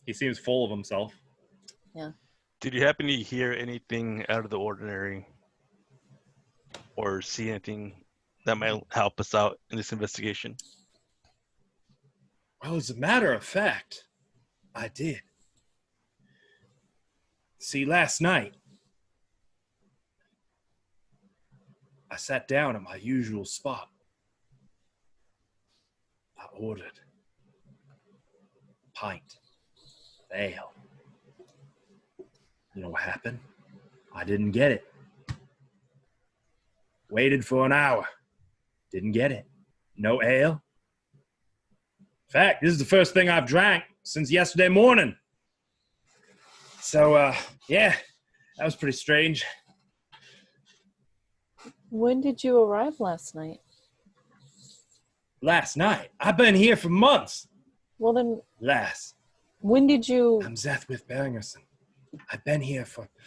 He seems full of himself. Did you happen to hear anything out of the ordinary or see anything that might help us out in this investigation? Well, as a matter of fact, I did. See, last night, I sat down at my usual spot. I ordered a pint of ale. You know what happened? I didn't get it. Waited for an hour. Didn't get it. No ale. In fact, this is the first thing I've drank since yesterday morning. So, yeah, that was pretty strange. When did you arrive last night? Last night. I've been here for months. Well, then, when did you... I'm Zethwith Berengerson. I've been here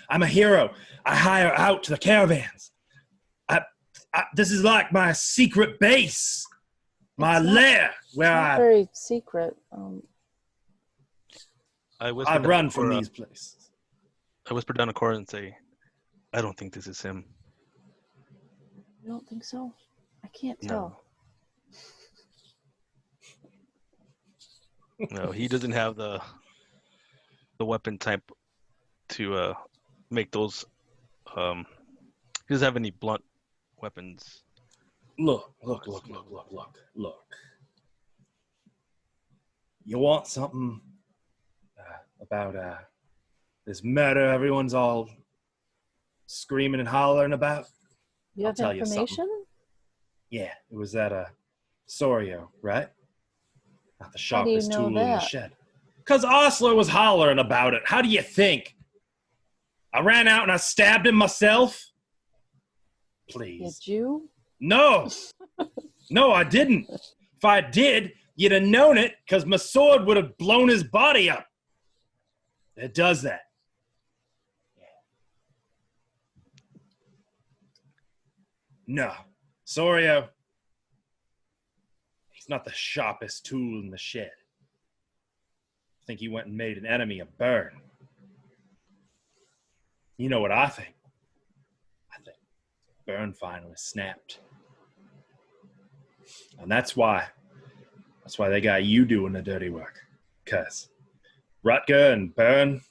I'm a hero. I hire out to the caravans. This is like my secret base. My lair where It's not very secret. I run from these places. I whisper down to Cora and say, I don't think this is him. You don't think so? I can't tell. No, he doesn't have the weapon type to make those. He doesn't have any blunt weapons. Look. You want something about this murder everyone's all screaming and hollering about? You have I'll tell information? Yeah, it was at Sorio, right? Not the How do you sharpest know tool in the that? shed. Because Osler was hollering about it. How do you think? I ran out and I stabbed him myself? Please. Did you? No. No, I didn't. If I did, you'd have known it because my sword would have blown his body up. It does that. No. Sorio. He's not the sharpest tool in the shed. I think he went and made an enemy of Byrne. You know what I think? I think Byrne finally snapped. And that's why they got you doing the dirty work. Because Rutger and Byrne,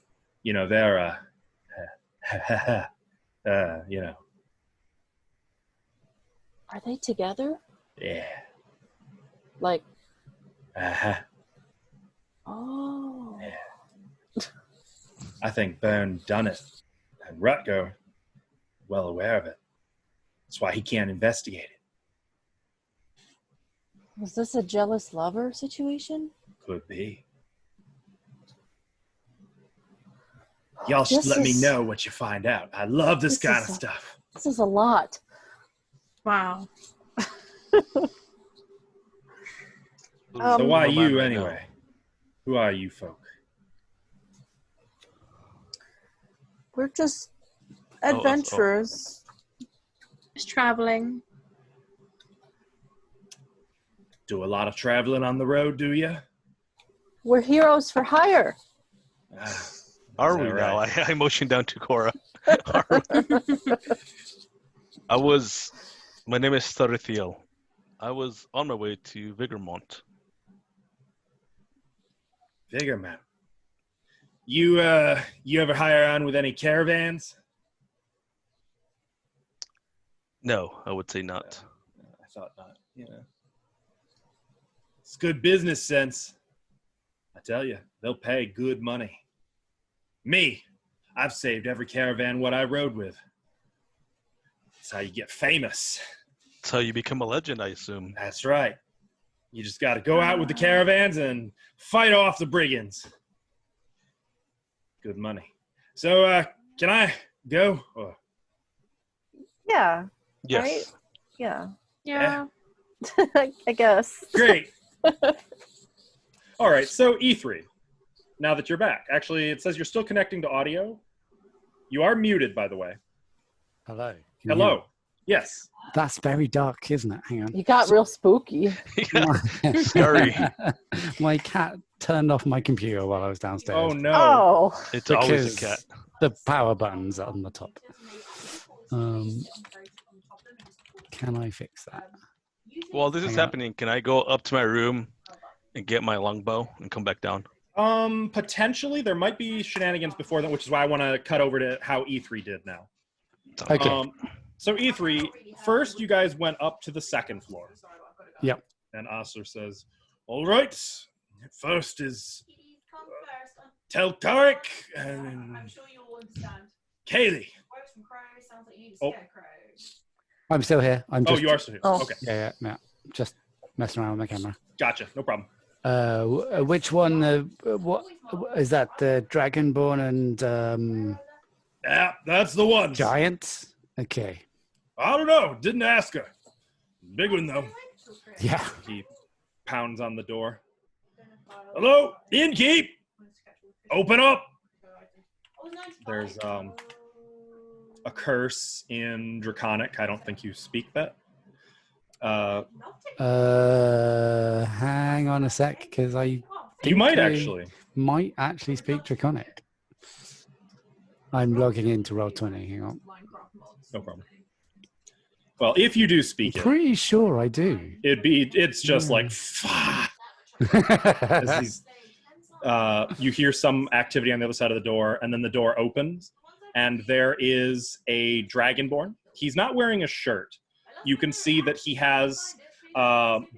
you know, they're, you know. Are they together? Yeah. Like, Uh-huh. oh. Yeah. I think Byrne done it. And Rutger, well aware of it. That's why he can't investigate it. Was this a jealous lover situation? Could be. Y'all should let me know what you find out. I love this kind of stuff. This is a lot. Wow. So why Never mind you right anyway? Who are you folk? We're just adventurers. Just traveling. Do a lot of traveling on the road, do you? We're heroes for hire. Are we now? I motioned down to Cora. My name is Starithiel. I was on my way to Vigormont. Vigormont. You ever hire on with any caravans? No, I would say not. I thought not. Yeah. It's good business sense. I tell you, they'll pay good money. Me, I've saved every caravan what I rode with. That's how you get famous. That's how you become a legend, I assume. That's right. You just got to go out with the caravans and fight off the brigands. Good money. So, can I go? Or... Yeah. Yes. Right? Yeah. Yeah. I guess. Great. All right, so E3, now that you're back. Actually, it says you're still connecting to audio. You are muted, by the way. Hello. Hello. Yes. That's very dark, isn't it? Hang on. You got real spooky. Scary. My cat turned off my computer while I was downstairs. Oh, no. Oh, It's always a Because cat. the power button's on the top. Can I fix that? While this is Hang on. happening, can I go up to my room and get my longbow and come back down? Potentially, there might be shenanigans before that, which is why I want to cut over to how E3 did now. Okay. So E3, first you guys went up to the second floor. Yep. And Osler says, All right. First is Telkarik and I'm sure you'll understand. Kaylee. Crows from crows sounds like you need Oh. scarecrows. I'm still here. I'm oh, just, you are still here. Oh. Okay, Yeah. Just messing around with my camera. gotcha. No problem. Which one? What is that? The Dragonborn and Yeah, that's the one. Giant? Okay. I don't know. Didn't ask her. Big one, though. Yeah. He pounds on the door. Hello? Innkeep? Open up. There's a curse in Draconic. I don't think you speak that. Hang on a sec, because I You think might I actually. might actually speak Draconic. I'm logging into Roll20. Hang on. No problem. Well, if you do speak it, Pretty sure I do. it's just like, fuck. As he's, you hear some activity on the other side of the door, and then the door opens, and there is a Dragonborn. He's not wearing a shirt. You can see that he has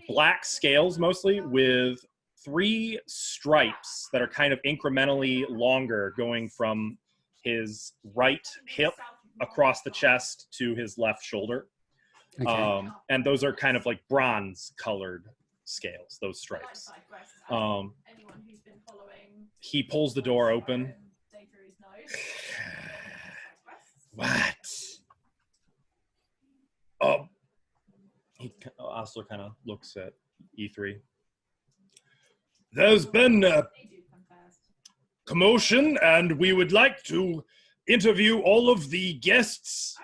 black scales mostly with 3 stripes that are kind of incrementally longer going from his right hip across the chest to his left shoulder. Okay. And those are kind of like bronze colored scales, those stripes. He pulls the door open. What? Osler kind of looks at E3. There's been a commotion, and we would like to interview all of the guests,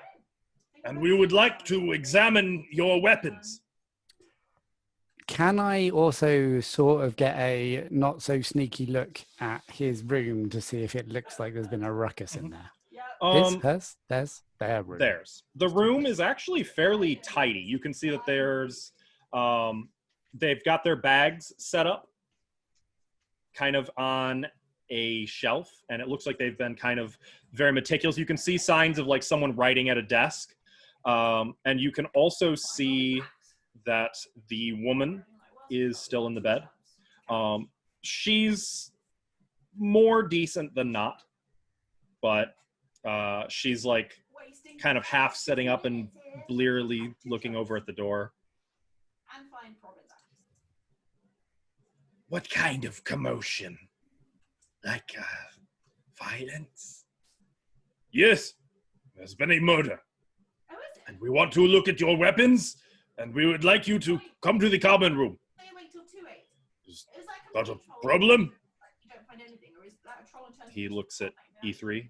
and we would like to examine your weapons. Can I also sort of get a not so sneaky look at his room to see if it looks like there's been a ruckus in there? There's their room. Theirs. The room is actually fairly tidy. You can see that there's, they've got their bags set up kind of on a shelf, and it looks like they've been kind of very meticulous. You can see signs of like someone writing at a desk. And you can also see that the woman is still in the bed. She's more decent than not, but she's like kind of half sitting up and blearily looking over at the door. What kind of commotion? Like violence? Yes, there's been a murder. And we want to look at your weapons, and we would like you to come to the common room. Is that a problem? He looks at E3.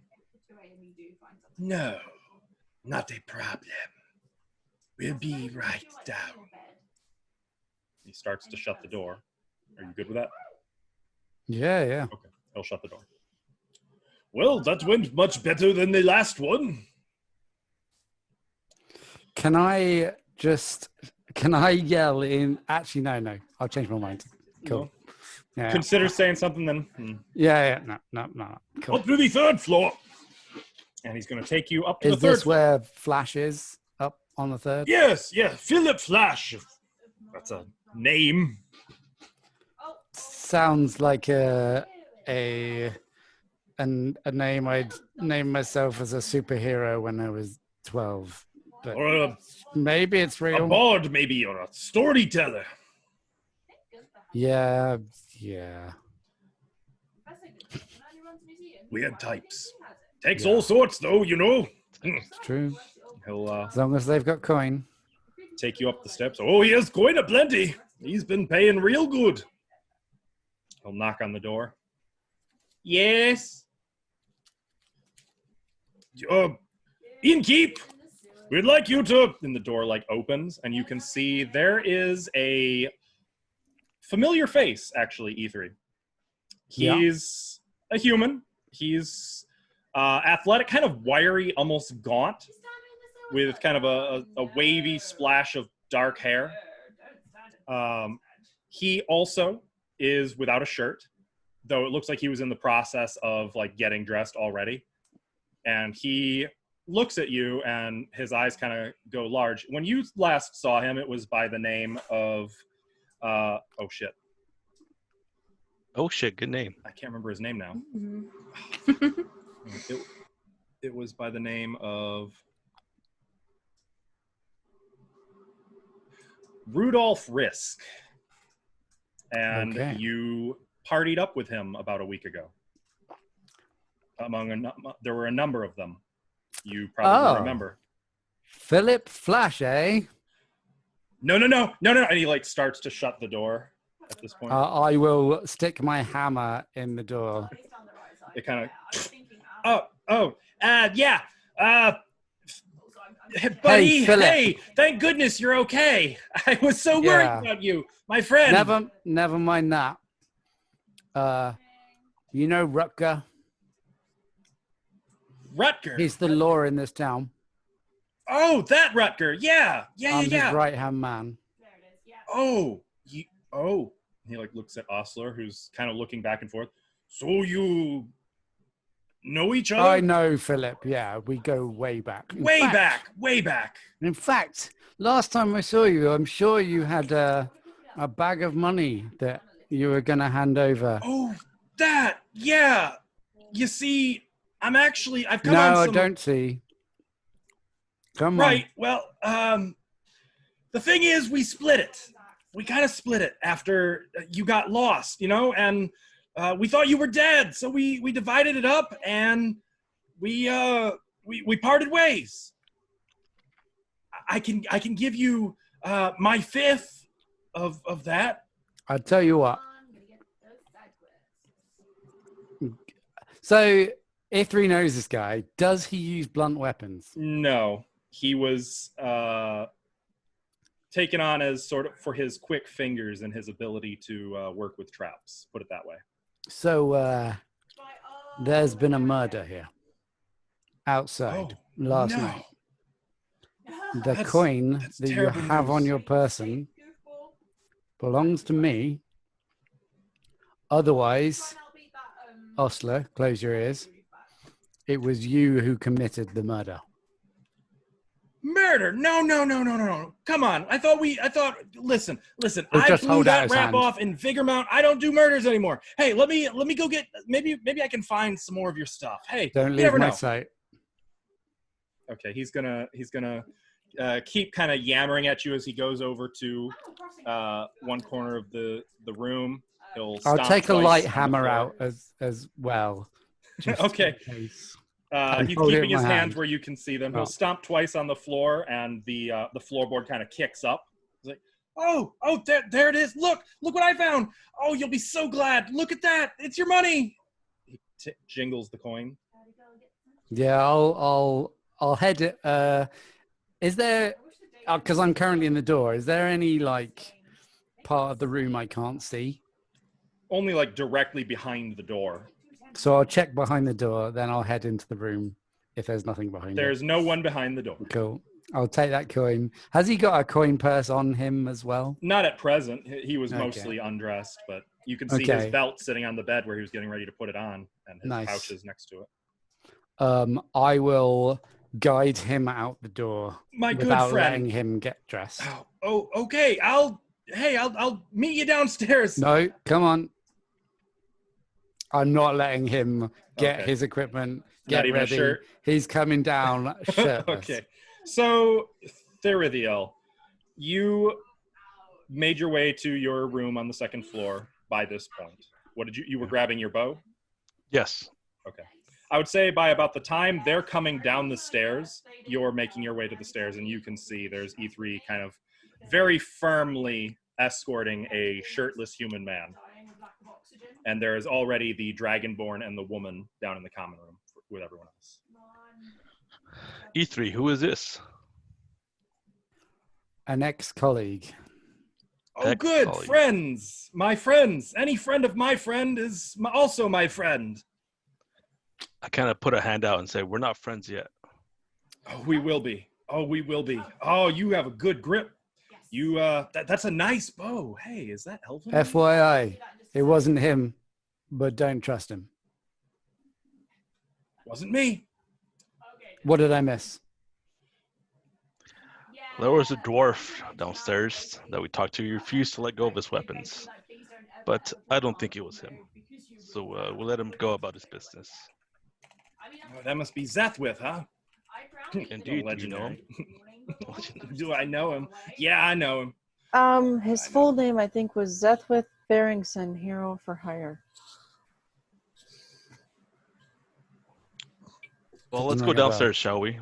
No, not a problem. We'll be right down. He starts to shut the door. Are you good with that? Yeah. Okay, he'll shut the door. Well, that went much better than the last one. Can I yell in? Actually, no. I'll change my mind. Cool. Yeah. Consider saying something then. Yeah. No. Cool. Up to the 3rd floor. And he's going to take you up to Is the 3rd this floor. where Flash is? Up on the 3rd? Yes, Philip Flash. If that's a name. Sounds like a name I'd name myself as a superhero when I was 12. But Or maybe it's a real. bard, maybe, or a storyteller. Yeah. Weird types. Takes all sorts, though, you know. It's true. He'll As long as they've got coin. take you up the steps. Oh, he has quite a plenty. He's been paying real good. He'll knock on the door. Yes. Innkeep, we'd like you to. And the door like opens, and you can see there is a familiar face. Actually, E3. He's a human. He's athletic, kind of wiry, almost gaunt, with kind of a wavy splash of dark hair. He also is without a shirt, though it looks like he was in the process of like getting dressed already. And he looks at you, and his eyes kind of go large. When you last saw him, it was by the name of oh shit, good name. I can't remember his name now. It was by the name of Rudolph Risk. And you partied up with him about a week ago. There were a number of them. You probably remember. Philip Flash, eh? No. And he like starts to shut the door at this point. I will stick my hammer in the door. It kind of... yeah. Buddy, hey, thank goodness you're okay. I was so worried about you, my friend. Never mind that. You know Rutger? Rutger? He's the law in this town. Oh, that Rutger. Yeah. I'm his right-hand man. Oh. He like looks at Osler, who's kind of looking back and forth. So you know each other? I know Philip, yeah. We go way back. Way back. In fact, last time I saw you, I'm sure you had a bag of money that you were going to hand over. Oh, that, yeah. You see, I've come on No, some... I don't see. Come on. Right, well, the thing is, we split it. We kind of split it after you got lost, and we thought you were dead, so we divided it up, and we parted ways. I can give you my fifth of that. I'll tell you what. So, Ithri knows this guy. Does he use blunt weapons? No, he was taken on as sort of for his quick fingers and his ability to work with traps. Put it that way. So, there's been a murder here outside last night. The coin that you have on your person belongs to me. Otherwise, Osler, close your ears. It was you who committed the murder. Murder? No. Come on. Listen. I blew that rap off in Vigormount. I don't do murders anymore. Hey, let me go get, maybe I can find some more of your stuff. Hey, don't leave my sight. Okay, he's gonna keep kind of yammering at you as he goes over to one corner of the room. I'll take a light hammer out as well. Okay. He's keeping his hands where you can see them. He'll stomp twice on the floor, and the floorboard kind of kicks up. He's like, oh, there it is. Look what I found. Oh, you'll be so glad. Look at that. It's your money. He jingles the coin. Yeah, I'll head it. Is there? Because I'm currently in the door. Is there any like part of the room I can't see? Only like directly behind the door. So I'll check behind the door, then I'll head into the room if there's nothing behind it. There's no one behind the door. Cool. I'll take that coin. Has he got a coin purse on him as well? Not at present. He was mostly undressed, but you can see his belt sitting on the bed where he was getting ready to put it on, and his pouches next to it. I will guide him out the door without letting him get dressed. Oh, okay. I'll meet you downstairs. No, come on. I'm not letting him get his equipment, get ready. He's coming down shirtless. Okay. So, Therithiel, you made your way to your room on the second floor by this point. What did you were grabbing your bow? Yes. Okay. I would say by about the time they're coming down the stairs, you're making your way to the stairs, and you can see there's E3 kind of very firmly escorting a shirtless human man. And there is already the Dragonborn and the woman down in the common room with everyone else. E3, who is this? An ex-colleague. Oh, good. Ex-colleague. Friends. My friends. Any friend of my friend is also my friend. I kind of put a hand out and say, we're not friends yet. Oh, we will be. Oh, we will be. Oh, you have a good grip. You, that's a nice bow. Hey, is that Elvin? FYI, it wasn't him, but don't trust him. Wasn't me. What did I miss? There was a dwarf downstairs that we talked to. He refused to let go of his weapons. But I don't think it was him. So we'll let him go about his business. Oh, that must be Zethwith, huh? Indeed, do you know him? Do I know him? Yeah, I know him. His full name, I think, was Zethwith Barrington, Hero for Hire. Well, let's go Ring a bell. downstairs, shall we?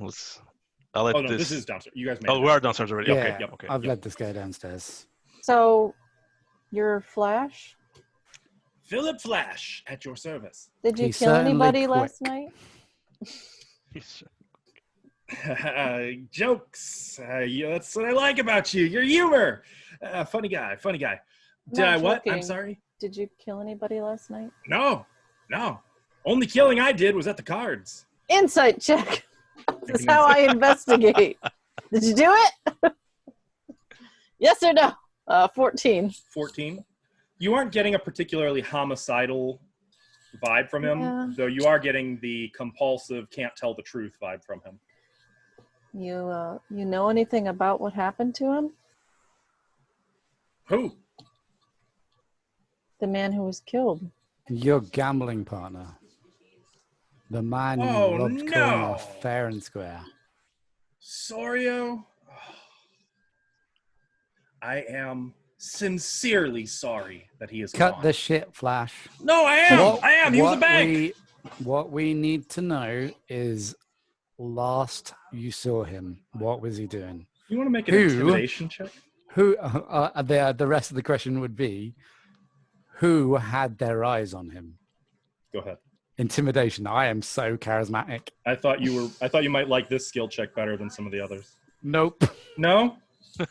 I'll let Oh, no, this is downstairs. You guys made Oh, it. we are downstairs already. Yeah, Okay, okay. I've led this guy downstairs. So, you're Flash? Philip Flash at your service. Did you He's kill certainly anybody quick. last night? Jokes. Yeah, that's what I like about you. Your humor. Funny guy. Funny guy. Did Not I what? I'm joking. sorry. Did you kill anybody last night? No. Only killing I did was at the cards. Insight check. This is how I investigate. Did you do it? Yes or no? 14. 14. You aren't getting a particularly homicidal vibe from him, Yeah. though you are getting the compulsive, can't tell the truth vibe from him. You know anything about what happened to him? Who? The man who was killed. Your gambling partner. The man you Oh, robbed no. calling off fair and square. Sorio? I am sincerely sorry that he is Cut gone. the shit, Flash. No, I am. He was a bank. What we need to know is last you saw him, what was he doing? You want to make an Who? intimidation check? Who? The rest of the question would be, who had their eyes on him? Go ahead. Intimidation. I am so charismatic. I thought you might like this skill check better than some of the others. Nope. No?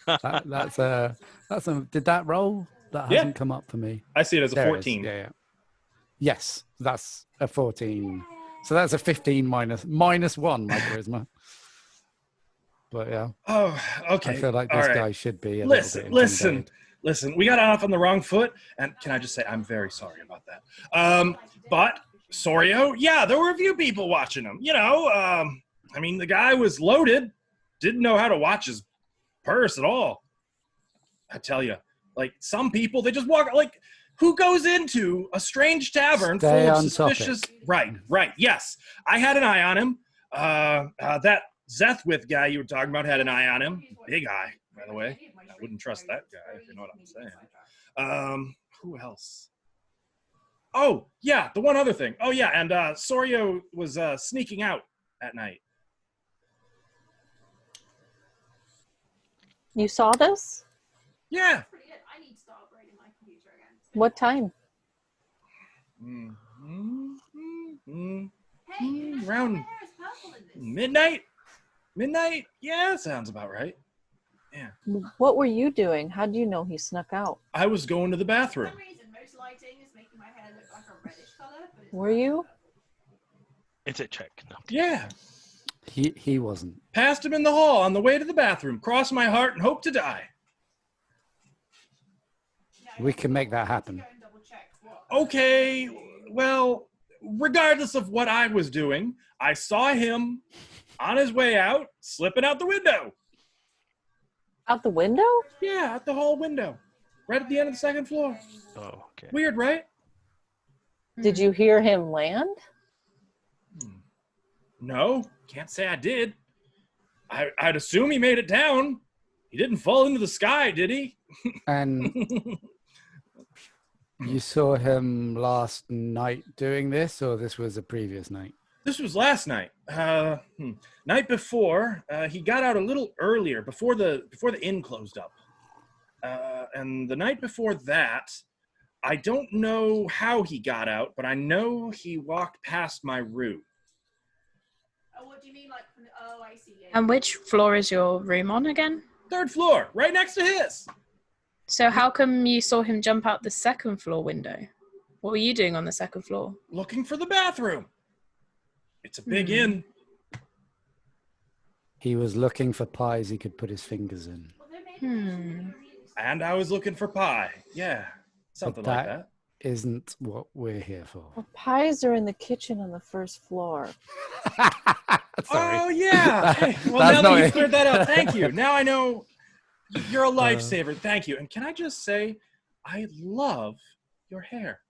That's a. Did that roll? That Yeah. hasn't come up for me. I see it as a There it is. 14. Yeah. Yes, that's a 14. So that's a 15 minus 1 my charisma. But yeah, Oh, okay. I feel like All this right. guy should be a little bit intimidated. Listen. We got off on the wrong foot, and can I just say I'm very sorry about that. But Sorio, yeah, there were a few people watching him. I mean, the guy was loaded, didn't know how to watch his purse at all. I tell you, like some people, they just walk. Like, who goes into a strange tavern Stay full of on suspicious? topic. Right. Yes, I had an eye on him. That Zethwith guy you were talking about had an eye on him. Big eye, by the way. I wouldn't trust that guy, if you know what I'm saying. Who else? Oh, yeah, the one other thing. Oh, yeah, and Sorio was sneaking out at night. You saw this? Yeah. Pretty good. I need to start upgrading my computer again. What time? Hey, you know, Around my hair is purple in this. Midnight? Yeah, sounds about right. What were you doing? How do you know he snuck out? I was going to the For bathroom. some reason, most lighting is making my hair look like a reddish color. But it's Were you? It's a check. No. Yeah. He wasn't. Passed him in the hall on the way to the bathroom. Cross my heart and hope to die. We can make that happen. Go and double check what. Okay, well, regardless of what I was doing, I saw him on his way out, slipping out the window. Out the window? Yeah, out the hall window. Right at the end of the second floor. Oh, okay. Weird, right? Did you hear him land? No, can't say I did. I'd assume he made it down. He didn't fall into the sky, did he? And you saw him last night doing this, or this was a previous night? This was last night. Night before, he got out a little earlier, before the inn closed up. And the night before that, I don't know how he got out, but I know he walked past my room. Oh, what do you mean, like? Oh, I see. Yeah, And which floor is your room on again? 3rd floor, right next to his. So how come you saw him jump out the 2nd floor window? What were you doing on the 2nd floor? Looking for the bathroom. It's a big inn. He was looking for pies he could put his fingers in. And I was looking for pie. Yeah, something like that. Isn't what we're here for. Well, pies are in the kitchen on the 1st floor. Sorry. Oh, yeah. Hey, well, That's now not that you it. cleared that up, thank you. Now I know you're a lifesaver. Thank you. And can I just say, I love your hair.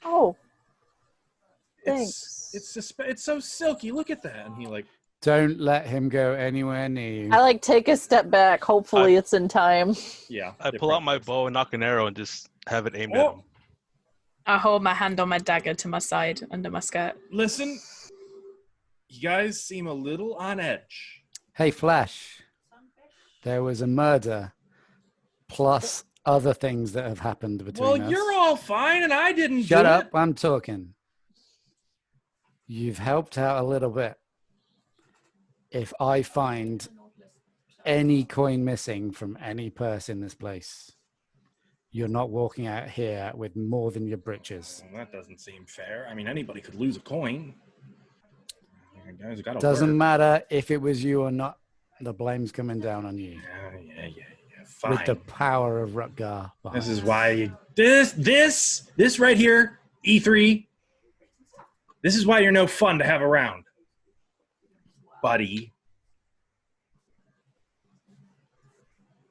Oh, It's thanks. it's so silky. Look at that. And he like, Don't let him go anywhere near you. I like take a step back. Hopefully, it's in time. yeah. I it pull out my probably is. bow and knock an arrow and just have it aimed at Oh, him. I hold my hand on my dagger to my side under my skirt. listen, you guys seem a little on edge. Hey, Flash. There was a murder plus other things that have happened between Well, us. you're all fine, and I didn't Shut do up. it. I'm talking. You've helped out a little bit. If I find any coin missing from any purse in this place, you're not walking out here with more than your britches. Well, that doesn't seem fair. I mean, anybody could lose a coin. You guys gotta Doesn't work. matter if it was you or not. The blame's coming down on you. Yeah. Fine. With the power of Rutgar. behind This is us. why you, this right here, E3. This is why you're no fun to have around, buddy.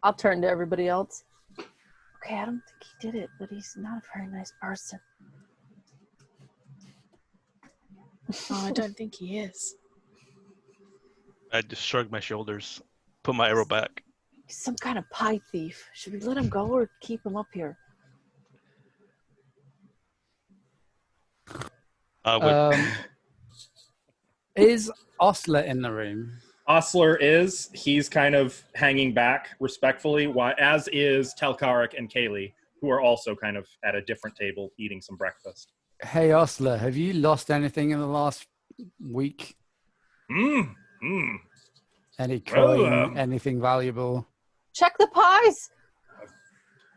I'll turn to everybody else. Okay, I don't think he did it, but he's not a very nice person. Oh, I don't think he is. I just shrug my shoulders, put my arrow back. He's some kind of pie thief. Should we let him go or keep him up here? Is Osler in the room? Osler is. He's kind of hanging back respectfully, as is Telkarik and Kaylee, who are also kind of at a different table eating some breakfast. Hey, Osler, have you lost anything in the last week? Any coin, anything valuable? Check the pies!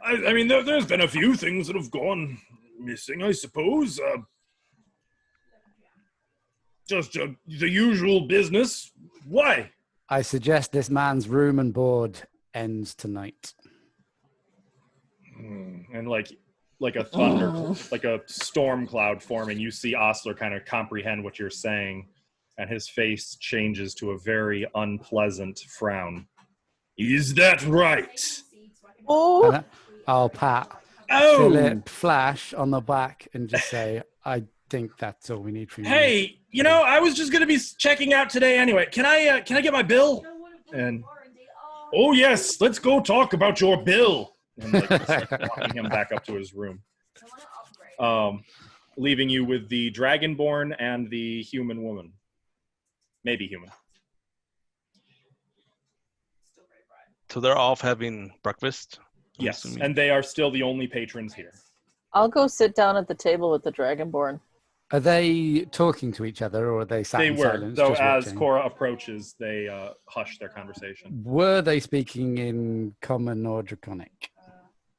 I mean, there's been a few things that have gone missing, I suppose. Just the usual business. Why? I suggest this man's room and board ends tonight. And like a thunder, like a storm cloud forming, you see Osler kind of comprehend what you're saying, and his face changes to a very unpleasant frown. Is that right? Oh, And I'll pat Oh, Philip Flash on the back and just say, I think that's all we need from you. hey, I was just gonna be checking out today anyway. Can I get my bill? And Oh, yes, let's go talk about your bill. and walking him back up to his room, leaving you with the Dragonborn and the human woman, maybe human. So they're off having breakfast? I'm Yes, assuming. and they are still the only patrons here. I'll go sit down at the table with the Dragonborn. Are they talking to each other or are they sat They in were, silence? though just as watching? Cora approaches, they hush their conversation. Were they speaking in common or draconic?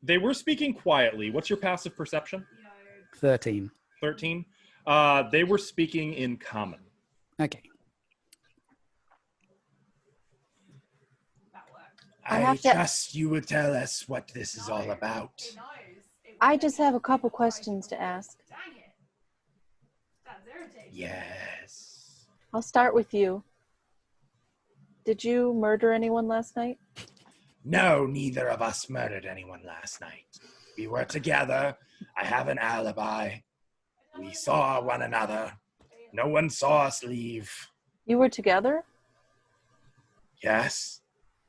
They were speaking quietly. What's your passive perception? 13. 13? They were speaking in common. Okay. I trust you will tell us what this is all about. I just have a couple questions to ask. Yes. I'll start with you. Did you murder anyone last night? No, neither of us murdered anyone last night. We were together. I have an alibi. We saw one another. No one saw us leave. You were together? Yes.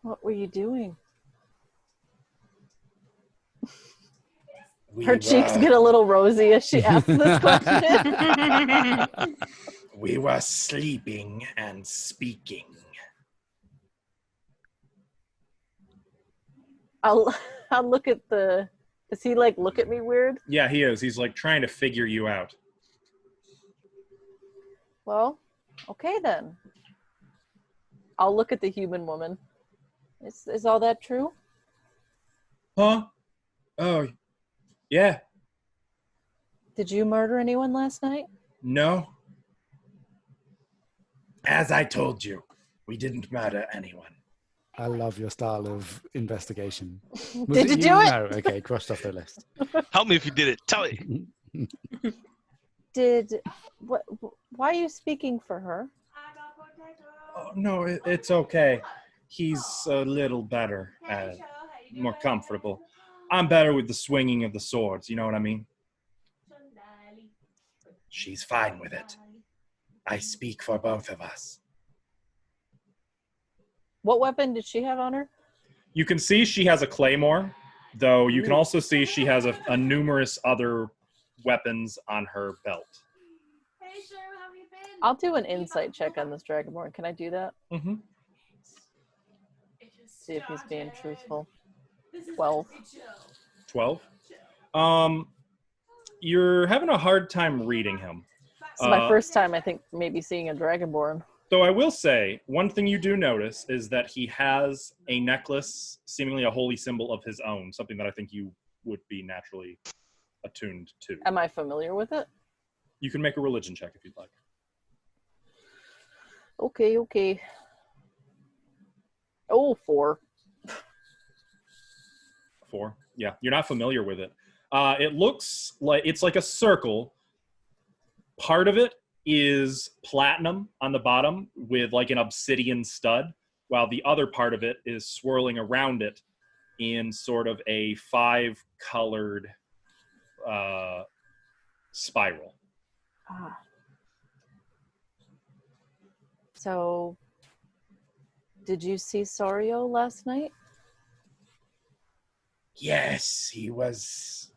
What were you doing? We Her cheeks get a little rosy as she asks this question. We were sleeping and speaking. I'll look at the Does he like look at me weird? Yeah, he is. He's like trying to figure you out. Well, okay then. I'll look at the human woman. Is all that true? Huh? Oh, yeah. Did you murder anyone last night? No. As I told you, we didn't murder anyone. I love your style of investigation. Was Did you do it? No, okay, crossed off the list. Help me if you did it. Tell me. Why are you speaking for her? Oh, no, it's okay. He's a little better, more comfortable. I'm better with the swinging of the swords, you know what I mean? She's fine with it. I speak for both of us. What weapon did she have on her? You can see she has a claymore, though you can also see she has a numerous other weapons on her belt. I'll do an insight check on this Dragonborn. Can I do that? Mm-hmm. See if he's being truthful. 12. 12? You're having a hard time reading him. It's my first time, I think, maybe seeing a Dragonborn. Though I will say, one thing you do notice is that he has a necklace, seemingly a holy symbol of his own, something that I think you would be naturally attuned to. Am I familiar with it? You can make a religion check if you'd like. Okay. Oh, 4. 4? Yeah, you're not familiar with it. It looks like it's like a circle. Part of it is platinum on the bottom with like an obsidian stud, while the other part of it is swirling around it in sort of a 5-colored spiral. Ah. So, did you see Sorio last night? Yes, he was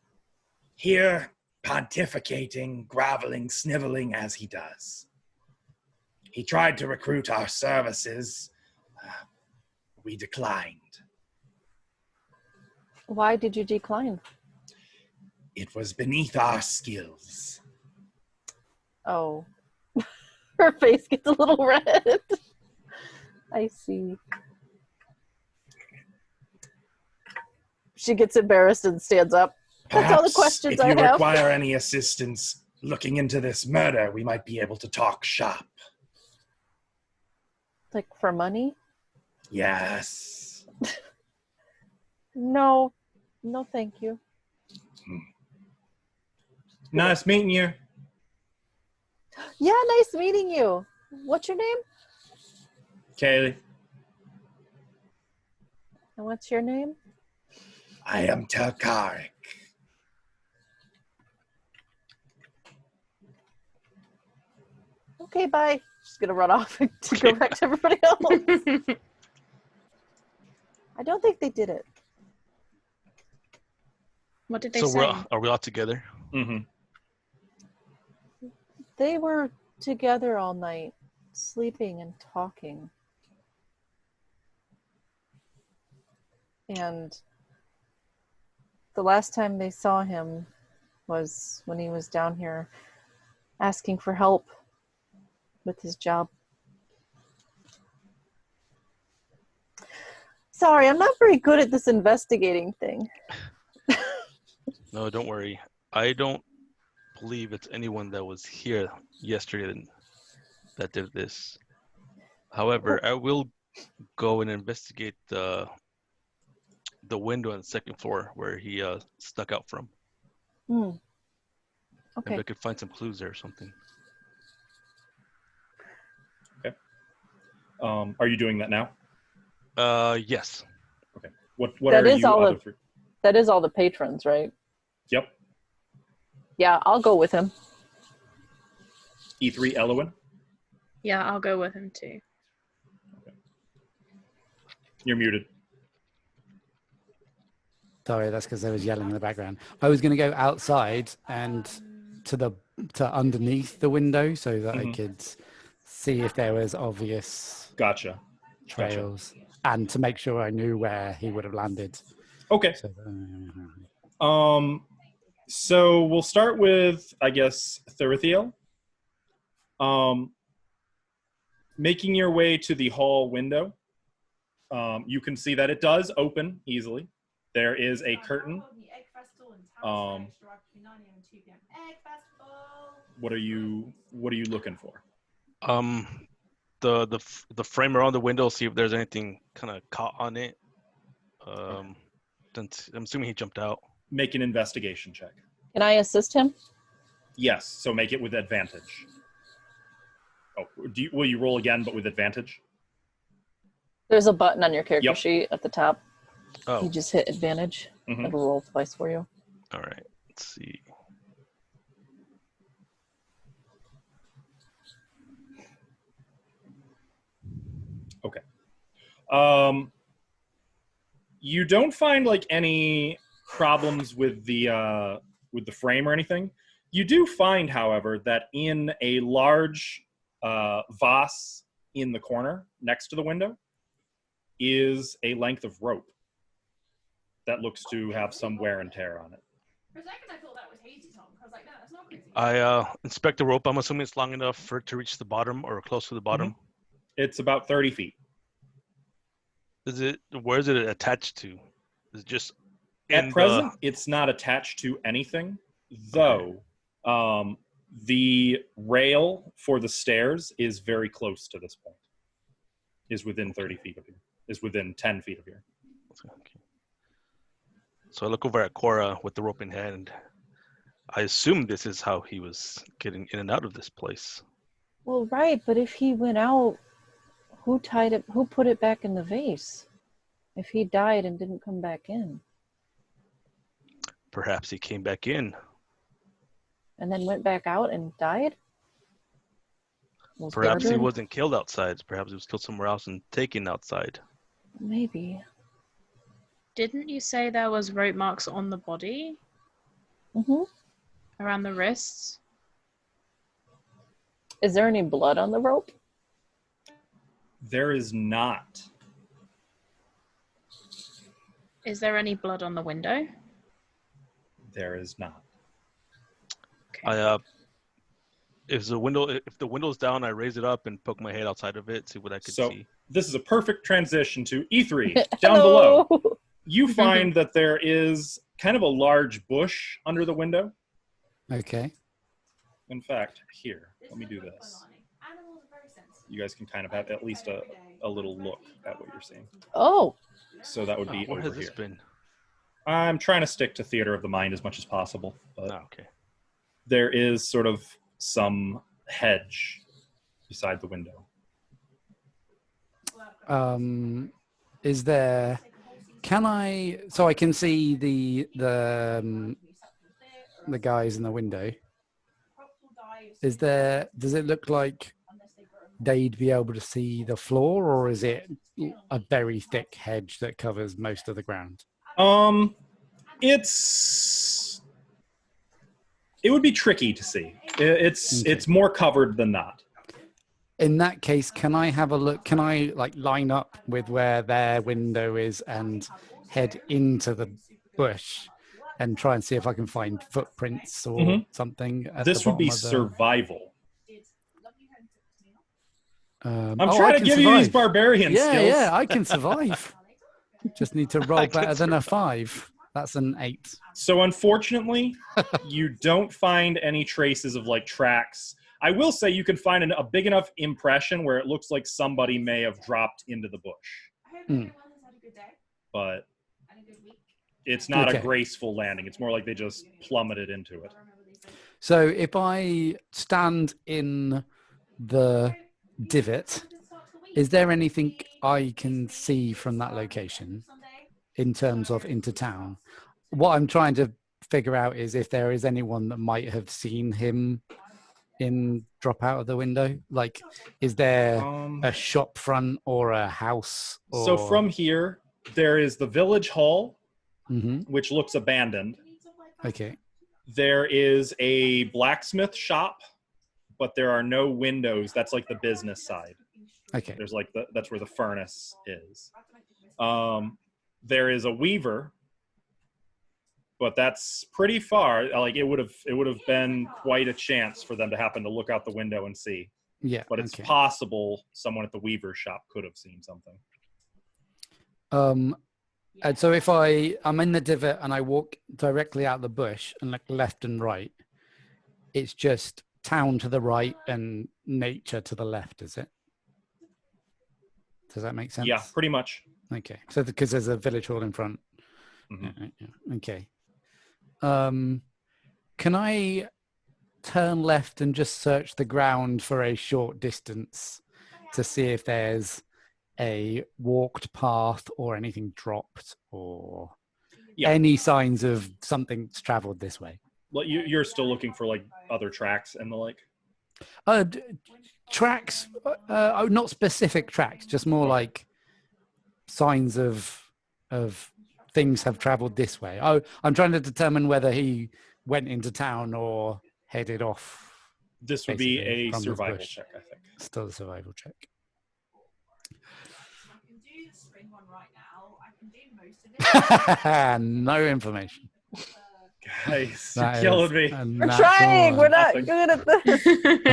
here pontificating, groveling, sniveling as he does. He tried to recruit our services. We declined. Why did you decline? It was beneath our skills. Oh. Her face gets a little red. I see. She gets embarrassed and stands up. That's all the questions if I you have. require any assistance looking into this murder, we might be able to talk shop. Like for money? Yes. No, thank you. Nice meeting you. Yeah, nice meeting you. What's your name? Kaylee. And what's your name? I am Telkarik. Okay, bye. She's gonna run off to go back to everybody else. I don't think they did it. What did they So say? are we all together? Mm-hmm. They were together all night, sleeping and talking. And the last time they saw him was when he was down here asking for help with his job. Sorry, I'm not very good at this investigating thing. No, don't worry. I don't believe it's anyone that was here yesterday that did this. However, I will go and investigate the window on the second floor where he snuck out from. Okay. Maybe I could find some clues there or something. Are you doing that now? Yes. Okay. What That are is you all other of- three? That is all the patrons, right? Yep. Yeah, I'll go with him. E3 Elowin. Yeah, I'll go with him too. You're muted. Sorry, that's because I was yelling in the background. I was going to go outside and to underneath the window so that I Mhm. could see if there was obvious Gotcha. trails and to make sure I knew where he would have landed. Okay. So, So we'll start with, I guess, Thurithiel. Making your way to the hall window, you can see that it does open easily. There is a curtain. What are you looking for? The frame around the window, see if there's anything kind of caught on it. I'm assuming he jumped out. Make an investigation check. Can I assist him? Yes, so make it with advantage. Oh, will you roll again, but with advantage? There's a button on your character Yep. sheet at the top. Oh, You just hit advantage. Mhm. It'll roll twice for you. all right. Let's see. You don't find like any problems with the frame or anything. You do find, however, that in a large vase in the corner next to the window is a length of rope that looks to have some wear and tear on it. For a second, I thought that was hazy, Tom. I was like, no, that's not crazy. I inspect the rope. I'm assuming it's long enough for it to reach the bottom or close to the bottom. It's about 30 feet. Where is it attached to? Is it just At present, it's not attached to anything, though. The rail for the stairs is very close to this point. Is within 30 feet of here. Is within 10 feet of here. Okay. So I look over at Cora with the rope in hand. I assume this is how he was getting in and out of this place. Well, right, but if he went out, who tied it? Who put it back in the vase? If he died and didn't come back in, Perhaps he came back in. and then went back out and died? Was Perhaps he murdered? wasn't killed outside. Perhaps he was killed somewhere else and taken outside. Maybe. Didn't you say there was rope marks on the body Mm-hmm. around the wrists? Is there any blood on the rope? There is not. Is there any blood on the window? There is not. Okay. If the window's down, I raise it up and poke my head outside of it, see what I could So see. this is a perfect transition to E3. Down below, Hello. you find that there is kind of a large bush under the window. Okay. In fact, here, let me do this. You guys can kind of have at least a little look at what you're seeing. Oh, So that would be What has over this here. been? I'm trying to stick to theater of the mind as much as possible, but Oh, okay. there is sort of some hedge beside the window. Is there? Can I? So I can see the guys in the window. Is there? Does it look like they'd be able to see the floor, or is it a very thick hedge that covers most of the ground? It would be tricky to see. It's more covered than not. In that case, can I have a look? Can I line up with where their window is and head into the bush and try and see if I can find footprints or something? At This the would be bottom of the- survival. I'm I trying to can give you these survive. barbarian skills. Yeah, I can survive. Just need to roll better than a 5. That's an 8. So unfortunately, you don't find any traces of tracks. I will say you can find a big enough impression where it looks like somebody may have dropped into the bush, I hope everyone has had a good day but and a good week. it's not a Okay. graceful landing. It's more like they just plummeted into it. So if I stand in the divot, is there anything I can see from that location in terms of into town? What I'm trying to figure out is if there is anyone that might have seen him drop out of the window. Is there a shop front or a house? Or... So from here, there is the village hall, Mhm. which looks abandoned. Okay. There is a blacksmith shop, but there are no windows. That's like the business side. Okay. There's that's where the furnace is. There is a weaver, but that's pretty far. Like it would have been quite a chance for them to happen to look out the window and see. Yeah. But it's okay. possible someone at the weaver's shop could have seen something. And so if I'm in the divot and I walk directly out the bush and look left and right, it's just town to the right and nature to the left, is it? Does that make sense? Yeah, pretty much. Okay. So because there's a village hall in front. Mhm. Okay. Can I turn left and just search the ground for a short distance to see if there's a walked path or anything dropped or any signs of something's traveled this way? Well, you're still looking for like other tracks and the like. Tracks, not specific tracks, just more like signs of things have traveled this way. I'm trying to determine whether he went into town or headed off. This would be basically a from the survival bush. check, I think. Still a survival check. I can do the spring one right now. I can do most of it. No information. Guys, That you're is killing me. a We're natural trying. We're one. not Nothing. good at this.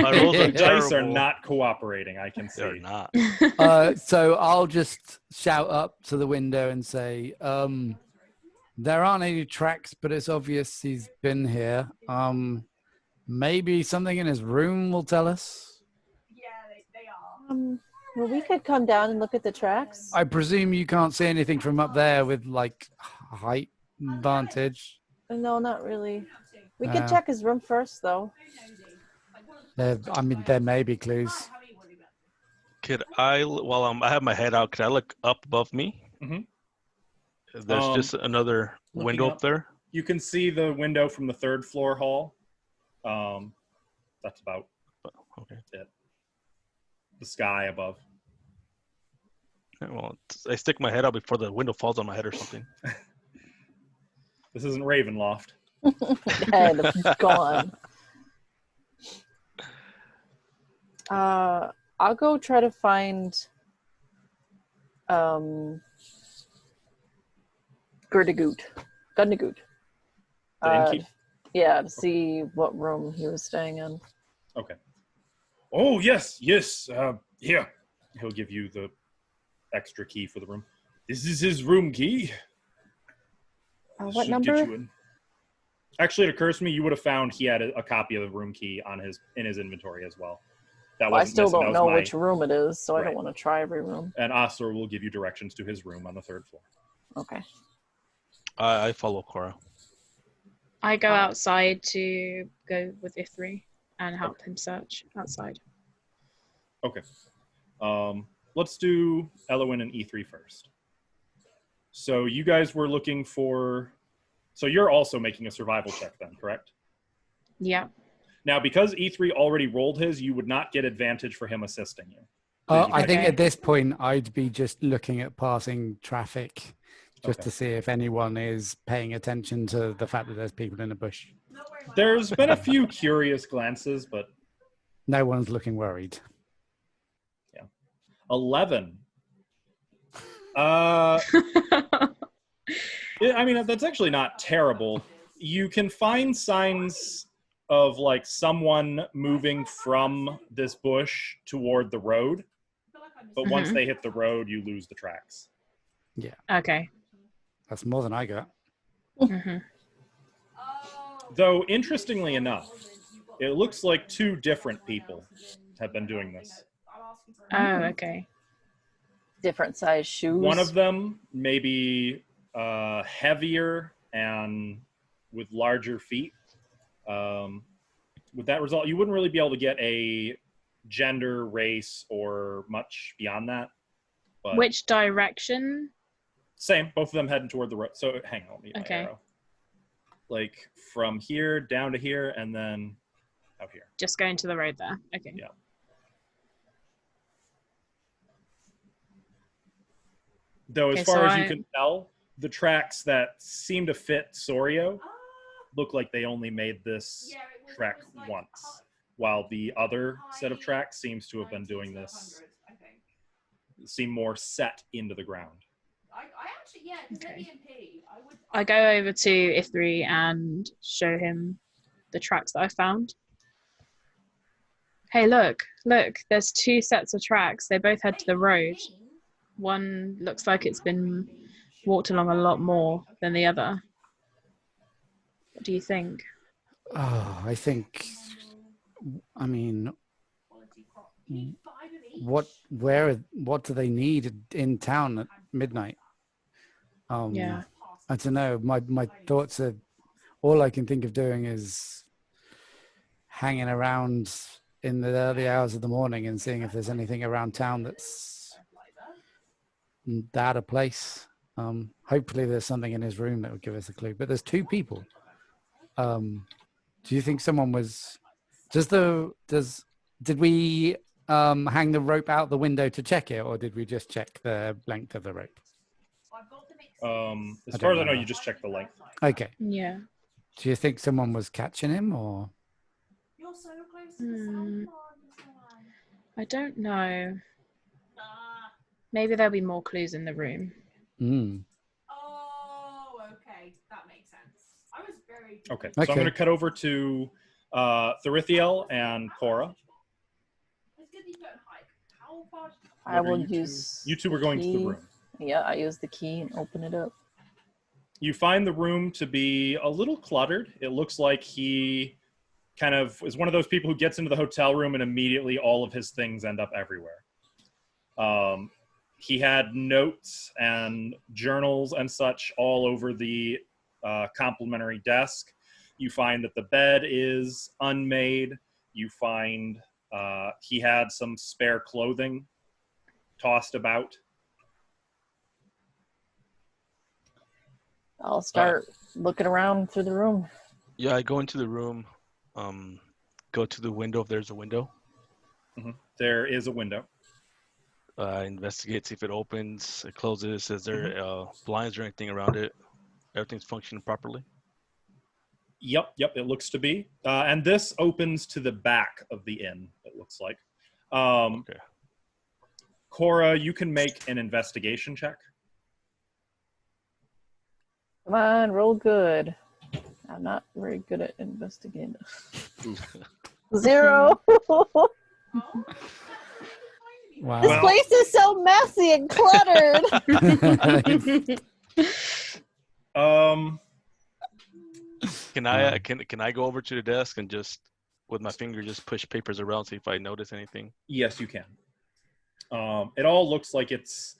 My rolls are The dice are terrible. not cooperating, I can They're see. not. So I'll just shout up to the window and say, there aren't any tracks, but it's obvious he's been here. Maybe something in his room will tell us. Yeah, they are. Well, we could come down and look at the tracks. I presume you can't see anything from up there with like height advantage. No, not really. We could Uh, check his room first, though. There may be clues. Could I, while I have my head out, could I look up above me? Mhm. There's just another looking window up. up there. You can see the window from the third floor hall. That's about Okay. it. The sky above. Yeah, well, I stick my head out before the window falls on my head or something. This isn't Ravenloft. Head gone. I'll go try to find Gurdagoot. The innkeep? Yeah, to see what room he was staying in. Okay. Oh, yes. Here. He'll give you the extra key for the room. This is his room key. What Should number? get you in. Actually, it occurs to me you would have found he had a copy of the room key in his inventory as well. That Well, I wasn't still missing. That don't was know my- which room it is, so I Right. don't want to try every room. And Osler will give you directions to his room on the third floor. Okay. I follow Cora. I go outside to go with Ithri and help him search outside. Okay. Let's do Elowin and E3 first. So you guys were looking for... So you're also making a survival check then, correct? Yeah. Now, because E3 already rolled his, you would not get advantage for him assisting you. I think Okay. at this point I'd be just looking at passing traffic just Okay. to see if anyone is paying attention to the fact that there's people in the bush. There's been a few curious glances, but No one's looking worried. 11. I mean, that's actually not terrible. You can find signs of like someone moving from this bush toward the road, but once Mhm. they hit the road, you lose the tracks. Okay. That's more than I got. hmm Though, interestingly enough, it looks like two different people have been doing this. Oh, okay. Different size shoes. One of them maybe heavier and with larger feet. With that result, you wouldn't really be able to get a gender, race, or much beyond that. But Which direction? same, both of them heading toward the road. So hang on, let me get my Okay. arrow. Like from here down to here, and then out here. Just going to the road there. Okay. Yeah. Though, as Okay, far so as you I- can tell, the tracks that seem to fit Sorio look like they only made this track once, while the other set of tracks seems to have been doing this, seem more set into the ground. I actually, yeah, because Okay. they're EMP. I go over to Ithri and show him the tracks that I found. Hey, look, there's 2 sets of tracks. They both head to the road. One looks like it's been walked along a lot more than the other. What do you think? Oh, I mean, what do they need in town at midnight? Yeah. I don't know. My thoughts are, all I can think of doing is hanging around in the early hours of the morning and seeing if there's anything around town that's out of place. Hopefully there's something in his room that would give us a clue, but there's 2 people. Do you think someone was, did we hang the rope out the window to check it, or did we just check the length of the rope? As far as I know, you just check the length. Okay. Yeah. Do you think someone was catching him, or? You're so close to the sound. I don't know. Maybe there'll be more clues in the room. Oh, okay. That makes sense. I was very Okay. So I'm going to cut over to Therithiel and Cora. It's good that you go and hike. How far? I will You use. two were going to the key. room. Yeah, I use the key and open it up. You find the room to be a little cluttered. It looks like he kind of is one of those people who gets into the hotel room and immediately all of his things end up everywhere. He had notes and journals and such all over the complimentary desk. You find that the bed is unmade. You find he had some spare clothing tossed about. I'll start looking around through the room. Yeah, I go into the room, go to the window if there's a window. There is a window. Investigate, see if it opens, it closes. Is there blinds or anything around it? Everything's functioning properly? Yep, it looks to be. And this opens to the back of the inn, it looks like. Okay. Cora, you can make an investigation check. Come on, roll good. I'm not very good at investigating. 0. Wow. This place is so messy and cluttered. Can I go over to the desk and just with my finger just push papers around, see if I notice anything? Yes, you can. It all looks like it's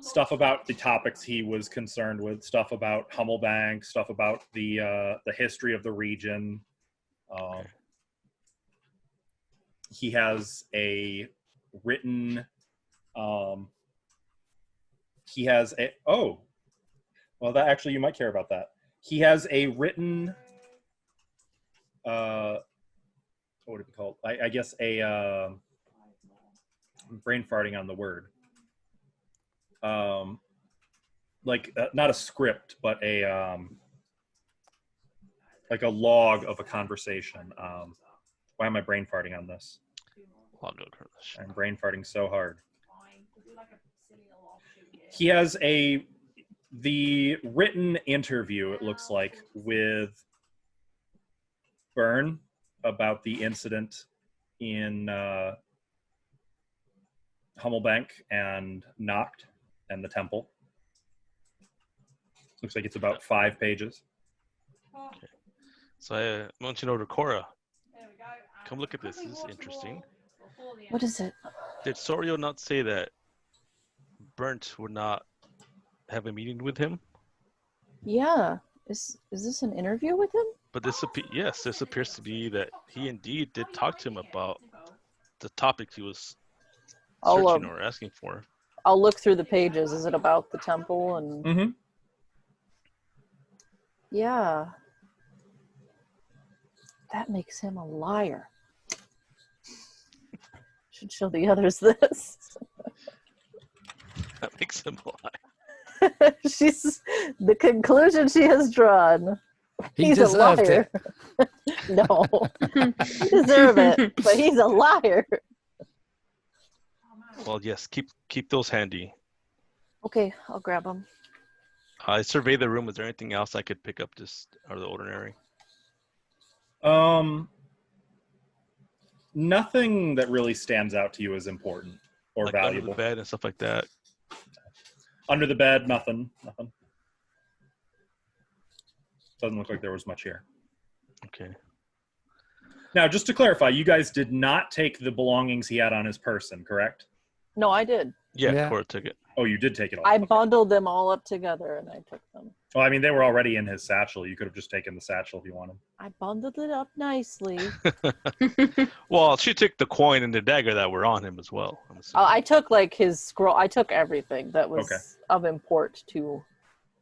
stuff about the topics he was concerned with, stuff about Hummelbank, stuff about the history of the region. He has a written that actually you might care about that. He has a written what would it be called? I guess I'm brain farting on the word. Not a script, but a like a log of a conversation. Why am I brain farting on this? I'm brain farting so hard. He has the written interview, it looks like, with Byrne about the incident in Hummelbank and Noct and the temple. Looks like it's about 5 pages. Okay. So I mentioned over to Cora. Come look at this. This is interesting. What is it? Did Sorio not say that Burnt would not have a meeting with him? Yeah. Is this an interview with him? But this appears to be that he indeed did talk to him about the topic he was searching or asking for. I'll look through the pages. Is it about the temple and? Mm-hmm. Yeah. That makes him a liar. Should show the others this. That makes him lie. She's the conclusion she has drawn. He's a liar. No, he deserves it, but he's a liar. Well, yes, keep those handy. Okay, I'll grab them. I surveyed the room. Is there anything else I could pick up just out of the ordinary? Nothing that really stands out to you as important or Like valuable. under the bed and stuff like that. Under the bed, nothing. Doesn't look like there was much here. Okay. Now, just to clarify, you guys did not take the belongings he had on his person, correct? No, I did. Yeah, Yeah. Cora took it. Oh, you did take it all. I Okay. bundled them all up together and I took them. Well, I mean, they were already in his satchel. You could have just taken the satchel if you wanted. I bundled it up nicely. Well, she took the coin and the dagger that were on him as well. I'm assuming. I took like his scroll. I took everything that was Okay. of import to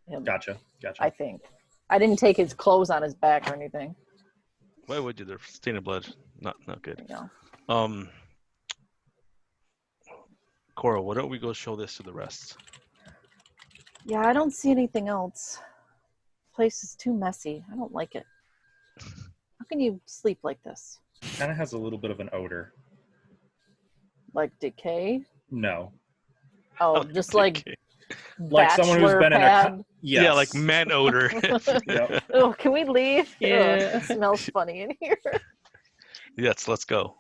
him. Gotcha. I think. I didn't take his clothes on his back or anything. Why would you? They're stain of blood. Not good. You know. Cora, why don't we go show this to the rest? Yeah, I don't see anything else. Place is too messy. I don't like it. How can you sleep like this? Kind of has a little bit of an odor. Like decay? No. Oh, just like Okay. Like someone who's bachelor been in a... pad. Yes. Yeah, like man odor. Yep. Oh, can we leave? Yeah. Ugh, it smells funny in here. Yes, let's go.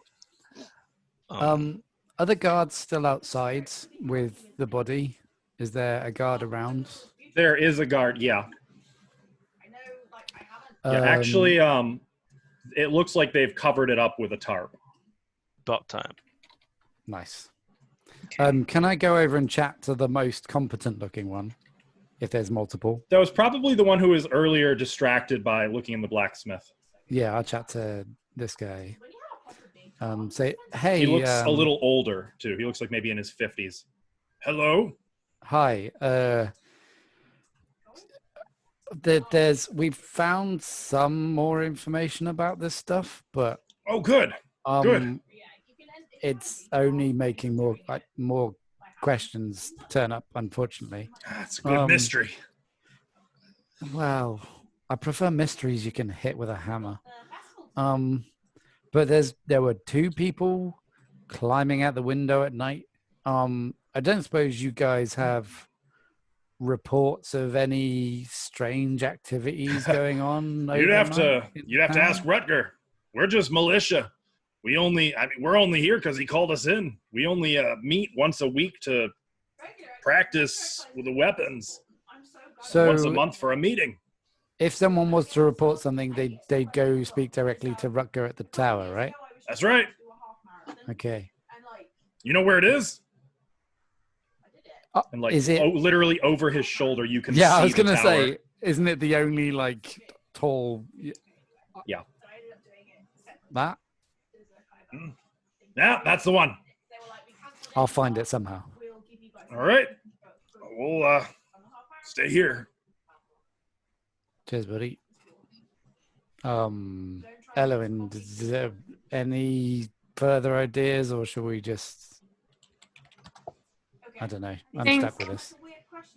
Are the guards still outside with the body? Is there a guard around? There is a guard, yeah. Yeah, Um, actually, it looks like they've covered it up with a tarp. About time. Nice. Can I go over and chat to the most competent looking one, if there's multiple? That was probably the one who was earlier distracted by looking in the blacksmith. Yeah, I'll chat to this guy. Say, hey. He looks a little older, too. He looks like maybe in his 50s. Hello? Hi. We've found some more information about this stuff, but Oh, good. Good. it's only making more questions turn up, unfortunately. That's a good mystery. Well, I prefer mysteries you can hit with a hammer. But there were two people climbing out the window at night. I don't suppose you guys have reports of any strange activities going on. You'd have overnight to in ask town? Rutger. We're just militia. We're only here because he called us in. We only meet once a week to practice with the weapons. Once a So month for a meeting. if someone was to report something, they'd go speak directly to Rutger at the tower, right? That's right. Okay. You know where it is? And like Is it? literally over his shoulder, you can Yeah, see I was the gonna tower. say, isn't it the only like tall? Yeah. That Yeah, that's the one. I'll find it somehow. All right. We'll stay here. Cheers, buddy. Elwin, is there any further ideas, or should we just? I don't know. I'm Think- stuck with this.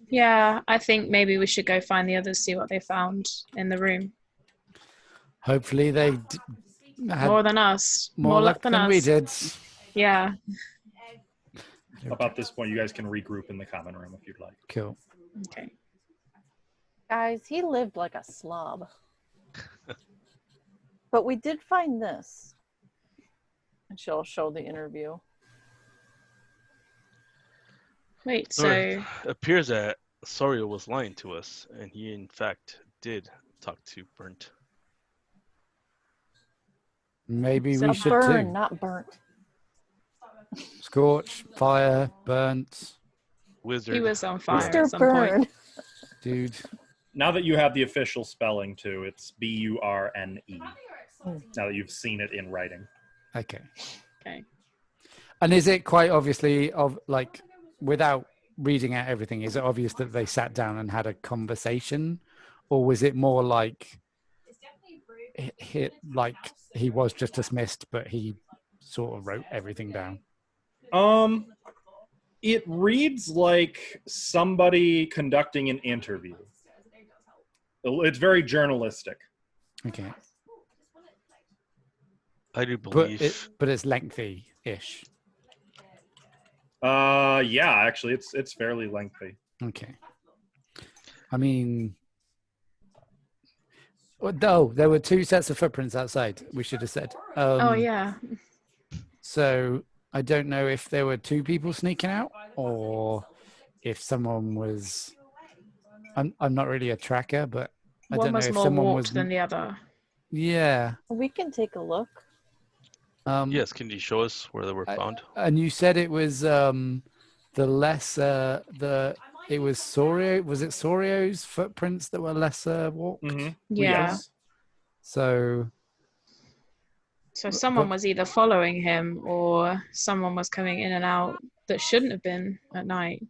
Yeah, I think maybe we should go find the others, see what they found in the room. Hopefully, they had More than us. more luck than than we us. did. Yeah. About this point, you guys can regroup in the common room if you'd like. Cool. Okay. Guys, he lived like a slob. But we did find this. And she'll show the interview. Wait, so Alright. Appears that Sorio was lying to us, and he in fact did talk to Burnt. Maybe So we should burn, too. not burnt. Scorch, fire, burnt, Wizard. he was on fire Mr. at some Burn. point. dude. Now that you have the official spelling too, it's Burne. Now that you've seen it in writing. Okay. Okay. And is it quite obviously without reading out everything, is it obvious that they sat down and had a conversation, or was it more like he was just dismissed, but he sort of wrote everything down? It reads like somebody conducting an interview. It's very journalistic. Okay, I do but believe. but it's lengthy-ish. Yeah, actually, it's fairly lengthy. Okay. I mean, no, there were 2 sets of footprints outside. We should have said. Oh yeah. So I don't know if there were 2 people sneaking out, or if someone was. I'm not really a tracker, but I One don't know was if more someone warped was. than the other. Yeah. We can take a look. Yes, can you show us where they were found? And you said it was the lesser it was Sorio. Was it Sorio's footprints that were lesser walked? Mm-hmm. Yeah. Yes. So So someone was either following him or someone was coming in and out that shouldn't have been at night.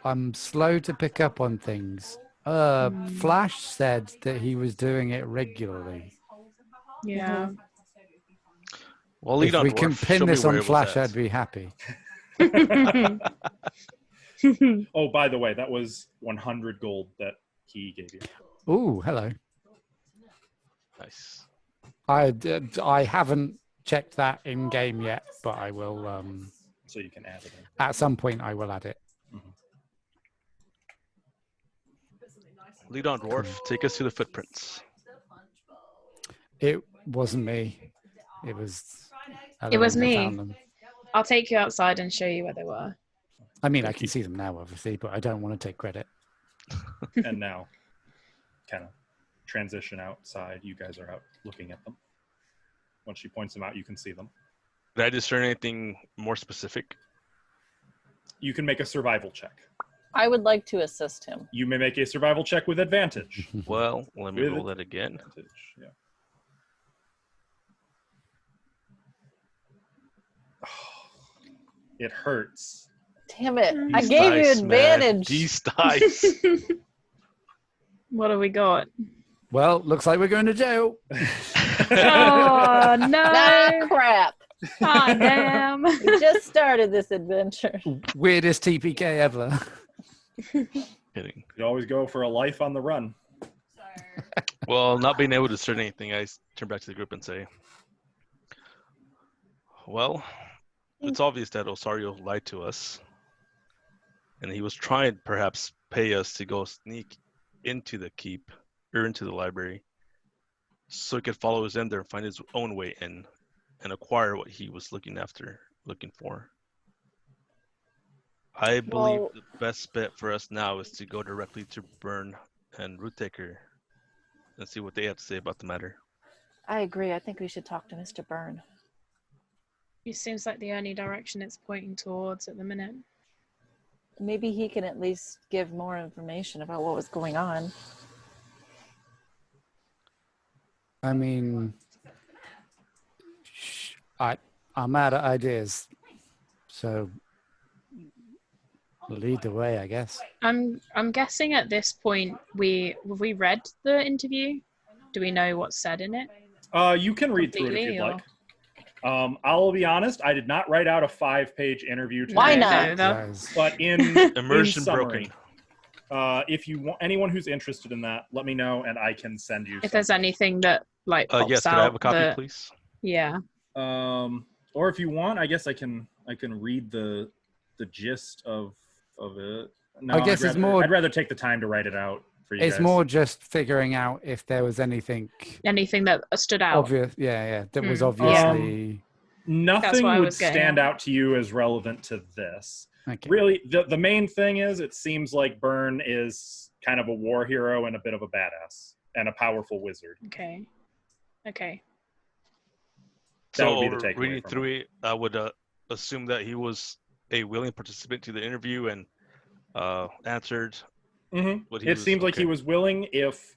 I'm slow to pick up on things. Flash said that he was doing it regularly. Yeah. Well, If lead on, we can dwarf. pin Show me this where on it was Flash, at. I'd be happy. Oh, by the way, that was 100 gold that he gave you. Ooh, hello. Nice. I haven't checked that in game yet, but I will. So you can add it in. At some point, I will add it. Lead on, dwarf. Take us to the footprints. It wasn't me. It was. It was Eleanor that me. found them. I'll take you outside and show you where they were. I mean, I can see them now, obviously, but I don't want to take credit. And now, kind of transition outside. You guys are out looking at them. Once she points them out, you can see them. Did I discern anything more specific? You can make a survival check. I would like to assist him. You may make a survival check with advantage. Well, let me With roll that again. Advantage, yeah. It hurts. Damn it. I These gave you dice, man. advantage. These dice. What have we got? Well, looks like we're going to jail. Oh no! Nah, crap. Oh damn! We just started this adventure. Weirdest TPK ever. Kidding. You always go for a life on the run. Well, not being able to discern anything, I turn back to the group and say, well, it's obvious that Osario lied to us. And he was trying to perhaps pay us to go sneak into the keep or into the library so he could follow us in there and find his own way in and acquire what he was looking for. I believe Well- the best bet for us now is to go directly to Byrne and Roottaker and see what they have to say about the matter. I agree. I think we should talk to Mr. Byrne. It seems like the only direction it's pointing towards at the minute. Maybe he can at least give more information about what was going on. I mean, I'm out of ideas. So lead the way, I guess. I'm guessing at this point have we read the interview? Do we know what's said in it? You can read through it if Completely, you'd or- like. I'll be honest, I did not write out a 5-page interview today. Why not? No, that- Guys. But in Immersion summary, broken. if you want anyone who's interested in that, let me know and I can send you. if there's something. anything that like pops Yes, out could I have a copy, that- please? Yeah. Or if you want, I guess I can read the gist of it. No, I guess I'd it's rather, more- I'd rather take the time to write it out for you It's guys. more just figuring out if there was anything Anything that stood out. obvious. Yeah, that was Hmm. obviously. Nothing what I would was getting stand at. out to you as relevant to this. Okay. Really, the main thing is it seems like Byrne is kind of a war hero and a bit of a badass and a powerful wizard. Okay. That So would be the takeaway reading from through it, I would assume that he was a willing participant to the interview and answered Mm-hmm. what he It was. seems like he okay. was willing if.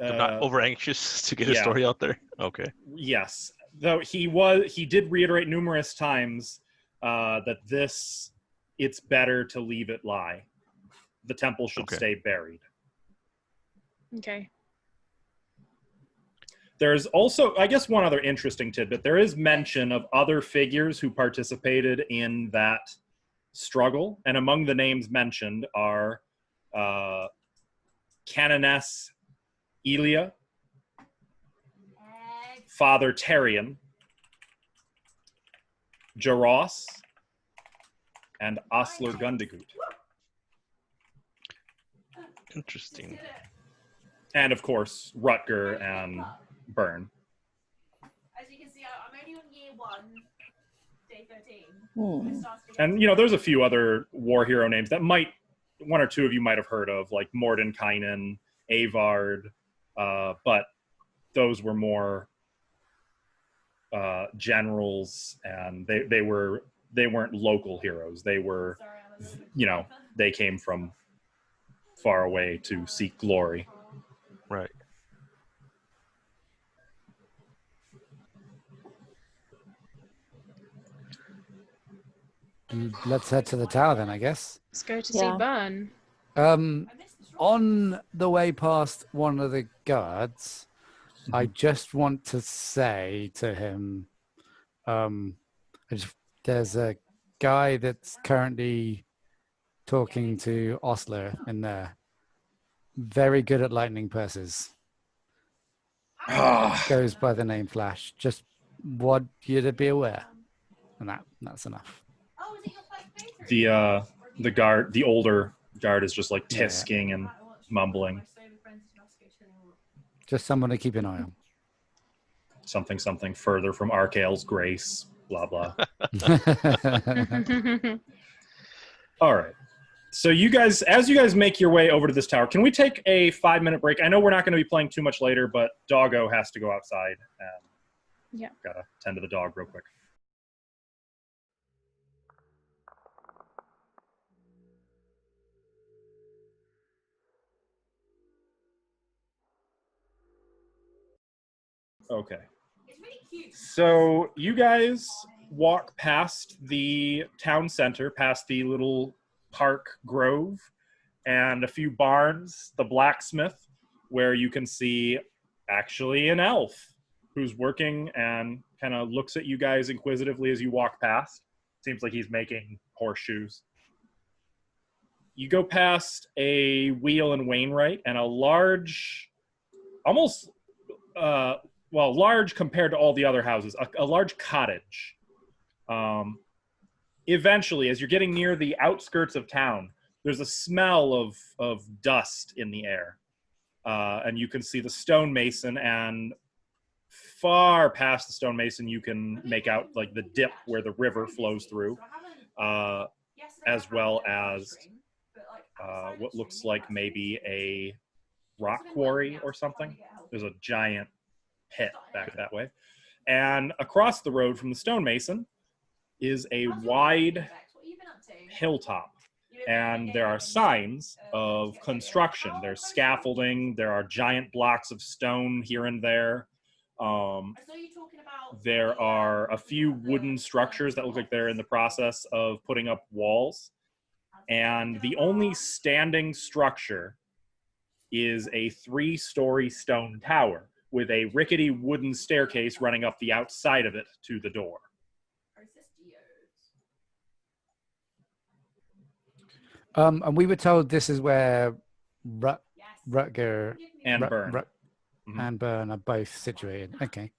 They're not over anxious to get his yeah. story out there. Okay. Yes, though he did reiterate numerous times that it's better to leave it lie. The temple should Okay. stay buried. Okay. There's also, I guess, one other interesting tidbit. There is mention of other figures who participated in that struggle, and among the names mentioned are Canoness Elia, Father Terrian, Jaros, and Osler Gundegut. Interesting. And of course, Rutger and Byrne. As you can see, I'm only on year 1, day 13. Hmm. I started again And you know, there's a few other war hero names that one or two of you might have heard of, like Mordenkainen, Avard, but those were more generals, and they weren't local heroes. They were, Sorry, I'm a little bit you know, they came from far away to seek glory. Right. Let's head to the tower then, I guess. Let's go to see Yeah. Burn. Um, I missed the straw. on the way past one of the guards, I just want to say to him, there's a guy that's currently talking to Osler in there. Very good at lightning purses. Ah, Goes by the name Flash. Just want you to be aware. And that's enough. Oh, is it your first playthrough? the older guard is just like Yeah. tisking and mumbling Just someone to keep an eye on. something further from Arkale's grace, blah blah. All right. So as you guys make your way over to this tower, can we take a 5-minute break? I know we're not going to be playing too much later, but Doggo has to go outside and Yeah. gotta tend to the dog real quick. Okay. It's really cute. So you guys walk past the town center, past the little park grove, and a few barns, the blacksmith, where you can see actually an elf who's working and kind of looks at you guys inquisitively as you walk past. Seems like he's making horseshoes. You go past a Wheel and Wainwright and a large, almost, large compared to all the other houses, a large cottage. Eventually, as you're getting near the outskirts of town, there's a smell of dust in the air. And you can see the stonemason, and far past the stonemason, you can make out like the dip where the river flows through, as well as what looks like maybe a rock quarry or something. There's a giant pit back that way. And across the road from the stonemason is a wide hilltop. And there are signs of construction. There's scaffolding. There are giant blocks of stone here and there. There are a few wooden structures that look like they're in the process of putting up walls. And the only standing structure is a 3-story stone tower with a rickety wooden staircase running up the outside of it to the door. And we were told this is where Rutger And Ru- Byrne. Ru- and Byrne are both situated. Okay.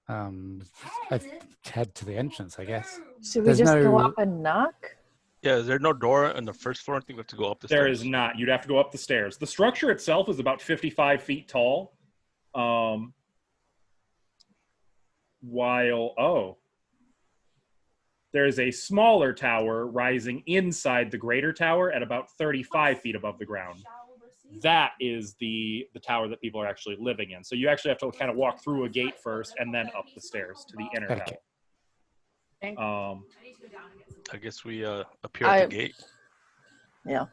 I'd head to the entrance, I guess. Should we There's just go no- up and knock? Yeah, is there no door on the first floor? I think we have to go up the There stairs. is not. You'd have to go up the stairs. The structure itself is about 55 feet tall. There is a smaller tower rising inside the greater tower at about 35 feet above the ground. That is the tower that people are actually living in. So you actually have to kind of walk through a gate first and then up the stairs to the inner Okay. tower. I guess we appear at the gate. Yeah.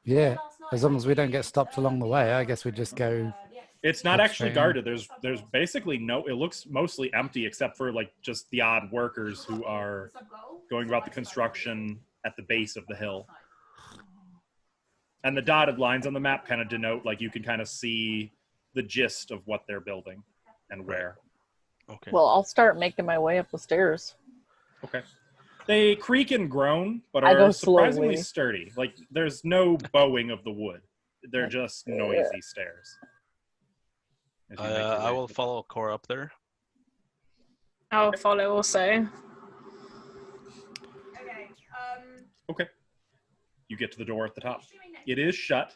Yeah. As long as we don't get stopped along the way, I guess we just go. It's not That's actually fair. guarded. There's basically no, it looks mostly empty except for like just the odd workers who are going about the construction at the base of the hill. And the dotted lines on the map kind of denote, like you can kind of see the gist of what they're building and where. Okay. Well, I'll start making my way up the stairs. Okay. They creak and groan, but I go are surprisingly slowly. sturdy. Like there's no bowing of the wood. They're just noisy stairs. As you make your I way. will follow Cora up there. I'll follow also. Okay. Okay. you get to the door at the top. It is shut.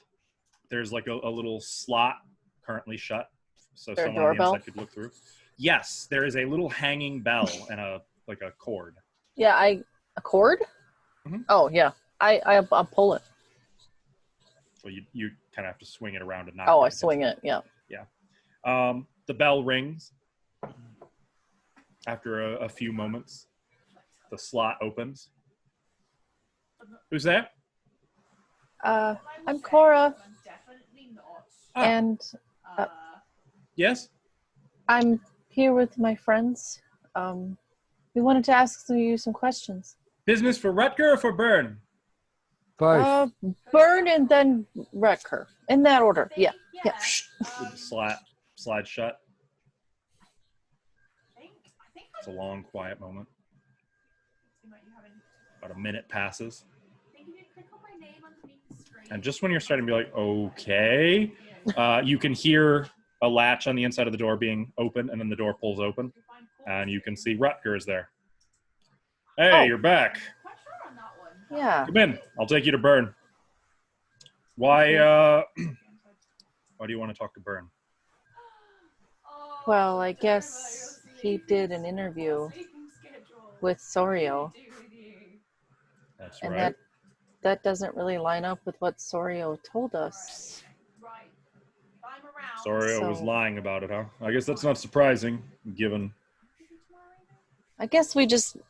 There's like a little slot currently shut, so There a someone on the doorbell? inside could look through. Yes, there is a little hanging bell and a cord. Yeah, a cord? Mhm. Oh, yeah. I'll pull it. So you kind of have to swing it around and knock. Oh, I swing it. Yeah. The bell rings. After a few moments, the slot opens. Who's that? I'm Cora, Definitely not. Ah. and Yes? I'm here with my friends. We wanted to ask you some questions. Business for Rutger or for Byrne? Both. Burn and then wreck her. In that order. Yeah. Yeah. With the slide shut. I think It's a long, quiet moment. About a minute passes. And just when you're starting to be like, okay, you can hear a latch on the inside of the door being open, and then the door pulls open, and you can see Rutger is there. Hey, Oh. you're back. Yeah. Come in. I'll take you to Byrne. Why do you want to talk to Byrne? Well, I guess he did an interview with Sorio, That's and right. that doesn't really line up with what Sorio told us. Sorio was So- lying about it, huh? I guess that's not surprising, given... I guess we're still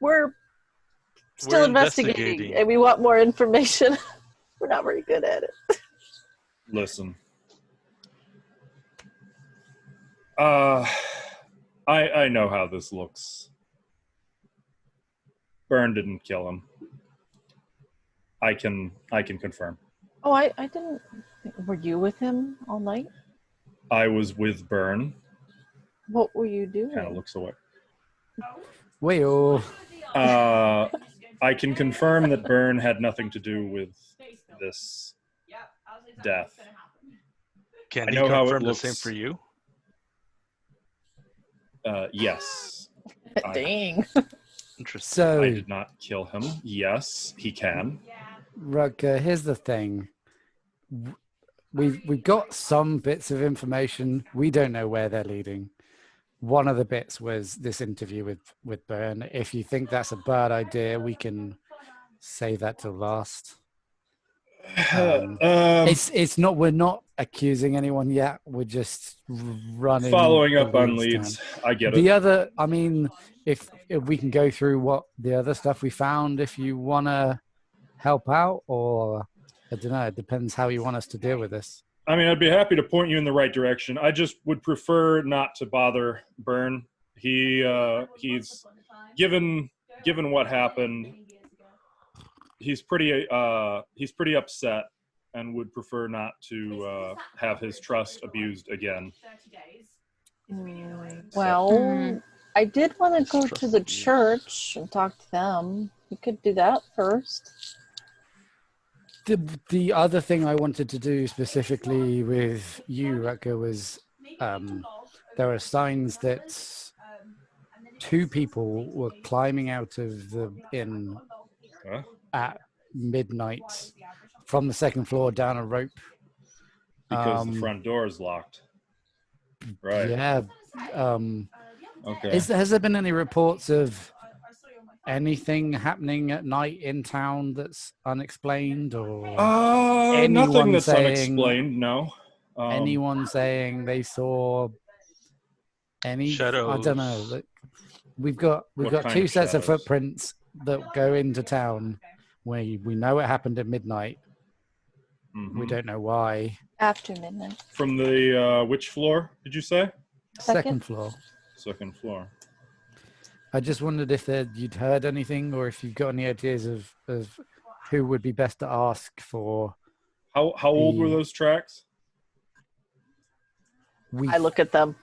We're investigating, investigating. and we want more information. We're not very good at it. Listen. I know how this looks. Byrne didn't kill him. I can confirm. Oh, I didn't. Were you with him all night? I was with Byrne. What were you doing? Kind of looks away. Well, I can confirm that Byrne had nothing to do with this death. Can I he know how it confirm the looks. same for you? Yes. Dang. Interesting. I so did not kill him. Yes, he can. Rutger, here's the thing. We've got some bits of information. We don't know where they're leading. One of the bits was this interview with Byrne. If you think that's a bad idea, we can save that till last. It's not. We're not accusing anyone yet. We're just running. following the up on leads leads. down. I get The it. other, I mean, if we can go through what the other stuff we found, if you want to help out, or I don't know, it depends how you want us to deal with this. I mean, I'd be happy to point you in the right direction. I just would prefer not to bother Byrne. He's given what happened. He's pretty upset and would prefer not to have his trust abused again. Well, Mm. I did want to go Trust to the you. church and talk to them. We could do that first. The other thing I wanted to do specifically with you, Rutger, was there are signs that two people were climbing out of the inn Huh? at midnight from the second floor down a rope. Because the front door is locked. Right. Yeah. Okay. Has there been any reports of anything happening at night in town that's unexplained, or Nothing anyone that's saying- unexplained. No. anyone saying they saw any? I Shadows. don't know. Like, we've got What kind two of sets of shadows? footprints that go into town. We know it happened at midnight. Mhm. We don't know why. After midnight. From the which floor did you say? Second. Second floor. Second floor. I just wondered if you'd heard anything, or if you've got any ideas of who would be best to ask for. How old were The- those tracks? I look at them.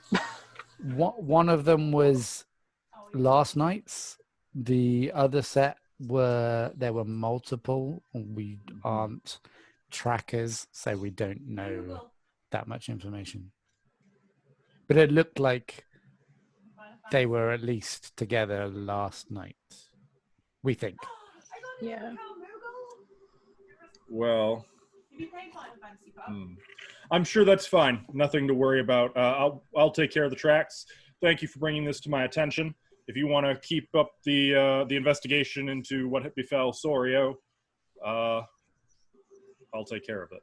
One of them was last night's. The other set there were multiple. We aren't trackers, so we don't know that much information. But it looked like they were at least together last night. We think. Yeah. Well, If you play Final Fantasy Pub, I'm sure that's fine. Nothing to worry about. I'll take care of the tracks. Thank you for bringing this to my attention. If you want to keep up the investigation into what befell Sorio, I'll take care of it.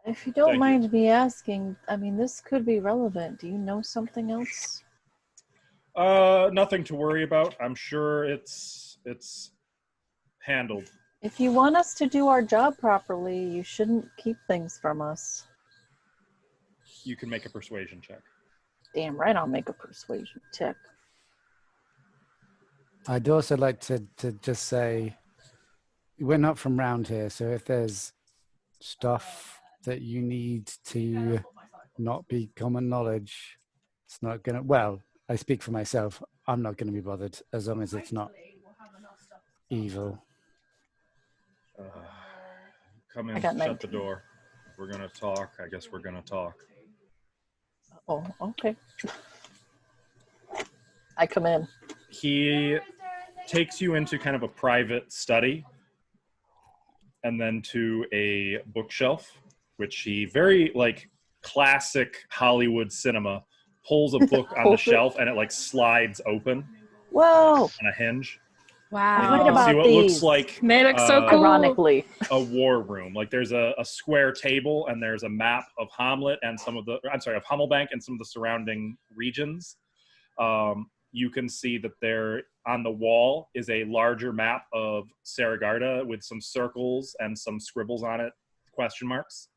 If you don't Thank mind me asking, I mean, this could be relevant. Do you know something else? Nothing to worry about. I'm sure it's handled. If you want us to do our job properly, you shouldn't keep things from us. You can make a persuasion check. Damn right, I'll make a persuasion check. I'd also like to just say, we're not from round here, so if there's stuff that you need to not be common knowledge, it's not gonna, well, I speak for myself, I'm not gonna be bothered as long as it's not evil. Come in, I got shut 19. the door. If we're gonna talk, I guess we're gonna talk. Oh, okay. I come in. He takes you into kind of a private study and then to a bookshelf, which he very like classic Hollywood cinema pulls a book on the Pulls it. shelf and it like slides open Whoa! on a hinge. Wow. And What you can about see what these? looks like They look so cool. Ironically. a war room. Like there's a square table and there's a map of Hamlet and of Hummelbank and some of the surrounding regions. You can see that there on the wall is a larger map of Saragarda with some circles and some scribbles on it, question marks.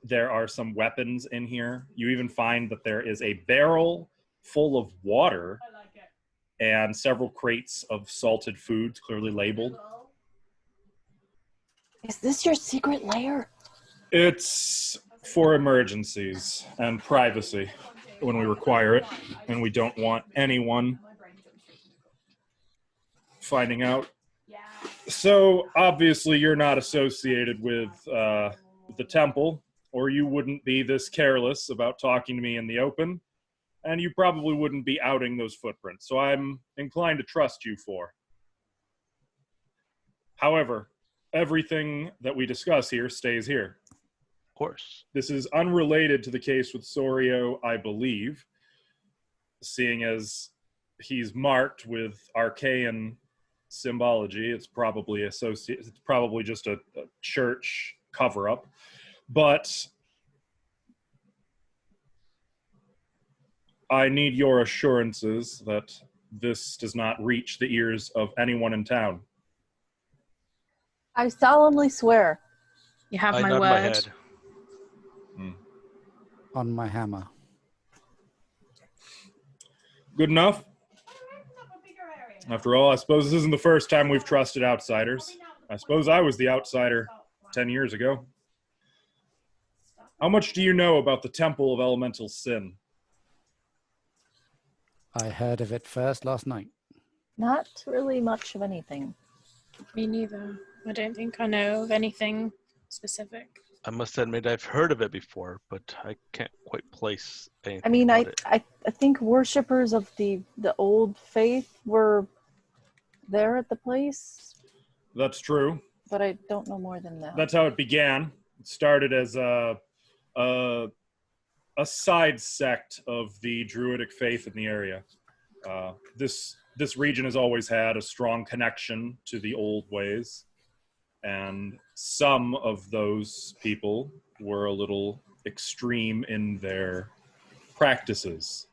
There are some weapons in here. You even find that there is a barrel full of water and several crates of salted foods clearly labeled. Is this your secret lair? It's for emergencies and privacy when we require it, and we don't want anyone finding out. So obviously you're not associated with the temple, or you wouldn't be this careless about talking to me in the open, and you probably wouldn't be outing those footprints. So I'm inclined to trust you for. However, everything that we discuss here stays here. Of course. This is unrelated to the case with Sorio, I believe, seeing as he's marked with arcane symbology. It's probably associated. It's probably just a church cover-up, but I need your assurances that this does not reach the ears of anyone in town. I solemnly swear. You have I my nod word. my head. On my hammer. Good enough? After all, I suppose this isn't the first time we've trusted outsiders. I suppose I was the outsider 10 years ago. How much do you know about the Temple of Elemental Sin? I heard of it first last night. Not really much of anything. Me neither. I don't think I know of anything specific. I must admit I've heard of it before, but I can't quite place anything I mean, about it. I think worshippers of the old faith were there at the place, That's true. but I don't know more than that. That's how it began. It started as a side sect of the Druidic faith in the area. This region has always had a strong connection to the old ways, and some of those people were a little extreme in their practices.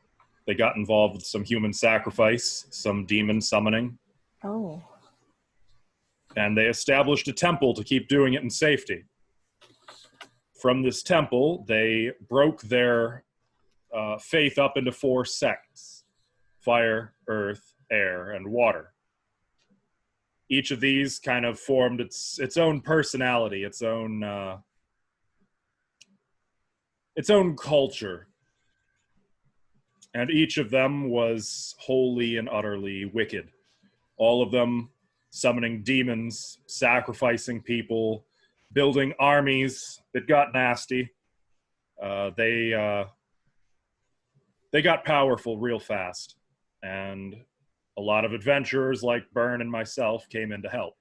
They got involved with some human sacrifice, some demon summoning, Oh, and they established a temple to keep doing it in safety. From this temple, they broke their faith up into 4 sects: fire, earth, air, and water. Each of these kind of formed its own personality, its own culture. And each of them was wholly and utterly wicked. All of them summoning demons, sacrificing people, building armies. It got nasty. They got powerful real fast, and a lot of adventurers like Byrne and myself came in to help.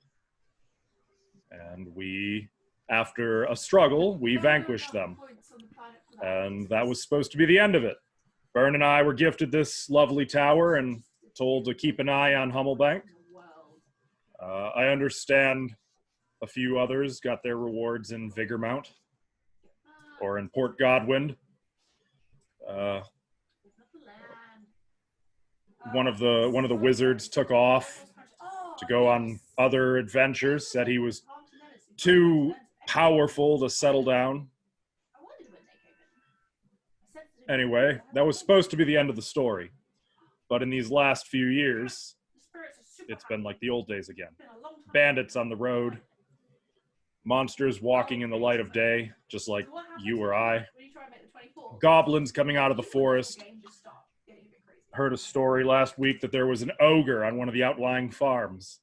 And we, after a struggle, we vanquished them. And that was supposed to be the end of it. Byrne and I were gifted this lovely tower and told to keep an eye on Hummelbank. I understand a few others got their rewards in Vigormount or in Port Godwin. One of the wizards took off to go on other adventures, said he was too powerful to settle down. Anyway, that was supposed to be the end of the story. But in these last few years, it's been like the old days again. Bandits on the road, monsters walking in the light of day, just like you or I. Goblins coming out of the forest. Heard a story last week that there was an ogre on one of the outlying farms.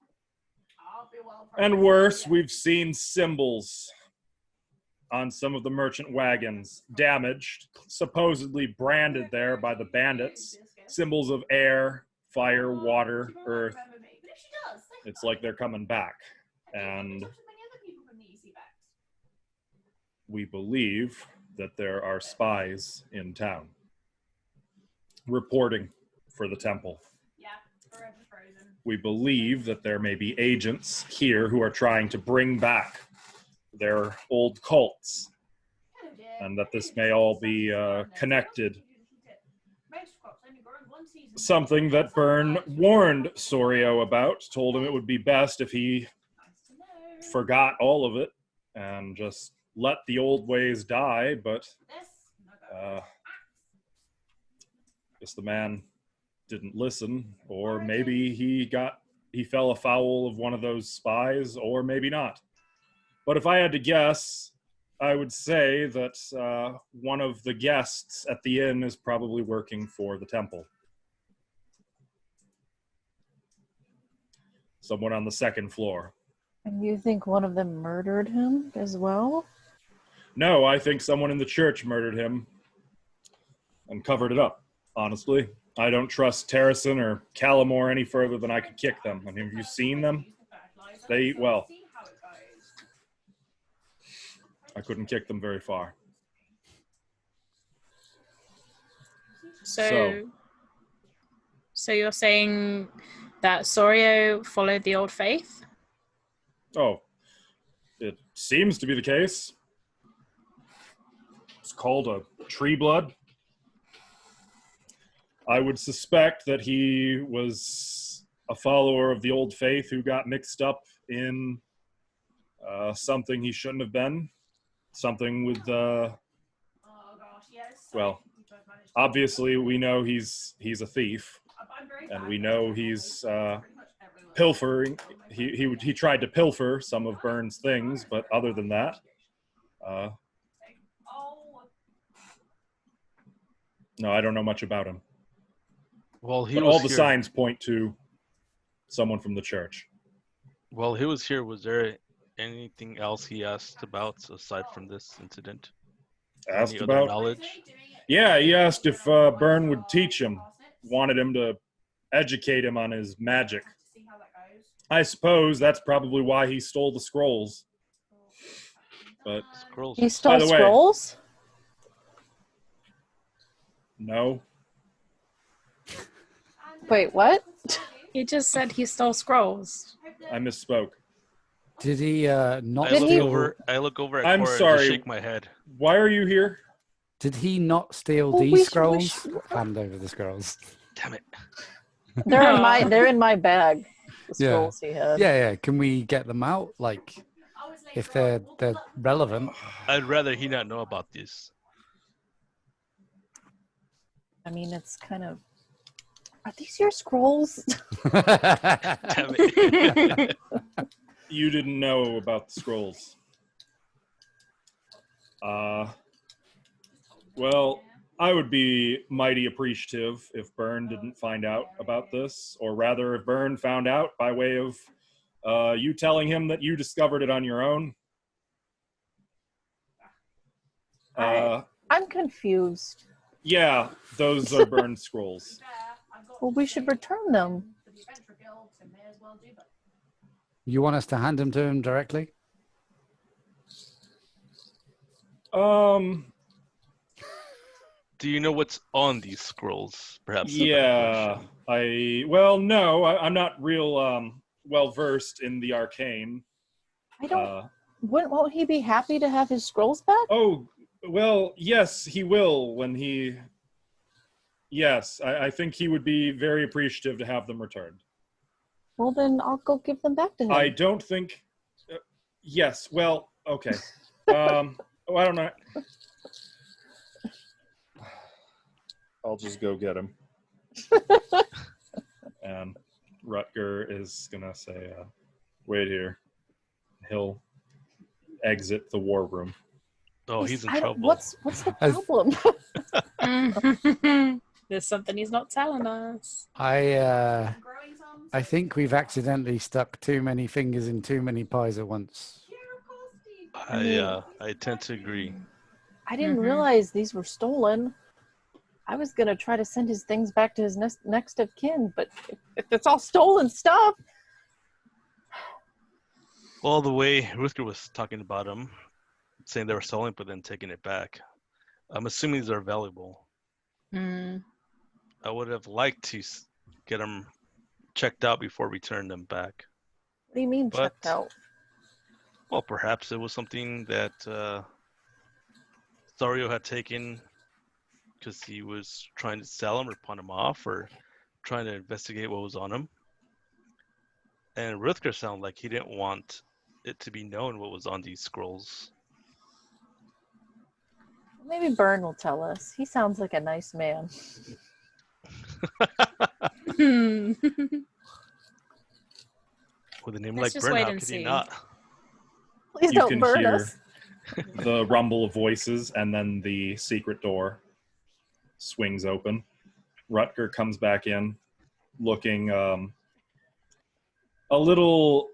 And worse, we've seen symbols on some of the merchant wagons, damaged, supposedly branded there by the bandits. Symbols of air, fire, water, earth. It's like they're coming back. And we believe that there are spies in town reporting for the temple. We believe that there may be agents here who are trying to bring back their old cults, and that this may all be connected. Something that Byrne warned Sorio about, told him it would be best if he forgot all of it and just let the old ways die, but guess the man didn't listen, or maybe he fell afoul of one of those spies, or maybe not. But if I had to guess, I would say that one of the guests at the inn is probably working for the temple. Someone on the second floor. And you think one of them murdered him as well? No, I think someone in the church murdered him and covered it up, honestly. I don't trust Terracin or Callamore any further than I could kick them. I mean, have you seen them? Well, I couldn't kick them very far. So you're saying that Sorio followed the old faith? Oh, it seems to be the case. It's called a tree blood. I would suspect that he was a follower of the old faith who got mixed up in something he shouldn't have been. Something with, well, obviously we know he's a thief, and we know he's pilfering. He tried to pilfer some of Byrne's things, but other than that, no, I don't know much about him. Well, but all the signs point to someone from the church. While he was here, was there anything else he asked about aside from this incident? Asked Any about other knowledge? Yeah, he asked if Byrne would teach him. Wanted him to educate him on his magic. I suppose that's probably why he stole the scrolls. But Scrolls. He stole By the way- scrolls? no, Wait, what? He just said he stole scrolls. I misspoke. Did he not I look steal? over. I look over at I'm Cora and sorry. just shake my head. Why are you here? Did he not steal Well, these we scrolls? Hand over the scrolls. Damn it! They're in my bag. The Yeah. scrolls he had. Yeah. Can we get them out? Like, if they're relevant. I'd rather he not know about this. I mean, it's kind of. Are these your scrolls? Damn it! You didn't know about the scrolls. Well, I would be mighty appreciative if Byrne didn't find out about this, or rather if Byrne found out by way of you telling him that you discovered it on your own. I'm confused. Yeah, those are Byrne's scrolls. Well, we should return them. You want us to hand them to him directly? Um. Do you know what's on these scrolls? Perhaps. a better Yeah. question. No. I'm not real well versed in the arcane. I don't. Won't he be happy to have his scrolls back? Oh, well, yes, he will when he. Yes, I think he would be very appreciative to have them returned. Well, then I'll go give them back to him. I don't think. Yes, well, okay. I don't know. I'll just go get him. And Rutger is gonna say, "Wait here." He'll exit the war room. Oh, he's in I don't- trouble. What's the problem? There's something he's not telling us. I Growing some. think we've accidentally stuck too many fingers in too many pies at once. Yeah, of course, Steve. I tend to agree. I didn't Mhm. realize these were stolen. I was gonna try to send his things back to his next of kin, but if it's all stolen stuff, Well, the way Rutger was talking about them, saying they were stolen but then taking it back, I'm assuming these are valuable. Mm. I would have liked to get them checked out before returning them back. what do you mean But- checked out? Well, perhaps it was something that Sario had taken because he was trying to sell them or pawn them off or trying to investigate what was on them. And Rutger sounded like he didn't want it to be known what was on these scrolls. Maybe Byrne will tell us. He sounds like a nice man. With a name Let's like just Bern, wait how and could he see. not? Please You don't can burn hear us. the rumble of voices, and then the secret door swings open. Rutger comes back in, looking a little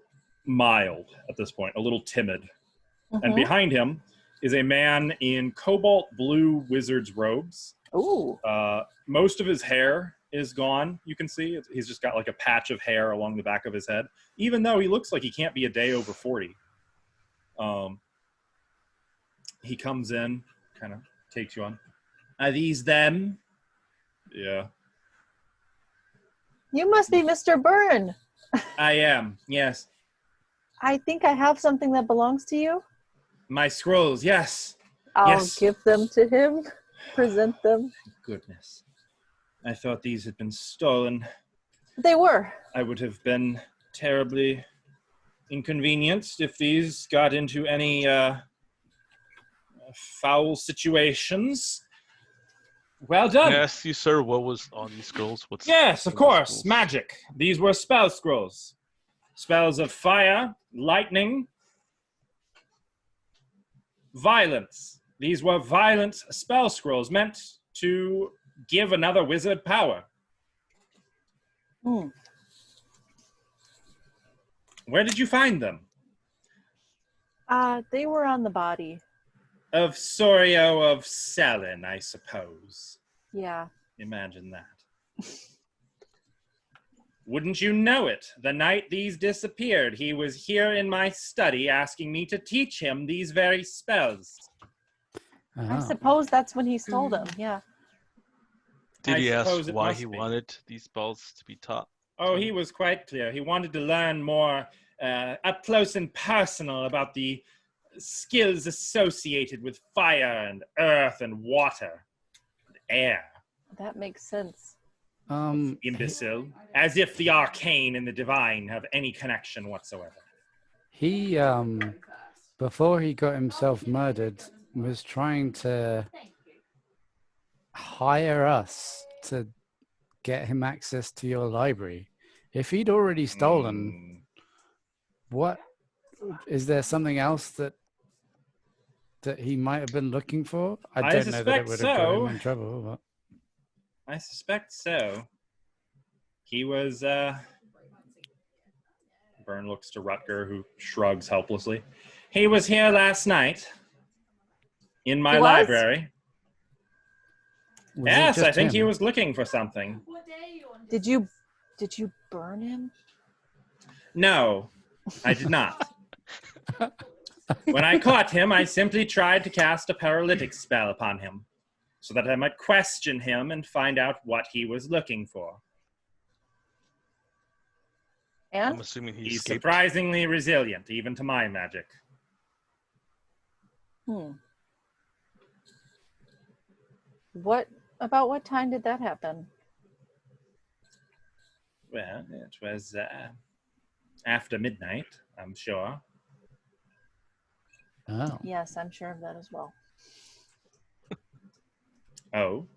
mild at this point, a little timid. And Mhm. behind him is a man in cobalt blue wizard's robes. Ooh. Most of his hair is gone, you can see. He's just got like a patch of hair along the back of his head, even though he looks like he can't be a day over 40. He comes in, kind of takes you on. Are these them? Yeah, You must be Mr. Byrne. I am. Yes. I think I have something that belongs to you. My scrolls, yes. I'll Yes. give them to him, present them. Goodness. I thought these had been stolen. They were. I would have been terribly inconvenienced if these got into any foul situations. Well done. Can I ask you, sir, what was on these scrolls? What's Yes, of in the course. scrolls? Magic. These were spell scrolls. Spells of fire, lightning, violence. These were violent spell scrolls meant to give another wizard power. Hmm. Where did you find them? They were on the body. Of Sorio of Selin, I suppose. Yeah. Imagine that. Wouldn't you know it? The night these disappeared, he was here in my study asking me to teach him these very spells. I Ah. suppose that's when he stole them. Yeah. Did I he ask suppose it why must he be. wanted these spells to be taught? Oh, he was quite clear. He wanted to learn more up close and personal about the skills associated with fire and earth and water and air. That makes sense. Imbecile. As if the arcane and the divine have any connection whatsoever. He before he got himself murdered was trying to hire us to get him access to your library. If he'd already stolen, what is there something else that he might have been looking for? I don't know that it suspect would have got him so. in trouble. But I suspect so. He was, Byrne looks to Rutger, who shrugs helplessly. He was here last night in my He was? library. was it Yes, I just think he him? was looking for something. What day are you on? Did you burn him? No, I did not. When I caught him, I simply tried to cast a paralytic spell upon him, so that I might question him and find out what he was looking for. I'm And assuming he He's escaped. surprisingly resilient, even to my magic. what time did that happen? Well, it was after midnight, I'm sure. Oh. Yes, I'm sure of that as well. Oh,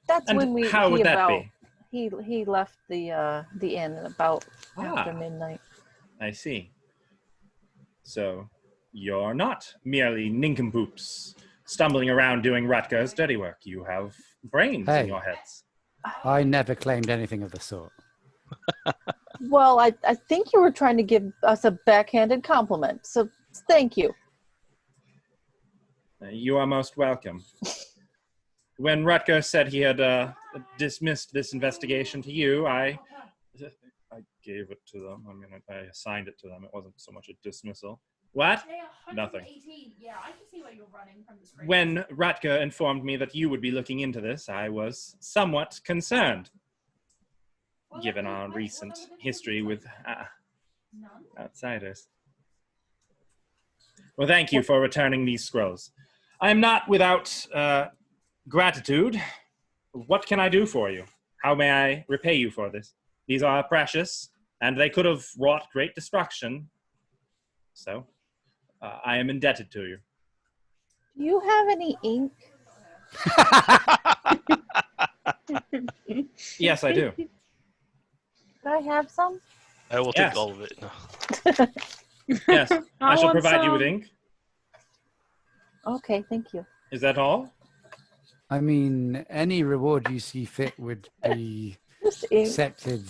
That's and when how would that be? he left the inn about after Ah. midnight. I see. So, you're not merely nincompoops stumbling around doing Rutger's dirty work. You have brains Hey. in your heads. I never claimed anything of the sort. Well, I think you were trying to give us a backhanded compliment, so thank you. You are most welcome. When Rutger said he had dismissed this investigation to you, I gave it to them. I mean, I assigned it to them. It wasn't so much a dismissal. What? Nothing. Yeah, I can see where you're running from the screen. When Rutger informed me that you would be looking into this, I was somewhat concerned, given our recent history with outsiders. Well, thank you for returning these scrolls. I am not without gratitude. What can I do for you? How may I repay you for this? These are precious, and they could have wrought great destruction. So, I am indebted to you. Do you have any ink? Yes, I do. Could I have some? I will Yes. take all of it. No. Yes, I shall want provide you with some. ink. Okay, thank you. Is that all? I mean, any reward you see fit would be Just ink. accepted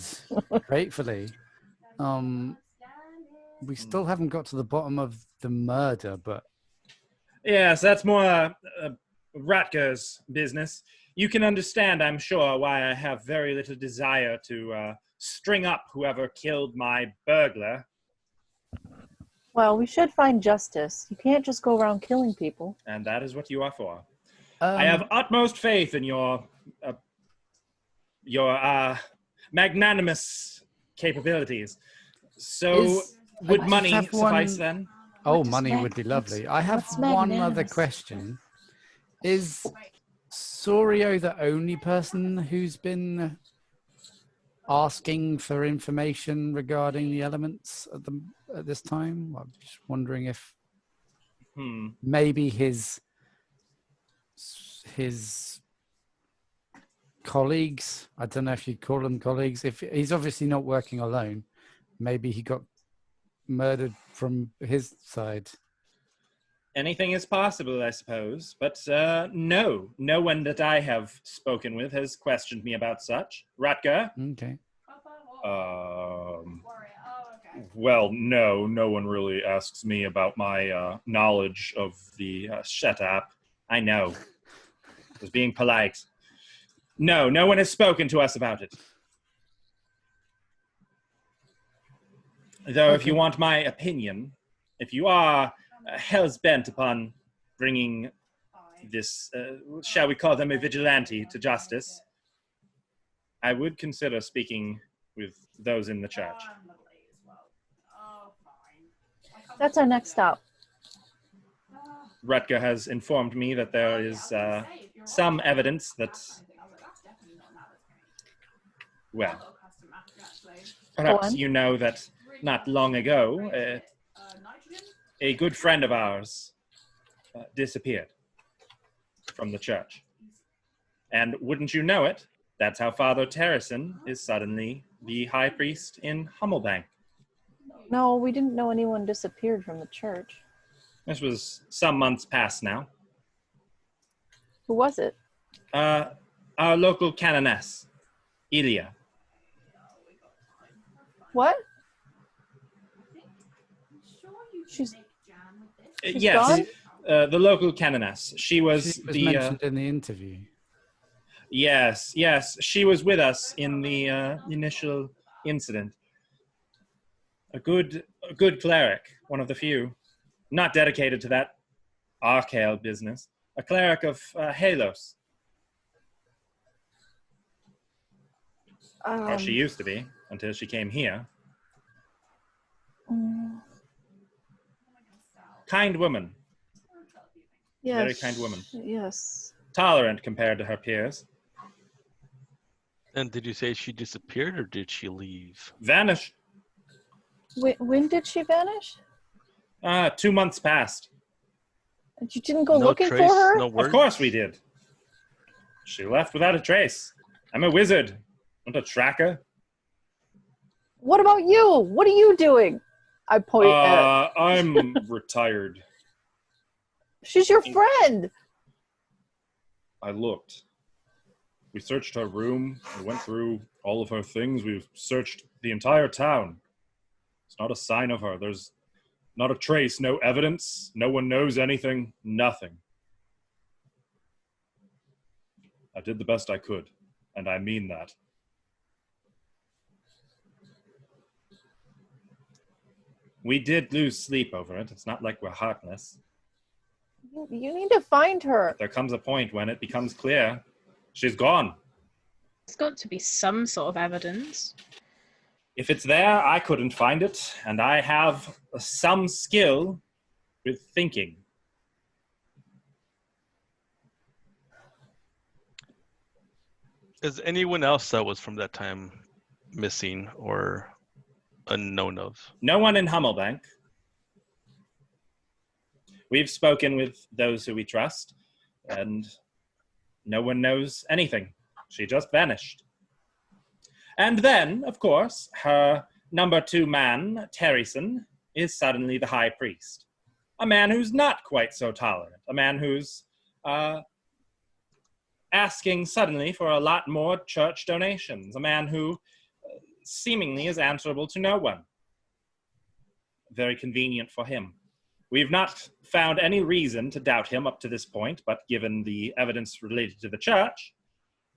gratefully. We still haven't got to the bottom of the murder, but Yes, that's more Rutger's business. You can understand, I'm sure, why I have very little desire to string up whoever killed my burglar, Well, we should find justice. You can't just go around killing people. and that is what you are for. I have utmost faith in your magnanimous capabilities. So, would I just money have suffice one- then? Oh, What does money would be lovely. I have what's one other magnanimous? question. Is Sorio the only person who's been asking for information regarding the elements at this time? I'm just wondering if maybe his colleagues, I don't know if you'd call them colleagues, if he's obviously not working alone, maybe he got murdered from his side. Anything is possible, I suppose. But no one that I have spoken with has questioned me about such. Rutger? Okay. Well, no one really asks me about my knowledge of the shut up. I know. I was being polite. No one has spoken to us about it. Though, if you want my opinion, if you are hell's bent upon bringing this, shall we call them a vigilante, to justice, I would consider speaking with those in the church. That's our next stop. Rutger has informed me that there is some evidence that, well, perhaps you know that not long ago, a good friend of ours disappeared from the church. And wouldn't you know it, that's how Father Terrison is suddenly the high priest in Hummelbank. No, we didn't know anyone disappeared from the church. This was some months past now. Who was it? Our local canoness, Ilya. What? She's Yes, the local canoness. She was She was the... mentioned in the interview. Yes, she was with us in the initial incident. A good cleric, one of the few. Not dedicated to that Archael business. A cleric of Halos. Or she used to be, until she came here. Kind woman. Yes. Very kind woman. Yes. Tolerant compared to her peers. And did you say she disappeared or did she leave? Vanished. When did she vanish? 2 months passed. You didn't go No looking trace, for her? no word. Of course we did. She left without a trace. I'm a wizard, not a tracker. What about you? What are you doing? I point at. I'm retired. She's your friend. I looked. We searched her room. We went through all of her things. We've searched the entire town. It's not a sign of her. There's not a trace, no evidence. No one knows anything. Nothing. I did the best I could, and I mean that. We did lose sleep over it. It's not like we're heartless. You need to find her. There comes a point when it becomes clear she's gone. There's got to be some sort of evidence. If it's there, I couldn't find it, and I have some skill with thinking. Is anyone else that was from that time missing or unknown of? No one in Hummelbank. We've spoken with those who we trust, and no one knows anything. She just vanished. And then, of course, her number 2 man, Terryson, is suddenly the high priest. A man who's not quite so tolerant. A man who's asking suddenly for a lot more church donations. A man who seemingly is answerable to no one. Very convenient for him. We've not found any reason to doubt him up to this point, but given the evidence related to the church,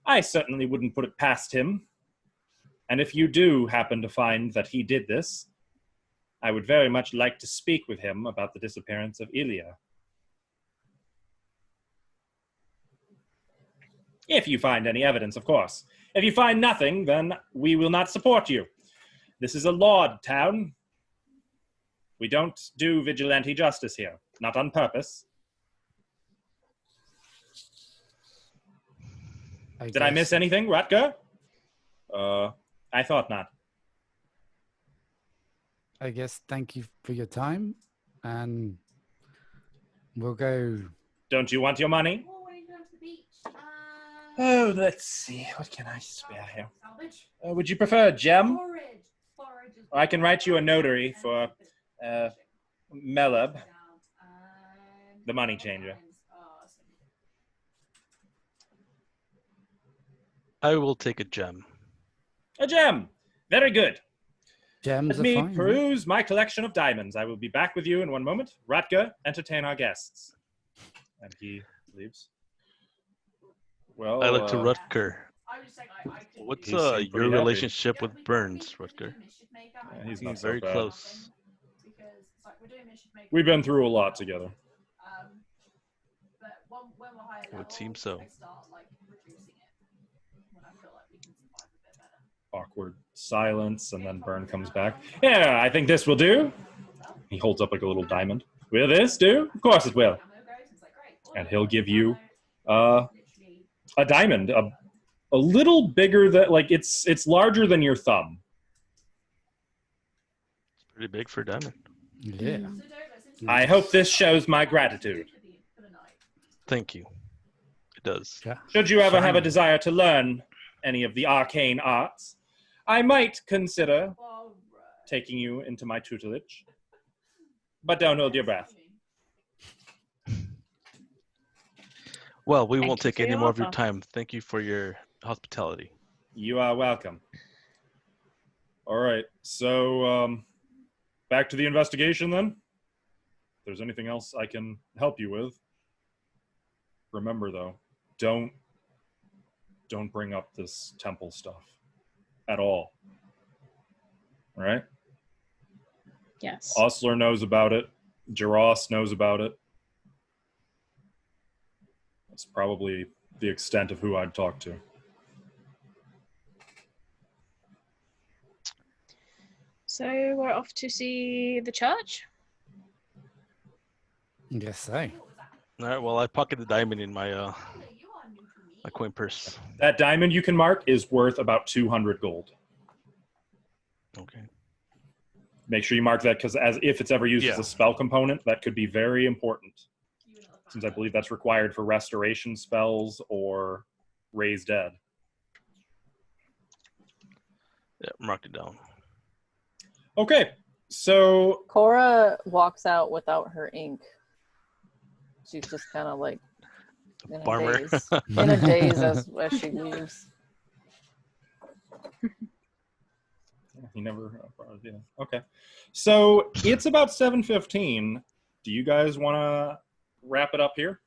I certainly wouldn't put it past him. And if you do happen to find that he did this, I would very much like to speak with him about the disappearance of Ilya. If you find any evidence, of course. If you find nothing, then we will not support you. This is a lawed town. We don't do vigilante justice here, not on purpose. Did I miss anything, Rutger? I thought not. I guess thank you for your time, and we'll go. Don't you want your money? Oh, we're going to the beach. Oh, let's see. What can I spare here? Salvage. Would you prefer a gem? Forage is I can write you a notary for Meleb, the money changer. I will take a gem. A gem! Very good. Gems Let are me fine. peruse my collection of diamonds. I will be back with you in one moment. Rutger, entertain our guests. And he leaves. Well, I look to Rutger. I was just saying, I could What's He seemed pretty your happy. relationship with Burns, Rutger? He's not He's so very bad. close. Because it's like we're doing mission maker. We've been through a lot together. But when we're higher level, Would seem so. I start like reducing it when I feel like we can survive a bit better. Awkward silence, and then Burn comes back. Yeah, I think this will do. He holds up like a little diamond. Will this do? Of course it will. And he'll give you a diamond, a little bigger than, like, it's larger than your thumb. It's pretty big for a diamond. Yeah. I hope this shows my gratitude. Thank you. It does. Yeah. Should you ever have a Shiny. desire to learn any of the arcane arts, I might consider taking you into my tutelage. But don't hold your breath. Well, we Thank won't you take for any your more of your offer. time. Thank you for your hospitality. You are welcome. All right, so back to the investigation then. If there's anything else I can help you with, remember though, don't bring up this temple stuff at all. All right? Yes. Osler knows about it. Jaros knows about it. That's probably the extent of who I'd talk to. So we're off to see the church. Yes, so. All right. Well, I pocket the diamond in my my coin purse. That diamond you can mark is worth about 200 gold. Okay. Make sure you mark that because as if it's ever used as Yeah. a spell component, that could be very important. Since I believe that's required for restoration spells or raise dead. Yeah, mark it down. Okay, so Cora walks out without her ink. She's just kind of like in a Farmer. daze. In a daze as she leaves. he never. Yeah. Okay, so it's about 7:15. Do you guys want to wrap it up here?